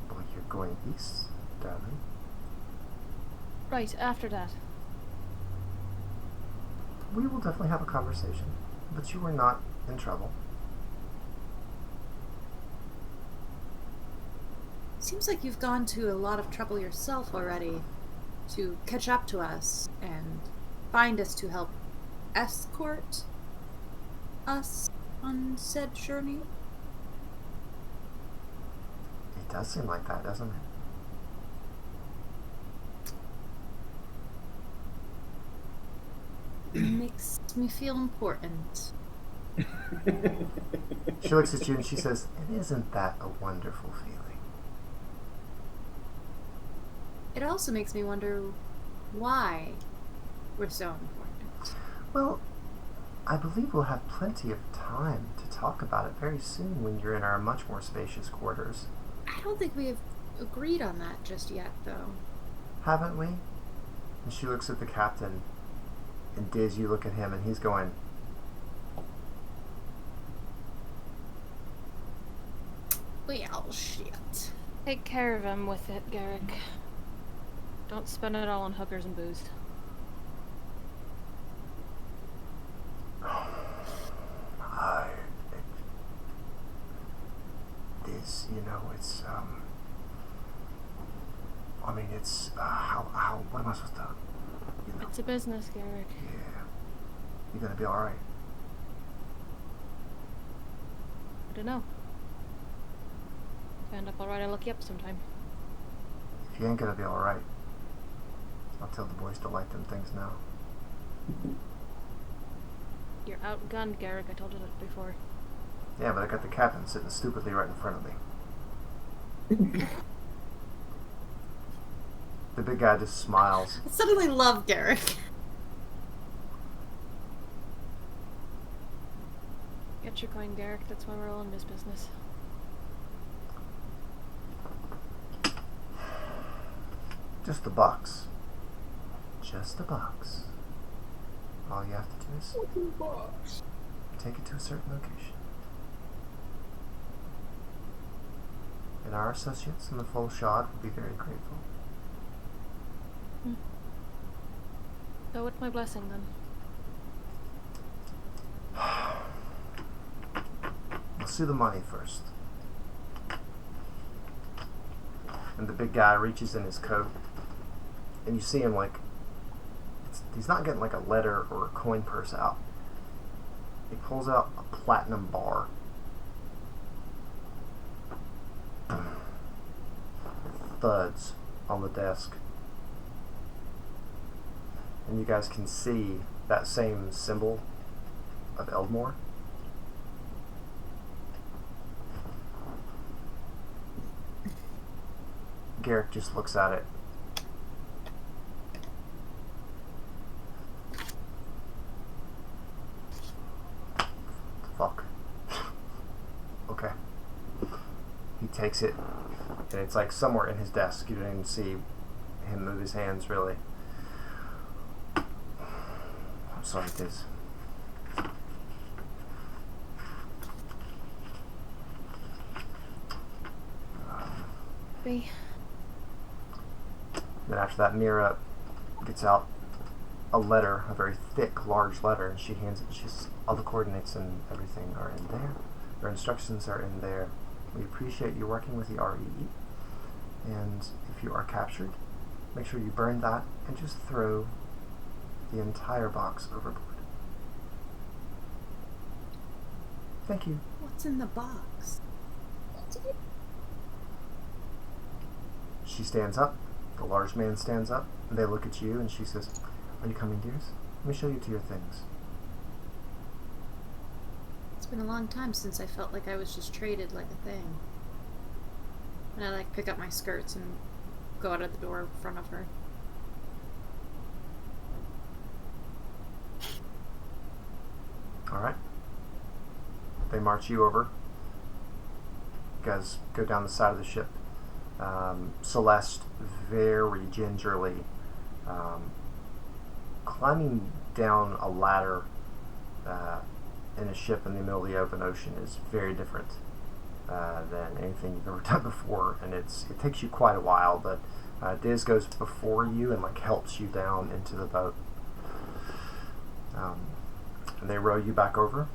Well, you're going east, darling. Right, after that. We will definitely have a conversation, but you are not in trouble. Seems like you've gone to a lot of trouble yourself already to catch up to us and find us to help escort us on said journey. It does seem like that, doesn't it? Makes me feel important. She looks at you and she says, and isn't that a wonderful feeling? It also makes me wonder why we're so important. Well, I believe we'll have plenty of time to talk about it very soon when you're in our much more spacious quarters. I don't think we have agreed on that just yet, though. Haven't we? And she looks at the captain, and Diz, you look at him, and he's going, Well, shit. Take care of him with it, Garrick. Don't spend it all on hookers and booze. Diz, it's, I mean, it's, what am I supposed to, It's a business, Garrick. yeah, you're gonna be alright. I don't know. If I end up alright, I'll look you up sometime. If you ain't gonna be alright, I'll tell the boys to light them things now. You're outgunned, Garrick. I told you that before. Yeah, but I got the captain sitting stupidly right in front of me. The big guy just smiles. I suddenly love Garrick. Get your coin, Garrick. That's why we're all in this business. Just a box. Just a box. All you have to do is What's in the box? take it to a certain location. And our associates in the full shot will be very grateful. So what's my blessing then? Let's do the money first. And the big guy reaches in his coat, and you see him like, he's not getting like a letter or a coin purse out. He pulls out a platinum bar. Thuds on the desk. And you guys can see that same symbol of Eldmore. Garrick just looks at it. Fuck. Okay. He takes it, and it's like somewhere in his desk. You don't even see him move his hands, really. I'm sorry, Diz. B. Then after that, Mira gets out a letter, a very thick, large letter, and she hands it. She's all the coordinates and everything are in there. Their instructions are in there. We appreciate you working with the REE. And if you are captured, make sure you burn that and just throw the entire box overboard. Thank you. What's in the box? She stands up. The large man stands up. And they look at you, and she says, "Are you coming, dears? Let me show you to your things." It's been a long time since I felt like I was just traded like a thing. And I like pick up my skirts and go out of the door in front of her. All right. They march you over. You guys go down the side of the ship. Celeste very gingerly climbing down a ladder in a ship in the middle of the open ocean is very different than anything you've ever done before, and it takes you quite a while, but Diz goes before you and like helps you down into the boat, and they row you back over.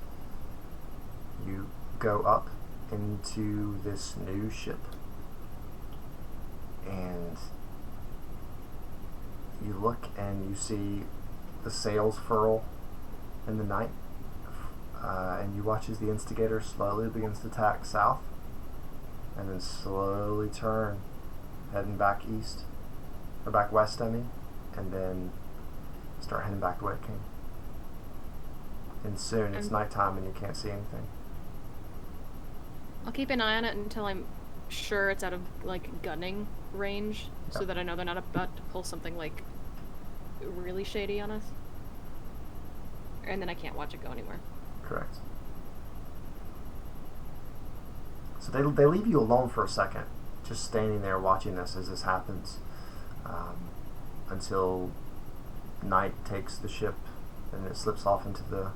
You go up into this new ship, and you look and you see the sails furl in the night, and you watch as the Instigator slowly begins to tack south and then slowly turn, heading back east, or back west, I mean, and then start heading back the way it came. And soon it's nighttime and you can't see anything. I'll keep an eye on it until I'm sure it's out of like gunning range, so that I know they're not about to pull something like really shady on us. And then I can't watch it go anywhere. Correct. So they leave you alone for a second, just standing there watching this as this happens, until night takes the ship and it slips off into the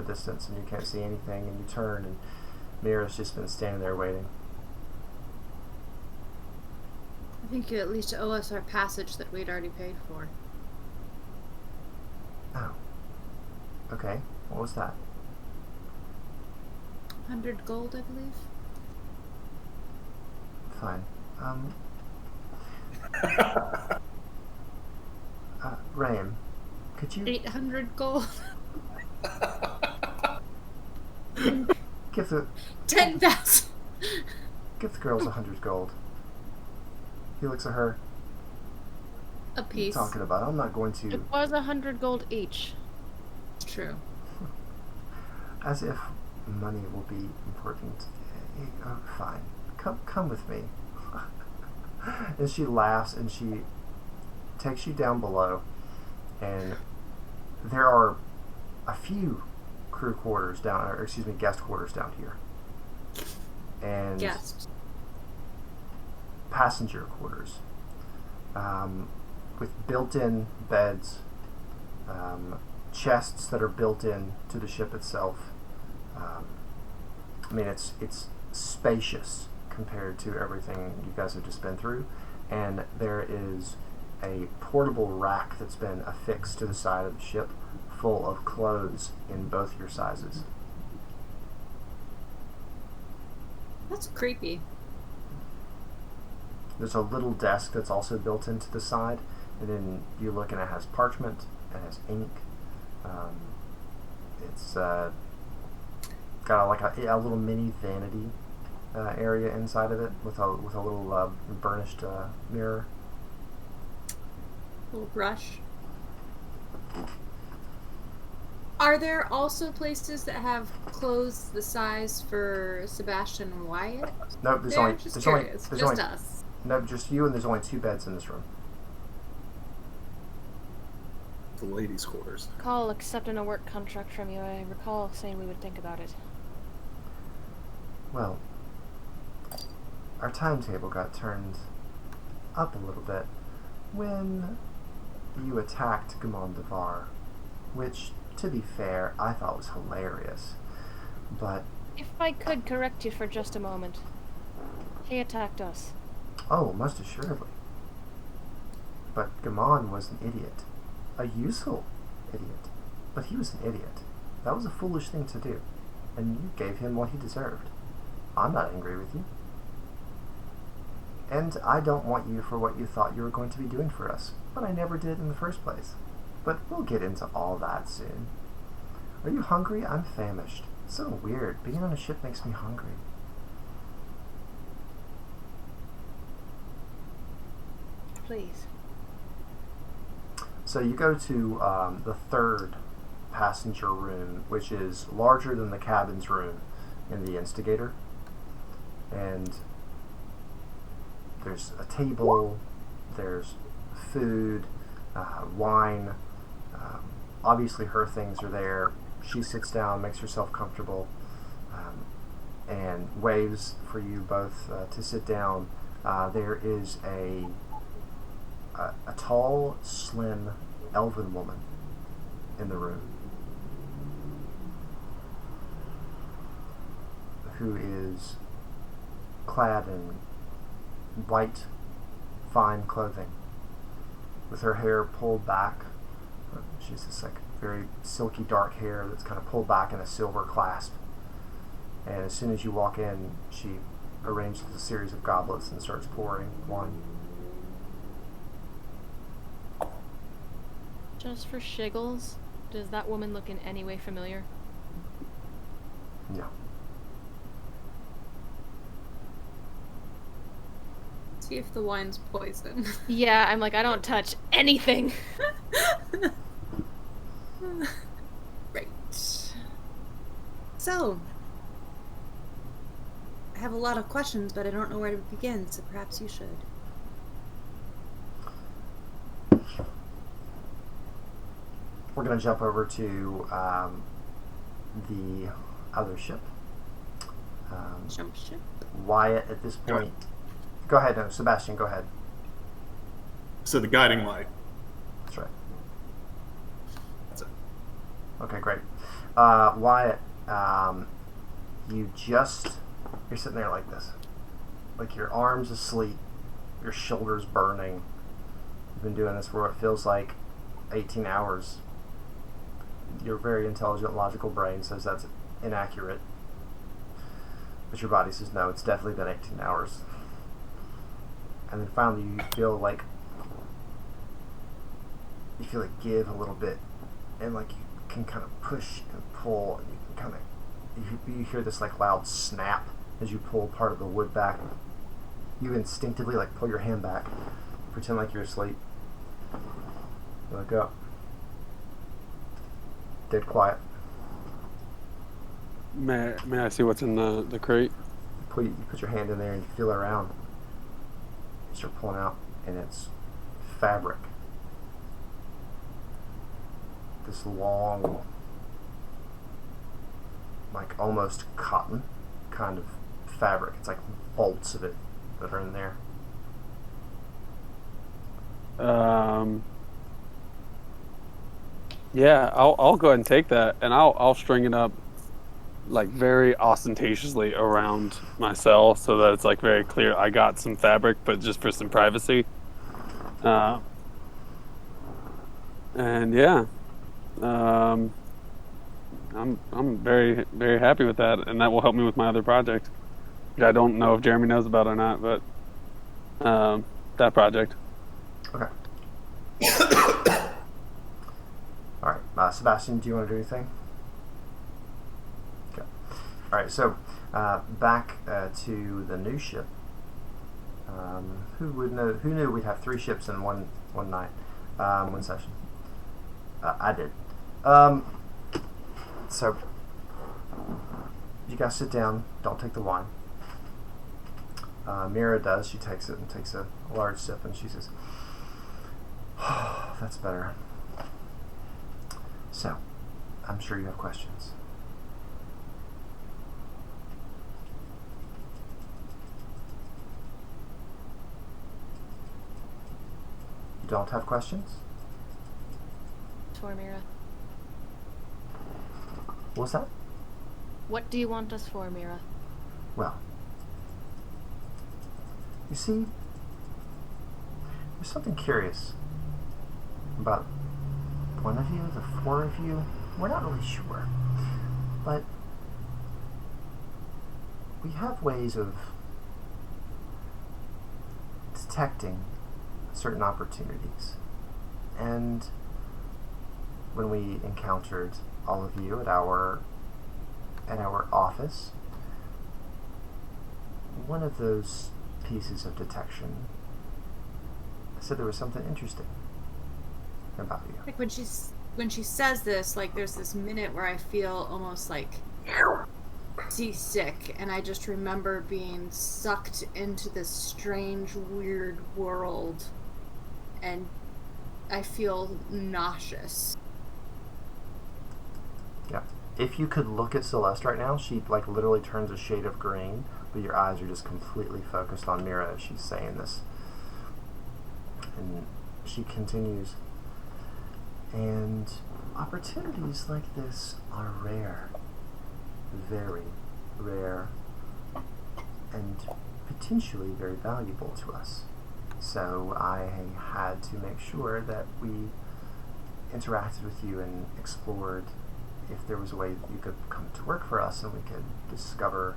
distance and you can't see anything, and you turn and Mira's just been standing there waiting. I think you at least owe us our passage that we'd already paid for. Oh. Okay. What was that? 100 gold, I believe. Fine. Ram, could you 800 gold. give the 10,000. give the girls 100 gold? He looks at her. A What are you piece. talking about? I'm not going to. It was 100 gold each. It's true. As if money will be important. Oh, fine. Come with me. And she laughs and she takes you down below, and there are a few crew quarters down, or excuse me, guest quarters down here, and Guest. passenger quarters, with built-in beds, chests that are built in to the ship itself. I mean, it's spacious compared to everything you guys have just been through, and there is a portable rack that's been affixed to the side of the ship full of clothes in both your sizes. That's creepy. There's a little desk that's also built into the side, and then you look and it has parchment, it has ink. It's got like a little mini vanity area inside of it with a little burnished mirror. Little brush. Are there also places that have clothes the size for Sebastian and Wyatt? Nope, there's They're only just there's curious. only Just us. nope, just you, and there's only 2 beds in this room. The ladies' quarters. Call accepting a work contract from you. I recall saying we would think about it. Well, our timetable got turned up a little bit when you attacked Gamondavar, which, to be fair, I thought was hilarious. But, If I could correct you for just a moment. He attacked us. oh, most assuredly. But Gamon was an idiot. A useful idiot. But he was an idiot. That was a foolish thing to do. And you gave him what he deserved. I'm not angry with you. And I don't want you for what you thought you were going to be doing for us. But I never did in the first place. But we'll get into all that soon. Are you hungry? I'm famished. So weird. Being on a ship makes me hungry. Please. So you go to the 3rd passenger room, which is larger than the cabin's room in the Instigator. And there's a table, there's food, wine. Obviously her things are there. She sits down, makes herself comfortable, and waves for you both to sit down. There is a tall, slim, elven woman in the room who is clad in white, fine clothing with her hair pulled back. She's this like very silky dark hair that's kind of pulled back in a silver clasp. And as soon as you walk in, she arranges a series of goblets and starts pouring wine. Just for shiggles, does that woman look in any way familiar? No. See if the wine's poison. Yeah, I'm like, I don't touch anything. Right. So, I have a lot of questions, but I don't know where to begin, so perhaps you should. We're going to jump over to the other ship. Jump ship. Wyatt, at this point... Go ahead, no, Sebastian, go ahead. So the guiding light. That's right. That's it. Okay, great. Wyatt, you're sitting there like this. Like your arms asleep, your shoulders burning. You've been doing this for what feels like 18 hours. Your very intelligent, logical brain says that's inaccurate. But your body says, no, it's definitely been 18 hours. And then finally you feel like give a little bit, and like you can kind of push and pull, and you can kind of you hear this like loud snap as you pull part of the wood back. You instinctively like pull your hand back, pretend like you're asleep. You look up, dead quiet. May I see what's in the crate? You put your hand in there and you feel around. You start pulling out, and it's fabric. This long, like almost cotton kind of fabric. It's like bolts of it that are in there. Yeah, I'll go ahead and take that, and I'll string it up like very ostentatiously around my cell so that it's like very clear I got some fabric, but just for some privacy. Uh, and yeah, um, I'm very very happy with that, and that will help me with my other project, which I don't know if Jeremy knows about or not, but that project. Okay. All right, Sebastian, do you want to do anything? Okay. All right, so back to the new ship. Who would know? Who knew we'd have 3 ships in one night, one session? I did. So you guys sit down. Don't take the wine. Mira does. She takes it and takes a large sip, and she says, oh, "That's better." So, I'm sure you have questions. You don't have questions? For Mira. What's that? What do you want us for, Mira? Well, you see, there's something curious about one of you, the 4 of you. We're not really sure, but we have ways of detecting certain opportunities. And when we encountered all of you at our office, one of those pieces of detection said there was something interesting about you. Like when she says this, like there's this minute where I feel almost like seasick, and I just remember being sucked into this strange, weird world, and I feel nauseous. Yeah. If you could look at Celeste right now, she like literally turns a shade of green, but your eyes are just completely focused on Mira as she's saying this. And she continues, and opportunities like this are rare. Very rare, and potentially very valuable to us. So I had to make sure that we interacted with you and explored if there was a way that you could come to work for us and we could discover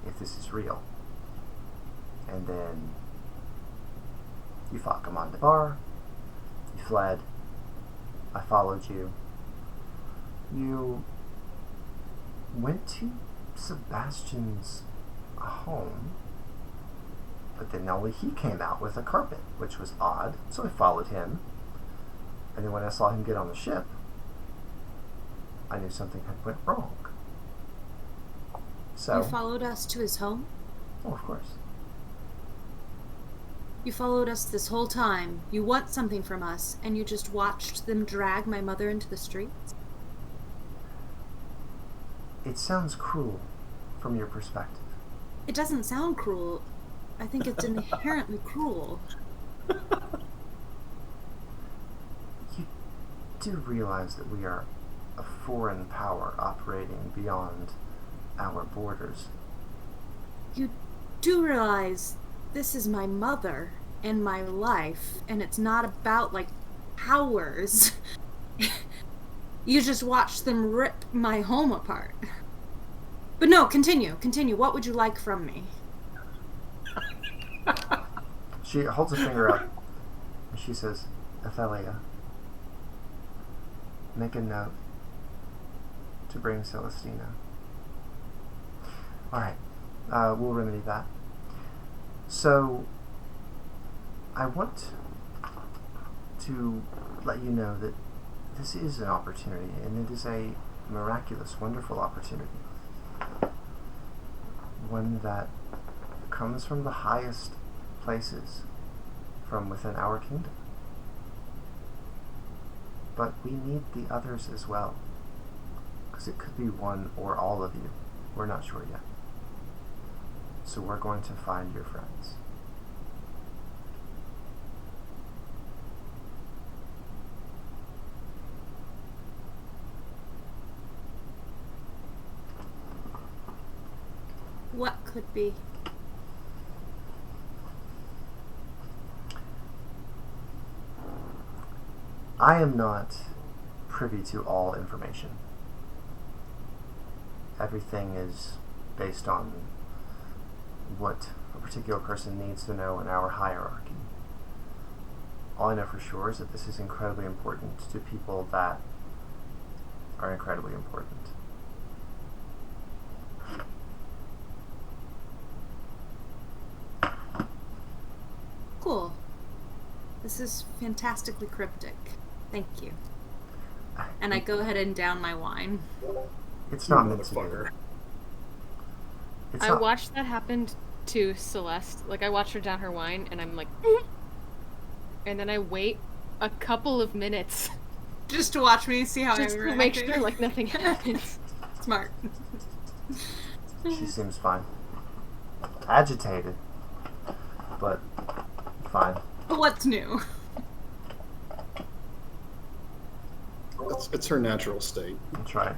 if this is real. And then you fought Command Bar, you fled, I followed you. You went to Sebastian's home, but then only he came out with a carpet, which was odd, so I followed him. And then when I saw him get on the ship, I knew something had went wrong. So You followed us to his home? Oh, of course. You followed us this whole time. You want something from us, and you just watched them drag my mother into the streets? It sounds cruel from your perspective. It doesn't sound cruel. I think it's inherently cruel. You do realize that we are a foreign power operating beyond our borders. You do realize this is my mother and my life, and it's not about, like, powers. You just watched them rip my home apart. But no, continue. What would you like from me? She holds a finger up and she says, Athelia, make a note to bring Celestina. Alright, we'll remedy that. So, I want to let you know that this is an opportunity, and it is a miraculous, wonderful opportunity. One that comes from the highest places from within our kingdom. But we need the others as well, because it could be one or all of you. We're not sure yet. So we're going to find your friends. What could be? I am not privy to all information. Everything is based on what a particular person needs to know in our hierarchy. All I know for sure is that this is incredibly important to people that are incredibly important. Cool. This is fantastically cryptic. Thank you. And I go ahead and down my wine. It's You not meant to be. motherfucker. It's I not, watched that happen to Celeste. Like, I watched her down her wine, and I'm like, and then I wait a couple of minutes Just to watch me see how just I'm to make reacting. sure like nothing happens. Smart. She seems fine. Agitated, but fine. What's new? It's her natural state. That's right.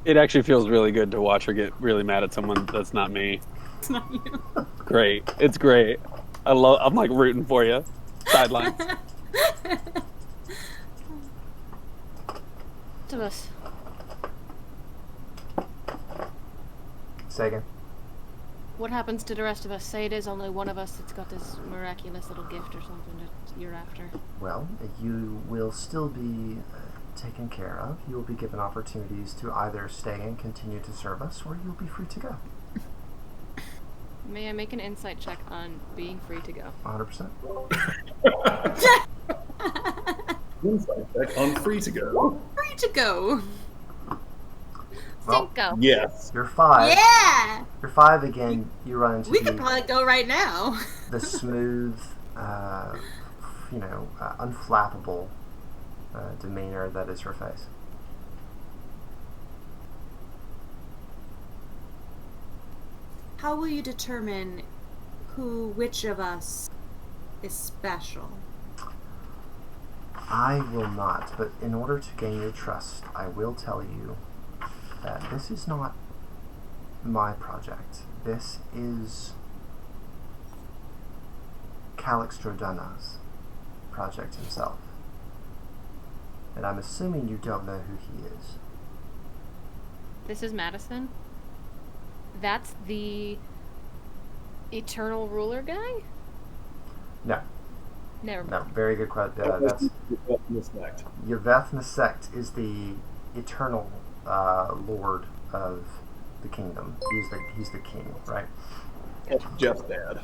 It actually feels really good to watch her get really mad at someone that's not me. It's not you. Great. It's great. I'm like rooting for you. Sidelines. To us. Say again. What happens to the rest of us? Say it is only one of us that's got this miraculous little gift or something that you're after. Well, you will still be taken care of. You will be given opportunities to either stay and continue to serve us, or you'll be free to go. May I make an insight check on being free to go? 100%. Insight check on free to go. Free to go. Well, Cinco. Yes. You're 5. Yeah! You're 5 again. You run into We could probably go right now. the smooth, unflappable demeanor that is her face. How will you determine which of us is special? I will not, but in order to gain your trust, I will tell you that this is not my project. This is Calix Drodana's project himself. And I'm assuming you don't know who he is. This is Madison. That's the eternal ruler guy? No, Never mind. no, very good question. That's Misnect. Yveth Nasect is the eternal lord of the kingdom. He's the king, right? That's Jeff's dad.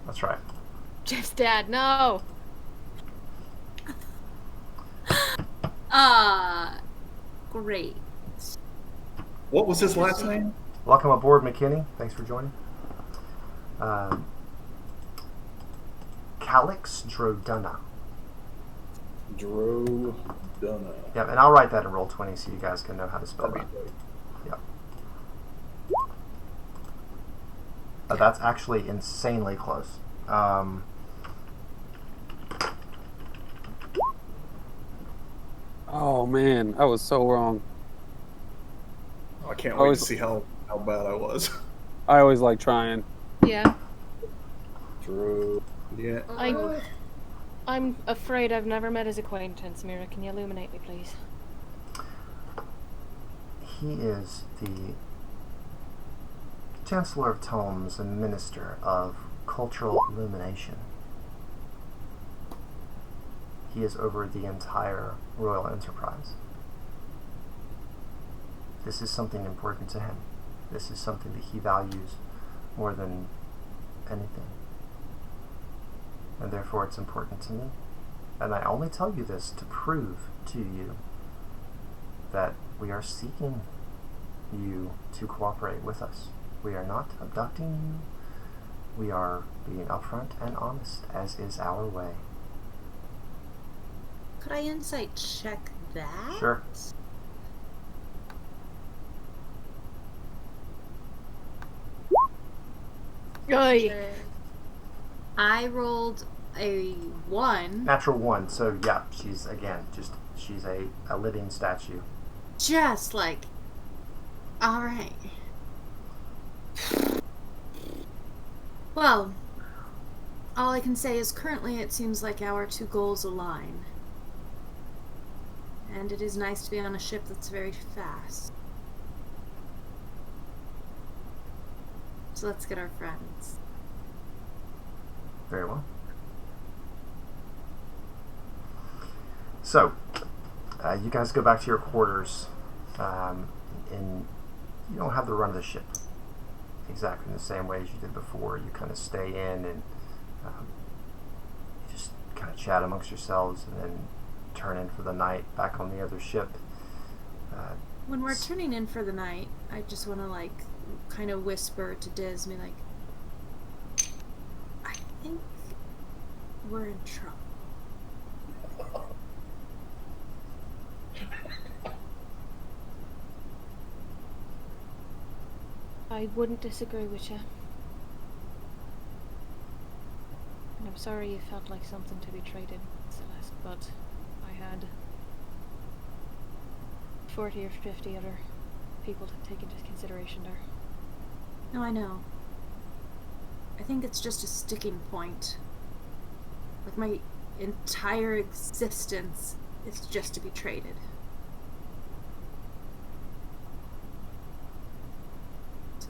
That's right. Jeff's dad, no! Great. What was his last name? Welcome aboard, McKinney. Thanks for joining. Calix Drodana. Drodana. Yeah, and I'll write that in Roll20 so you guys can know how to spell That'd that. be great. Yeah. That's actually insanely close. Oh man, I was so wrong. Oh, I can't I wait was- to see how bad I was. I always like trying. Yeah. Yeah. I'm afraid I've never met his acquaintance. Mira, can you illuminate me, please? He is the Chancellor of Tomes and Minister of Cultural Illumination. He is over the entire royal enterprise. This is something important to him. This is something that he values more than anything. And therefore it's important to me. And I only tell you this to prove to you that we are seeking you to cooperate with us. We are not abducting you. We are being upfront and honest, as is our way. Could I insight check that? Sure. Oy. I rolled a 1. Natural 1, so yeah, she's a living statue. Just like, alright. Well, all I can say is currently it seems like our two goals align. And it is nice to be on a ship that's very fast. So let's get our friends. Very well. So, you guys go back to your quarters, and you don't have the run of the ship exactly in the same way as you did before. You kind of stay in and you just kind of chat amongst yourselves and then turn in for the night back on the other ship. When we're turning in for the night, I just want to, like, kind of whisper to Disney, like, I think we're in trouble. I wouldn't disagree with you. And I'm sorry you felt like something to be traded, Celeste, but I had 40 or 50 other people to take into consideration there. No, I know. I think it's just a sticking point. Like, my entire existence is just to be traded. So,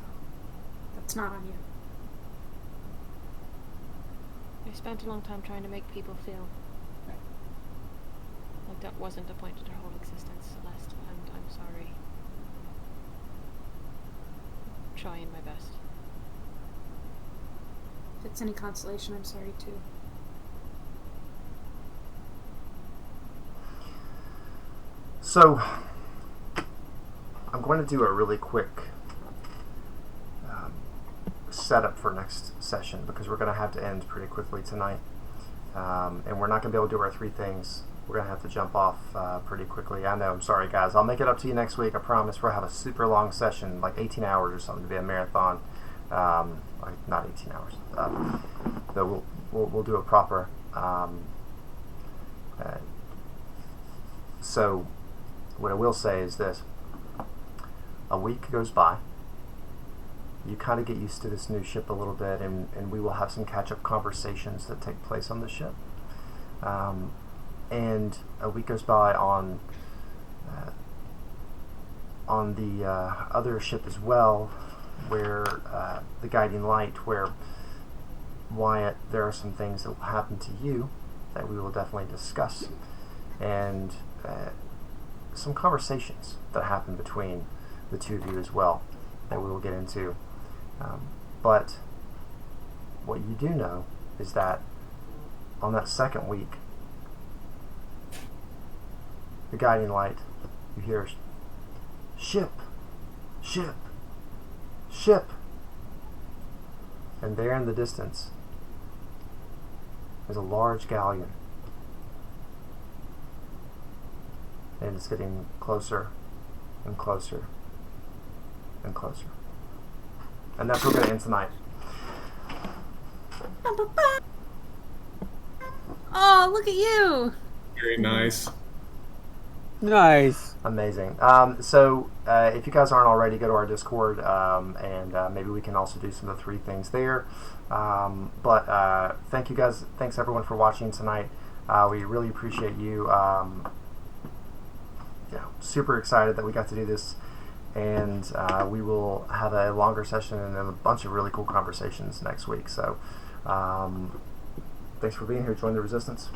that's not on you. I spent a long time trying to make people feel like that wasn't the point of their whole existence, Celeste, and I'm sorry. I'm trying my best. If it's any consolation, I'm sorry too. So, I'm going to do a really quick setup for next session because we're going to have to end pretty quickly tonight. And we're not going to be able to do our 3 things. We're going to have to jump off pretty quickly. I know, I'm sorry guys. I'll make it up to you next week. I promise we'll have a super long session, like 18 hours or something to be a marathon. Like not 18 hours. But we'll do a proper. So what I will say is this. A week goes by. You kind of get used to this new ship a little bit, and we will have some catch-up conversations that take place on the ship. And a week goes by on the other ship as well, where the guiding light, where Wyatt, there are some things that will happen to you that we will definitely discuss, and some conversations that happen between the two of you as well that we will get into. But what you do know is that on that second week, the guiding light, you hear ship, ship, ship, and there in the distance is a large galleon, and it's getting closer and closer and closer. And that's where we're going to end tonight. Oh, look at you! Very nice. Nice. Amazing. So if you guys aren't already, go to our Discord, and maybe we can also do some of the 3 things there. But thank you guys. Thanks everyone for watching tonight. We really appreciate you. Super excited that we got to do this. And we will have a longer session and then a bunch of really cool conversations next week. So thanks for being here. Join the Resistance.